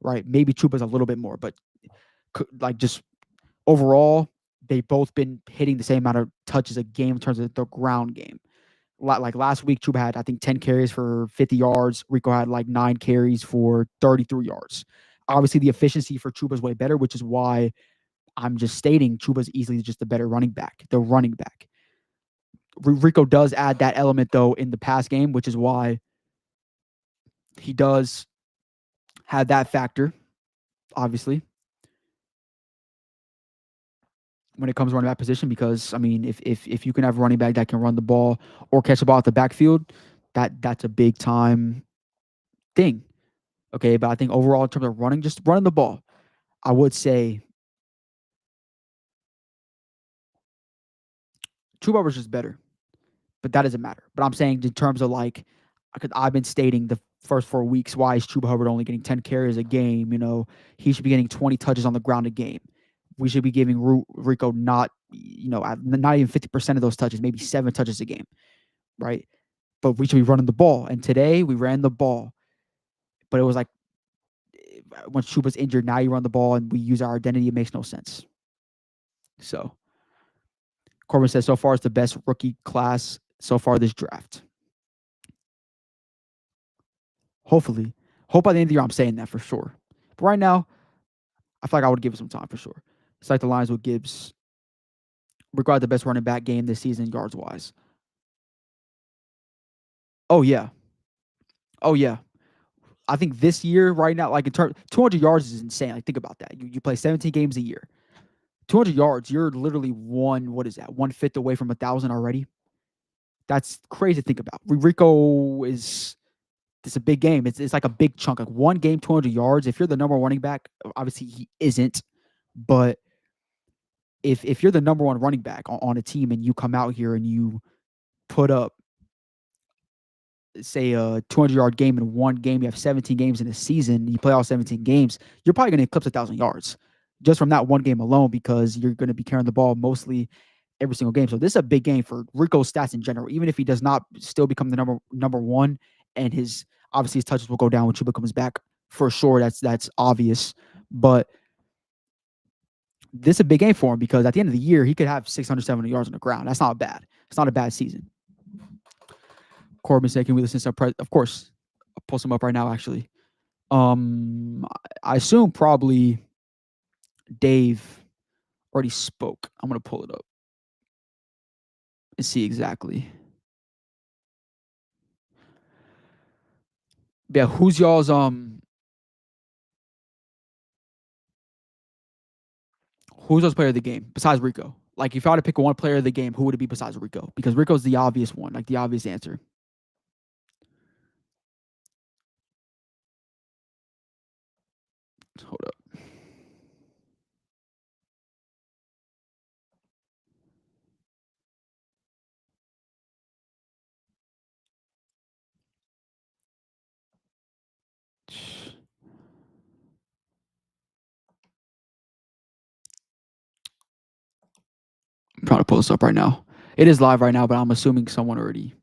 right? Maybe Chuba's a little bit more, but like just overall, they've both been hitting the same amount of touches a game in terms of the ground game. Like last week, Chuba had, I think, 10 carries for 50 yards. Rico had like 9 carries for 33 yards. Obviously, the efficiency for Chuba is way better, which is why I'm just stating Chuba's easily just the better running back, the running back. Rico does add that element, though, in the pass game, which is why he does have that factor, obviously, when it comes to running back position, because I mean, if you can have a running back that can run the ball or catch the ball at the backfield, that's a big time thing. Okay, but I think overall in terms of running, just running the ball, I would say True Barber's just better, but that doesn't matter. But I'm saying in terms of like, because I've been stating the first 4 weeks, why is Chuba Hubbard only getting 10 carries a game? He should be getting 20 touches on the ground a game. We should be giving Rico not even 50% of those touches, maybe 7 touches a game, right? But we should be running the ball. And today we ran the ball, but it was like when Chuba's injured, now you run the ball and we use our identity. It makes no sense. So Corbin says, so far it's the best rookie class so far this draft. Hopefully. Hope by the end of the year I'm saying that for sure. But right now, I feel like I would give it some time for sure. It's like the Lions with Gibbs, regard the best running back game this season, yards wise. Oh yeah. Oh yeah. I think this year, right now, like in terms 200 yards is insane. Like think about that. You play 17 games a year. 200 yards, you're literally 1/5 away from 1,000 already. That's crazy to think about. Rico it's a big game. It's like a big chunk. Like one game, 200 yards. If you're the number one running back, obviously he isn't. But if you're the number one running back on a team and you come out here and you put up, say, a 200-yard game in one game, you have 17 games in a season, you play all 17 games, you're probably going to eclipse 1,000 yards just from that one game alone because you're going to be carrying the ball mostly every single game. So this is a big game for Rico's stats in general. Even if he does not still become the number one, and his touches will go down when Chuba comes back for sure. That's obvious. But this is a big game for him because at the end of the year he could have 670 yards on the ground. That's not bad. It's not a bad season. Corbin said, "Can we listen to some Of course, I'll post them up right now. Actually, I assume probably Dave already spoke. I'm gonna pull it up and see exactly. Yeah, who's y'all's player of the game besides Rico? Like, if I had to pick one player of the game, who would it be besides Rico? Because Rico's the obvious one, like the obvious answer. Hold up. I'm trying to pull this up right now. It is live right now, but I'm assuming someone already.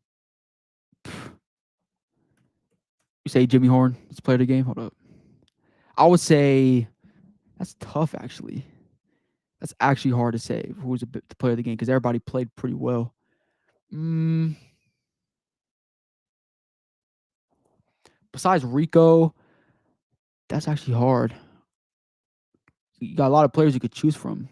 You say Jimmy Horn is player of the game? Hold up. I would say that's tough, actually. That's actually hard to say who's the player of the game because everybody played pretty well. Besides Rico, that's actually hard. You got a lot of players you could choose from.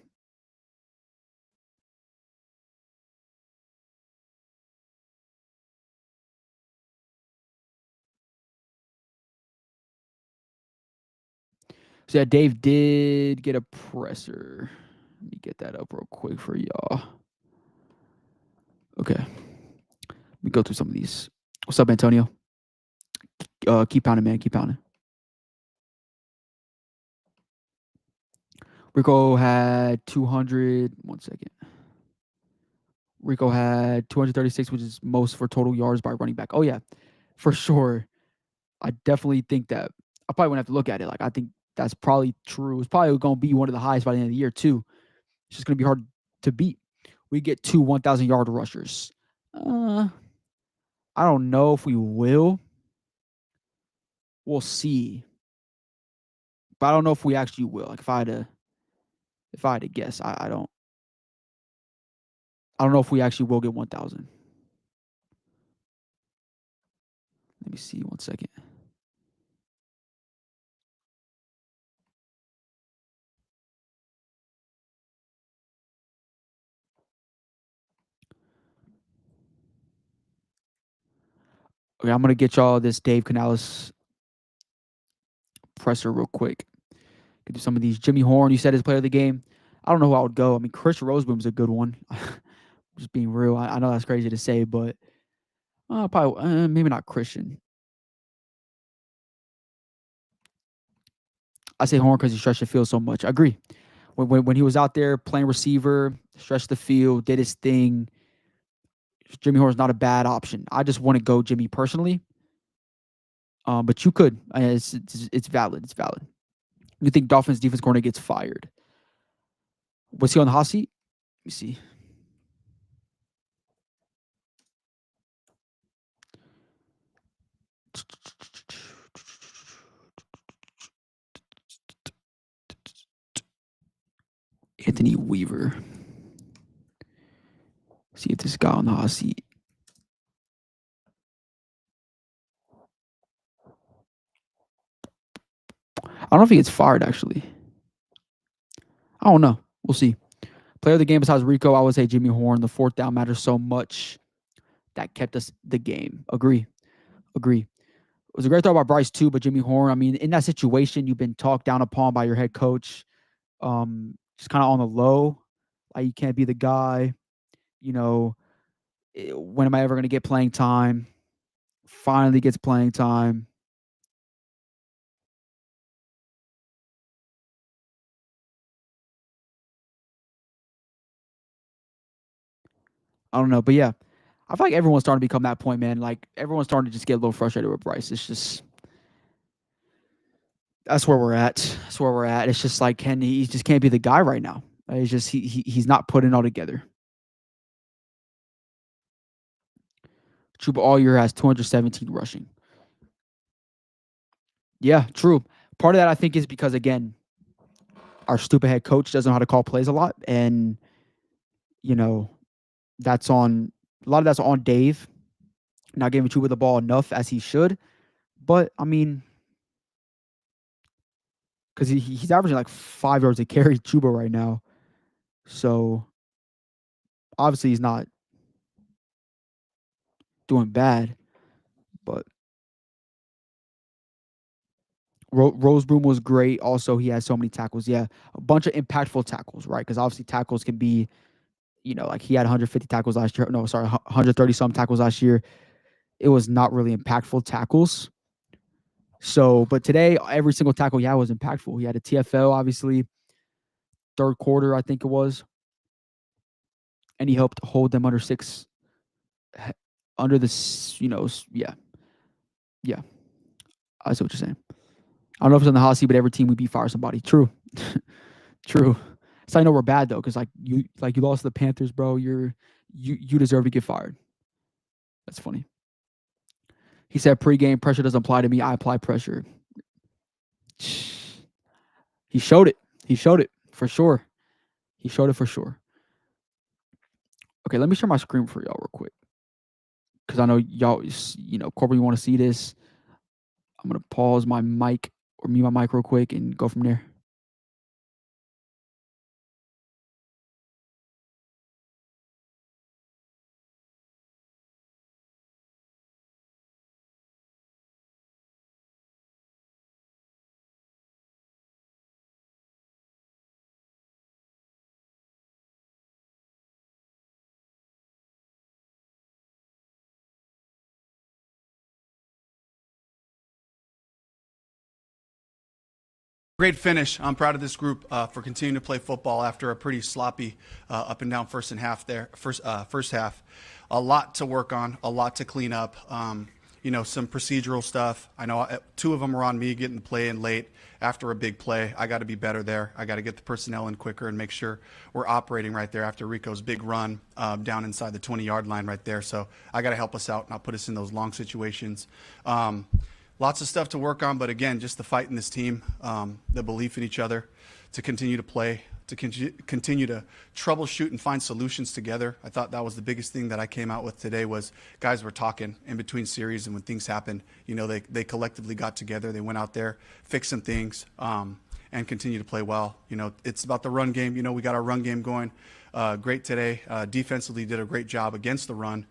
So yeah, Dave did get a presser. Let me get that up real quick for y'all. Okay. Let me go through some of these. What's up, Antonio? Keep pounding, man. Keep pounding. Rico had 200. 1 second. Rico had 236, which is most for total yards by running back. Oh, yeah, for sure. I definitely think that. I probably wouldn't have to look at it. Like, I think that's probably true. It's probably going to be one of the highest by the end of the year, too. It's just going to be hard to beat. We get 2 1,000-yard rushers. I don't know if we will. We'll see. But I don't know if we actually will. Like, if I had to guess, I don't know if we actually will get 1,000. Let me see 1 second. Okay, I'm gonna get y'all this Dave Canales presser real quick. Could do some of these. Jimmy Horn, you said is player of the game. I don't know who I would go. I mean, Chris Roseboom's a good one. Just being real. I know that's crazy to say, but probably maybe not Christian. I say Horn because he stretched the field so much. I agree. When he was out there playing receiver, stretched the field, did his thing. Jimmy Horn's not a bad option. I just want to go Jimmy personally. But you could. It's valid. It's valid. You think Dolphins defense corner gets fired? Was he on the hot seat? Let me see. Anthony Weaver. See if this guy on the hot seat. I don't know if he gets fired, actually. I don't know. We'll see. Player of the game besides Rico, I would say Jimmy Horn. The fourth down matters so much. That kept us the game. Agree. It was a great throw about Bryce, too, but Jimmy Horn, I mean, in that situation, you've been talked down upon by your head coach. Just kind of on the low. Like, you can't be the guy. When am I ever going to get playing time? Finally gets playing time. I don't know, but yeah, I feel like everyone's starting to become that point, man. Like everyone's starting to just get a little frustrated with Bryce. It's just that's where we're at. It's just like he just can't be the guy right now. It's just he's not putting it all together. Chuba all year has 217 rushing. Yeah, true. Part of that I think is because again, our stupid head coach doesn't know how to call plays a lot, and that's on a lot of that's on Dave not giving Chuba the ball enough as he should. But I mean, because he's averaging like 5 yards a carry, Chuba right now. So obviously he's not doing bad, but Roseboom was great. Also, he had so many tackles. Yeah, a bunch of impactful tackles, right? Because obviously tackles can be, like he had 150 tackles last year. No, sorry, 130 some tackles last year. It was not really impactful tackles. So, but today, every single tackle he had was impactful. He had a TFL, obviously, third quarter, I think it was. And he helped hold them under six, under this, yeah. Yeah. I see what you're saying. I don't know if it's on the hot seat, but every team we beat fire somebody. True. True. So I know we're bad though, because you lost to the Panthers, bro. You deserve to get fired. That's funny. He said pregame pressure doesn't apply to me. I apply pressure. He showed it. He showed it for sure. He showed it for sure. Okay, let me share my screen for y'all real quick, because I know y'all, Corbin, you want to see this. I'm gonna pause my mic or mute my mic real quick and go from there. Great finish. I'm proud of this group for continuing to play football after a pretty sloppy up and down first half. A lot to work on, a lot to clean up. Some procedural stuff. I know 2 of them were on me getting the play in late after a big play. I got to be better there. I got to get the personnel in quicker and make sure we're operating right there after Rico's big run down inside the 20-yard line right there. So I got to help us out, not put us in those long situations. Lots of stuff to work on, but again, just the fight in this team, the belief in each other, to continue to play, to continue to troubleshoot and find solutions together. I thought that was the biggest thing that I came out with today was guys were talking in between series, and when things happened, they collectively got together. They went out there, fixed some things, and continue to play well. It's about the run game. We got our run game going great today. Defensively did a great job against the run.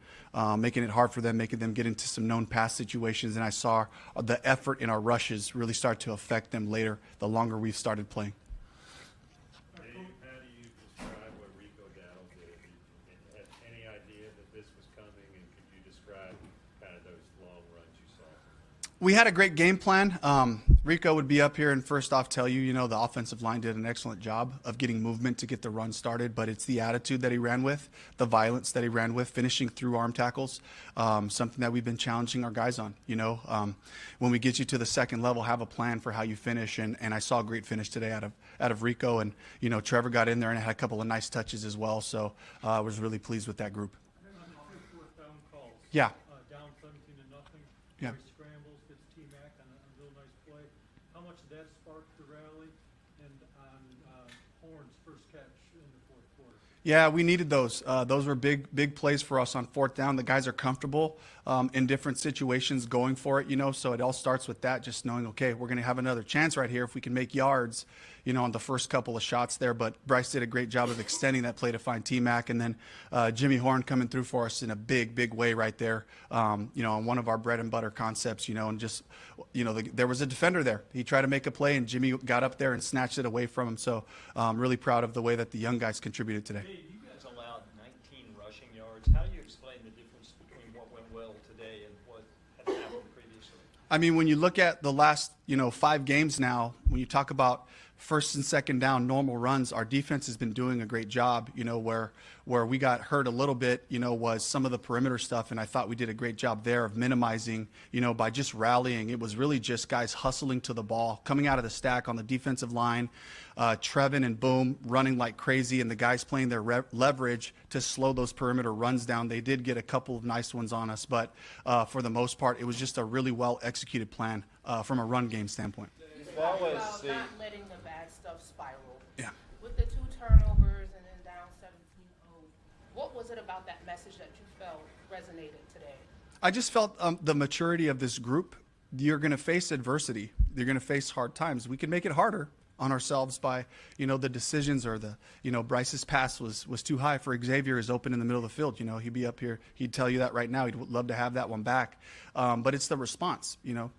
Making it hard for them, making them get into some known pass situations. And I saw the effort in our rushes really start to affect them later, the longer we've started playing. How do you describe what Rico Dowdle did? Had any idea that this was coming, and could you describe kind of those long runs you saw? We had a great game plan. Rico would be up here and first off tell you, the offensive line did an excellent job of getting movement to get the run started, but it's the attitude that he ran with, the violence that he ran with, finishing through arm tackles, something that we've been challenging our guys on. When we get you to the second level, have a plan for how you finish, and I saw a great finish today out of Rico, and Trevor got in there and had a couple of nice touches as well, so I was really pleased with that group. Yeah. Down 17-0. Yeah. Scrambles, gets T-Mac on a real nice play. How much did that spark the rally and on Horn's first catch in the fourth quarter? Yeah, we needed those. Those were big plays for us on fourth down. The guys are comfortable in different situations going for it, so it all starts with that, just knowing, okay, we're going to have another chance right here if we can make yards, on the first couple of shots there. But Bryce did a great job of extending that play to find T-Mac, and then Jimmy Horn coming through for us in a big way right there, on one of our bread and butter concepts, and just, there was a defender there. He tried to make a play, and Jimmy got up there and snatched it away from him. So I'm really proud of the way that the young guys contributed today. Hey, you guys allowed 19 rushing yards. How do you explain the difference between what went well today and what had happened previously? I mean, when you look at the last, 5 games now, when you talk about first and second down normal runs, our defense has been doing a great job. Where we got hurt a little bit, was some of the perimeter stuff, and I thought we did a great job there of minimizing, by just rallying. It was really just guys hustling to the ball, coming out of the stack on the defensive line, Trevin and Boom running like crazy, and the guys playing their leverage to slow those perimeter runs down. They did get a couple of nice ones on us, but for the most part, it was just a really well executed plan from a run game standpoint. About not letting the bad stuff spiral. Yeah. With the 2 turnovers and then down 17-0, what was it about that message that you felt resonated today? I just felt the maturity of this group. You're going to face adversity. You're going to face hard times. We can make it harder on ourselves by, the decisions or the, Bryce's pass was too high for Xavier is open in the middle of the field. He'd be up here. He'd tell you that right now. He'd love to have that one back. But it's the response.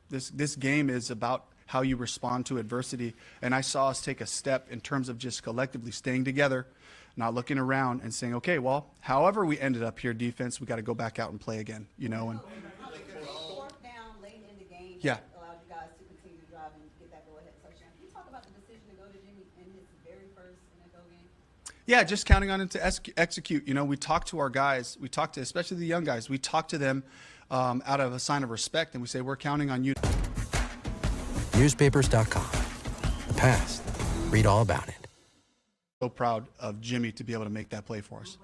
This game is about how you respond to adversity. And I saw us take a step in terms of just collectively staying together, not looking around and saying, okay, well, however we ended up here, defense, we got to go back out and play again, and Fourth down late in the game. Yeah. Allowed you guys to continue to drive and get that go-ahead touchdown. Can you talk about the decision to go to Jimmy in his very first NFL game? Yeah, just counting on him to execute. We talk to our guys. We talk to, especially the young guys, we talk to them out of a sign of respect, and we say, we're counting on you. Newspapers.com. The past. Read all about it. So proud of Jimmy to be able to make that play for us.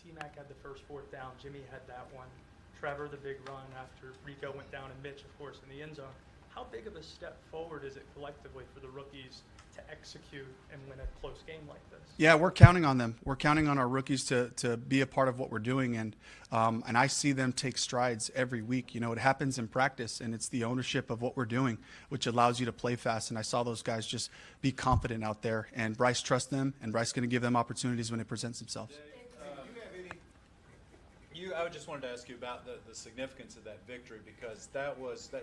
T-Mac had the first fourth down. Jimmy had that one. Trevor, the big run after Rico went down, and Mitch, of course, in the end zone. How big of a step forward is it collectively for the rookies to execute and win a close game like this? Yeah, we're counting on them. We're counting on our rookies to be a part of what we're doing, and I see them take strides every week. You know, it happens in practice, and it's the ownership of what we're doing, which allows you to play fast. And I saw those guys just be confident out there, and Bryce trusts them, and Bryce is going to give them opportunities when it presents themselves. I just wanted to ask you about the significance of that victory, because that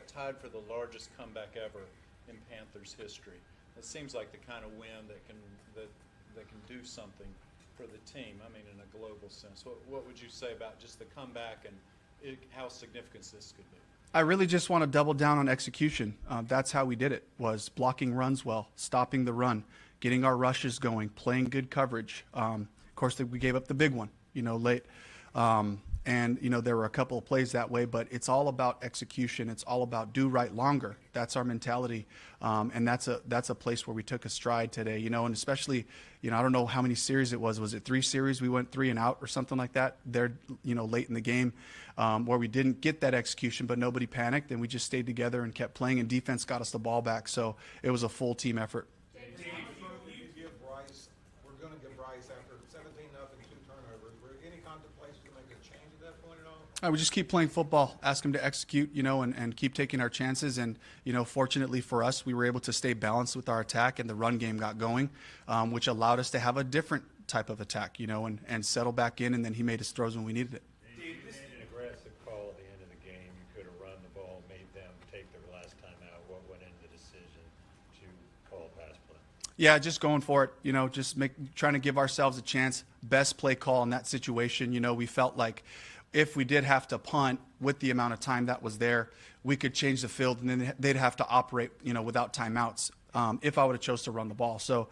tied for the largest comeback ever in Panthers history. It seems like the kind of win that can do something for the team. I mean, in a global sense. What would you say about just the comeback and how significant this could be? I really just want to double down on execution. That's how we did it, was blocking runs well, stopping the run, getting our rushes going, playing good coverage. Of course, we gave up the big one, late. And, there were a couple of plays that way, but it's all about execution. It's all about do right longer. That's our mentality. And that's a place where we took a stride today, and especially, I don't know how many series it was. Was it 3 series? We went 3 and out or something like that there, late in the game, where we didn't get that execution, but nobody panicked, and we just stayed together and kept playing, and defense got us the ball back. So it was a full team effort. You give Bryce, we're going to give Bryce after 17-0, 2 turnovers. Were any contemplation to make a change at that point at all? I would just keep playing football, ask him to execute, and keep taking our chances. And, fortunately for us, we were able to stay balanced with our attack, and the run game got going, which allowed us to have a different type of attack, and settle back in, and then he made his throws when we needed it. Dave, this is an aggressive call at the end of the game. You could have run the ball, made them take their last time out. What went into the decision to call a pass play? Yeah, just going for it, just trying to give ourselves a chance. Best play call in that situation. We felt like if we did have to punt with the amount of time that was there, we could change the field, and then they'd have to operate, without timeouts. If I would have chose to run the ball. So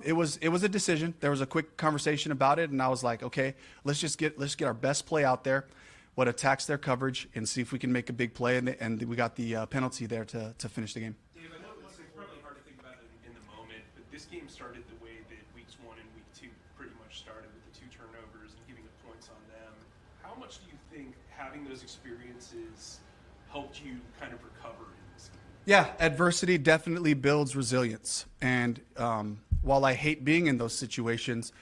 it was a decision. There was a quick conversation about it, and I was like, okay, let's get our best play out there, what attacks their coverage, and see if we can make a big play. And we got the penalty there to finish the game. Dave, I know it's probably hard to think about it in the moment, but this game started the way that weeks 1 and week 2 pretty much started, with the 2 turnovers and giving up points on them. How much do you think having those experiences helped you kind of recover in this game? Yeah, adversity definitely builds resilience. And while I hate being in those situations,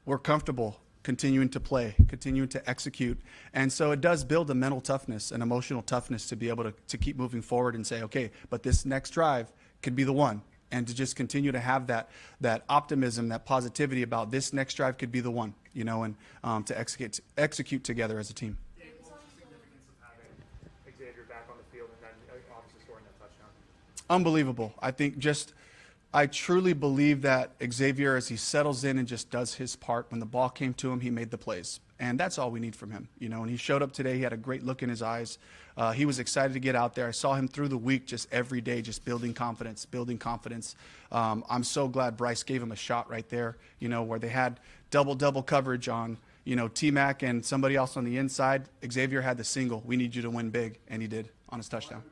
we're comfortable continuing to play, continuing to execute. And so it does build a mental toughness, an emotional toughness to be able to keep moving forward and say, okay, but this next drive could be the one. And to just continue to have that optimism, that positivity about this next drive could be the one, and to execute together as a team. Xavier back on the field and then obviously scoring that touchdown. Unbelievable. I truly believe that Xavier, as he settles in and just does his part, when the ball came to him, he made the plays. And that's all we need from him. And he showed up today. He had a great look in his eyes. He was excited to get out there. I saw him through the week, just every day, just building confidence. I'm so glad Bryce gave him a shot right there, where they had double coverage on, T-Mac and somebody else on the inside. Xavier had the single. We need you to win big, and he did on his touchdown.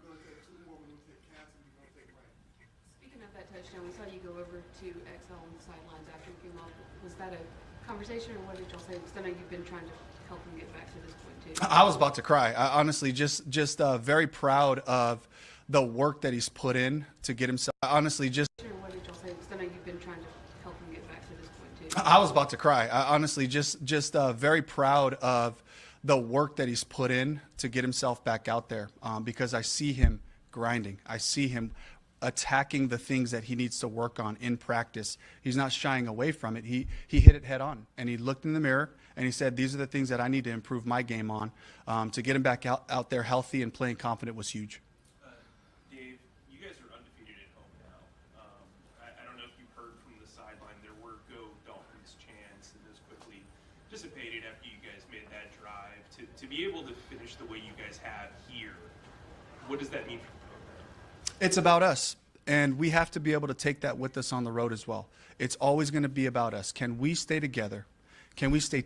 Speaking of that touchdown, we saw you go over to XL on the sidelines after you came off. Was that a conversation, or what did y'all say? Because I know you've been trying to help him get back to this point, too. I was about to cry. I honestly just very proud of the work that he's put in to get himself. What did y'all say? Because I know you've been trying to help him get back to this point, too. I was about to cry. I honestly just very proud of the work that he's put in to get himself back out there, because I see him grinding. I see him attacking the things that he needs to work on in practice. He's not shying away from it. He hit it head on, and he looked in the mirror and he said, these are the things that I need to improve my game on. To get him back out there healthy and playing confident was huge. Dave, you guys are undefeated at home now. I don't know if you heard from the sideline, there were go Dolphins chants, and those quickly dissipated after you guys made that drive. To be able to finish the way you guys have here, what does that mean for the program? It's about us, and we have to be able to take that with us on the road as well. It's always going to be about us. Can we stay together? Can we stay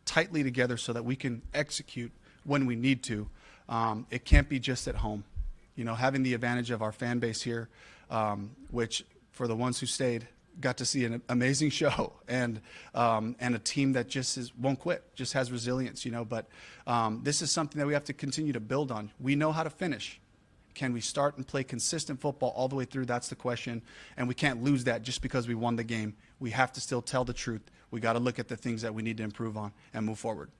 tightly together so that we can execute when we need to? It can't be just at home. Having the advantage of our fan base here, which for the ones who stayed, got to see an amazing show and a team that just won't quit, just has resilience, But this is something that we have to continue to build on. We know how to finish. Can we start and play consistent football all the way through? That's the question. And we can't lose that just because we won the game. We have to still tell the truth. We got to look at the things that we need to improve on and move forward.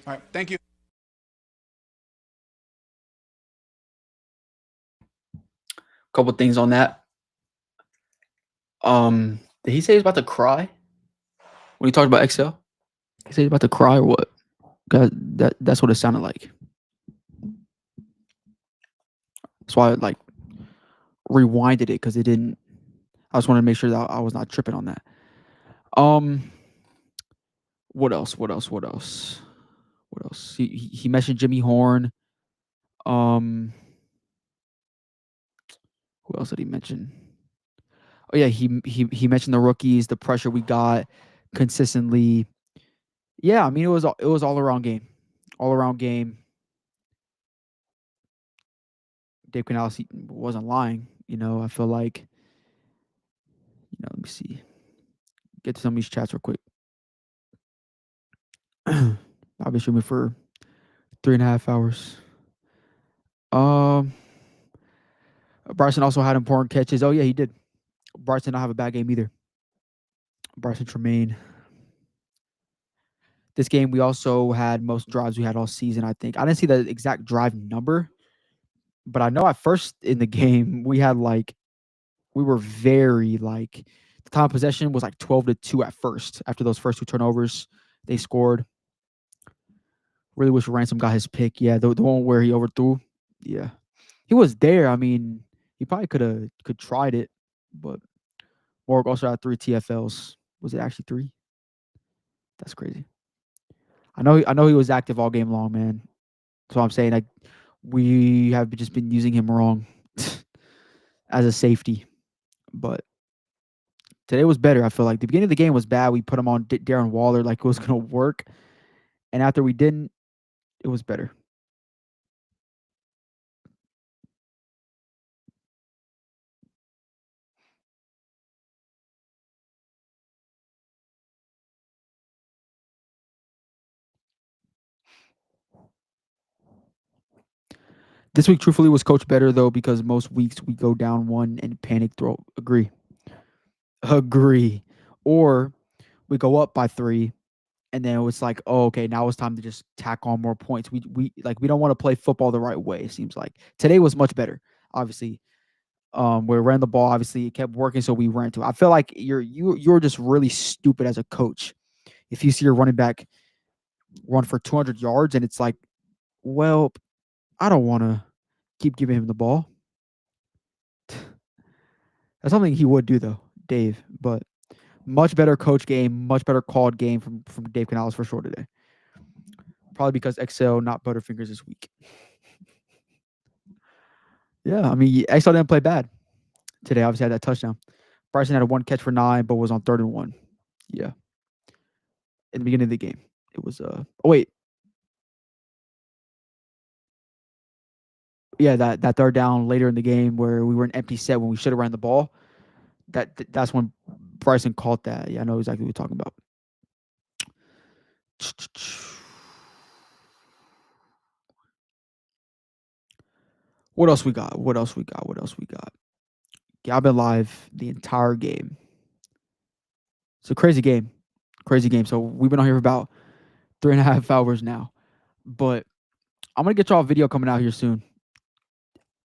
All right, thank you. Couple things on that. Did he say he's about to cry when he talked about Excel? He said he's about to cry or what? That's what it sounded like. That's why I rewinded it because it didn't. I just wanted to make sure that I was not tripping on that. What else? He mentioned Jimmy Horn. Who else did he mention? Oh yeah, he mentioned the rookies, the pressure we got consistently. Yeah, I mean it was all around game, Dave Canales wasn't lying. I feel like. Let me see. Get to some of these chats real quick. I've been streaming for 3.5 hours. Bryson also had important catches. Oh yeah, he did. Bryson not have a bad game either. Bryson Tremaine. This game we also had most drives we had all season. I think I didn't see the exact drive number, but I know at first in the game we had we were very the time of possession was 12-2 at first. After those first 2 turnovers, they scored. Really wish Ransom got his pick. Yeah, the one where he overthrew. Yeah, he was there. I mean, he probably could tried it, but Morg also had 3 TFLs. Was it actually 3? That's crazy. I know he was active all game long, man. So I'm saying we have just been using him wrong as a safety, but today was better. I feel like the beginning of the game was bad. We put him on Darren Waller like it was gonna work, and after we didn't, it was better. This week, truthfully, was coached better though because most weeks we go down 1 and panic throw. Agree. Or we go up by 3, and then it's like, oh, okay, now it's time to just tack on more points. We don't want to play football the right way. It seems like today was much better. Obviously, we ran the ball. Obviously, it kept working, so we ran to. I feel like you're just really stupid as a coach if you see your running back run for 200 yards and it's like, well, I don't want to keep giving him the ball. That's something he would do though, Dave. But much better coach game, much better called game from Dave Canales for sure today. Probably because Excel, not Butterfingers this week. Yeah, I mean, Excel didn't play bad today. Obviously had that touchdown. Bryson had a 1 catch for 9, but was on 3rd and 1. Yeah. In the beginning of the game. It was oh wait. Yeah, that 3rd down later in the game where we were an empty set when we should have ran the ball. That's when Bryson caught that. Yeah, I know exactly what you're talking about. What else we got? Yeah, I've been live the entire game. It's a crazy game. So we've been on here for about 3.5 hours now. But I'm going to get y'all a video coming out here soon.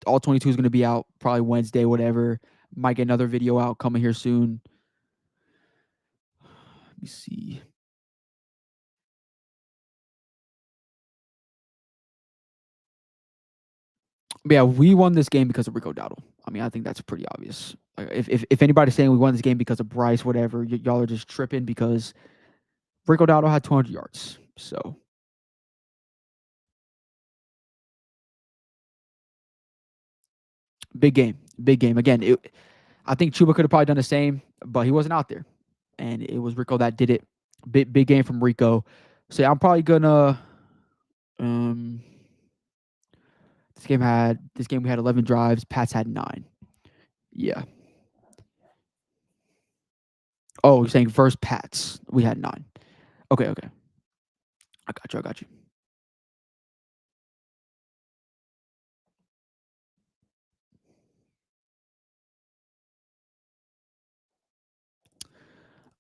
All 22 is going to be out probably Wednesday, whatever. Might get another video out coming here soon. Let me see. But yeah, we won this game because of Rico Dowdle. I mean, I think that's pretty obvious. Like, if anybody's saying we won this game because of Bryce, whatever, y'all are just tripping because Rico Dowdle had 200 yards. So big game. Again, I think Chuba could have probably done the same, but he wasn't out there, and it was Rico that did it. Big game from Rico. So yeah, I'm probably gonna. This game we had 11 drives. Pats had 9. Yeah. Oh, you're saying versus Pats. We had 9. Okay. I got you.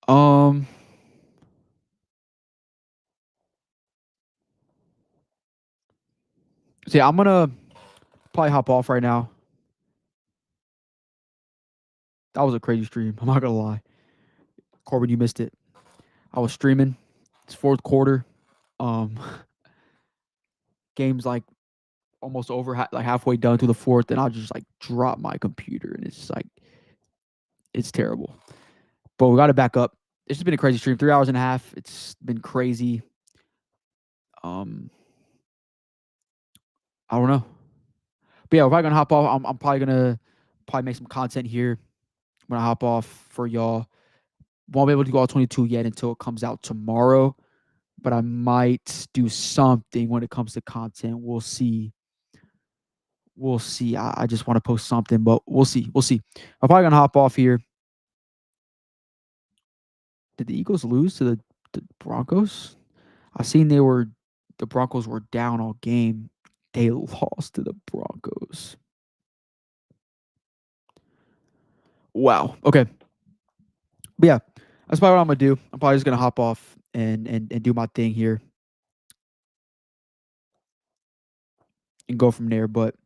Um, so yeah, I'm gonna probably hop off right now. That was a crazy stream. I'm not gonna lie, Corbin, you missed it. I was streaming. It's fourth quarter. Um, game's like almost over, like halfway done through the fourth, and I just like drop my computer, and it's like it's terrible. But we got to back up. It's just been a crazy stream. 3 hours and a half. It's been crazy. I don't know. But yeah, if I'm gonna hop off, I'm probably gonna make some content here. I'm gonna hop off for y'all. Won't be able to go all 22 yet until it comes out tomorrow. But I might do something when it comes to content. We'll see. I just want to post something, but we'll see. I'm probably gonna hop off here. Did the Eagles lose to the Broncos? I seen the Broncos were down all game. They lost to the Broncos. Wow. Okay. But yeah, that's probably what I'm gonna do. I'm probably just gonna hop off and do my thing here and go from there. But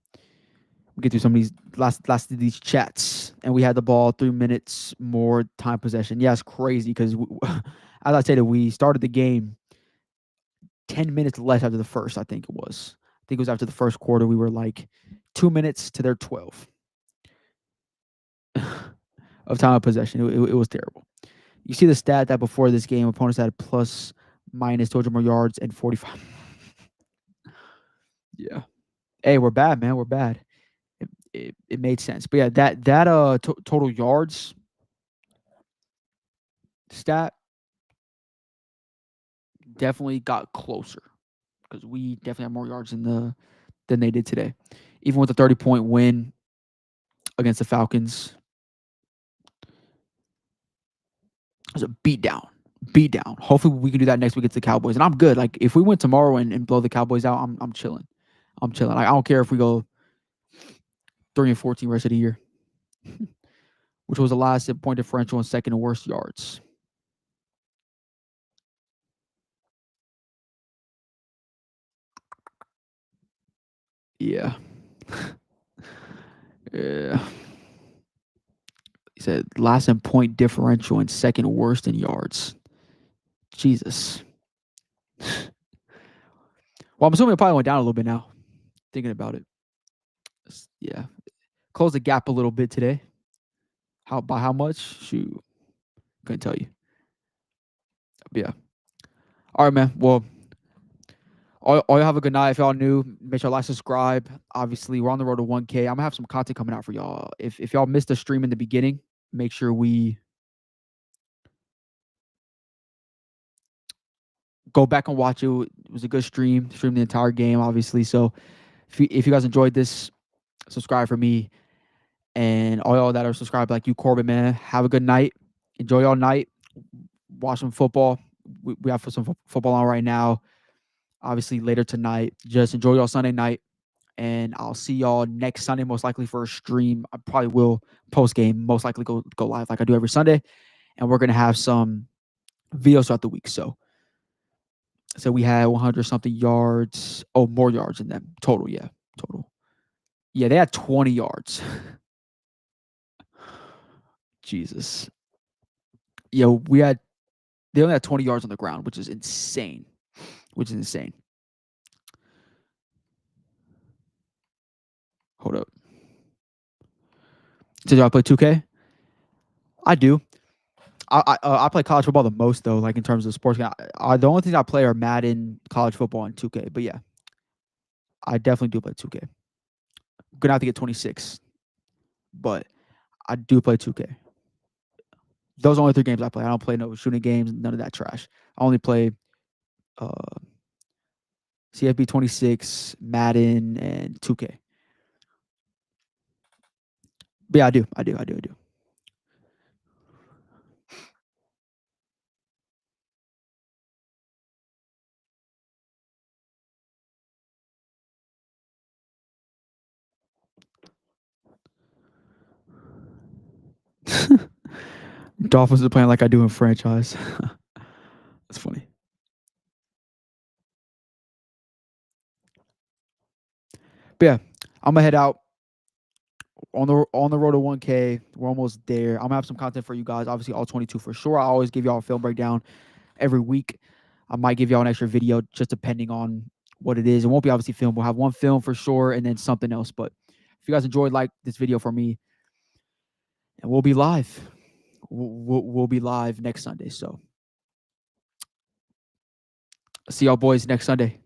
we get through some of these last of these chats, and we had the ball 3 minutes more time possession. Yeah, it's crazy because as I said, we started the game 10 minutes less after the first. I think it was after the first quarter. We were like 2 minutes to their 12 of time of possession. It was terrible. You see the stat that before this game, opponents had plus minus 200 more yards and 45. Yeah. Hey, we're bad, man. We're bad. It made sense. But yeah, that total yards stat definitely got closer because we definitely have more yards than they did today. Even with the 30-point win against the Falcons, it was a beat down. Hopefully we can do that next week against the Cowboys. And I'm good. Like if we win tomorrow and blow the Cowboys out, I'm chilling. Like I don't care if we go 3-14 rest of the year, which was the last point differential and second worst yards. Yeah. Yeah. He said last in point differential and second worst in yards. Jesus. Well, I'm assuming it probably went down a little bit now. Thinking about it. Yeah. Closed the gap a little bit today. By how much? Shoot. Couldn't tell you. But yeah. All right, man. Well, all y'all have a good night. If y'all new, make sure to like, subscribe. Obviously, we're on the road to 1K. I'm gonna have some content coming out for y'all. If y'all missed the stream in the beginning, make sure we go back and watch it. It was a good stream. Streamed the entire game, obviously. So if you guys enjoyed this, subscribe for me. And all y'all that are subscribed, like you, Corbin, man, have a good night. Enjoy y'all night. Watch some football. We have some football on right now. Obviously, later tonight. Just enjoy y'all Sunday night. And I'll see y'all next Sunday, most likely for a stream. I probably will post game, most likely go live like I do every Sunday. And we're gonna have some videos throughout the week. So we had 100 something yards. Oh, more yards than them total. Yeah, total. Yeah, they had 20 yards. Jesus. Yeah, they only had 20 yards on the ground, which is insane. Hold up. Did y'all play 2K? I do. I play college football the most though, like in terms of sports. The only things I play are Madden, college football, and 2K. But yeah, I definitely do play 2K. Gonna have to get 26, but I do play 2K. Those are only 3 games I play. I don't play no shooting games, none of that trash. I only play CFB 26, Madden, and 2K. But yeah, I do. Dolphins are playing like I do in franchise. That's funny. But yeah, I'm gonna head out on the road to 1K. We're almost there. I'm gonna have some content for you guys. Obviously, all 22 for sure. I always give y'all a film breakdown every week. I might give y'all an extra video just depending on what it is. It won't be obviously film. We'll have one film for sure and then something else. But if you guys enjoyed, like this video for me, and we'll be live. We'll be live next Sunday. So see y'all boys next Sunday.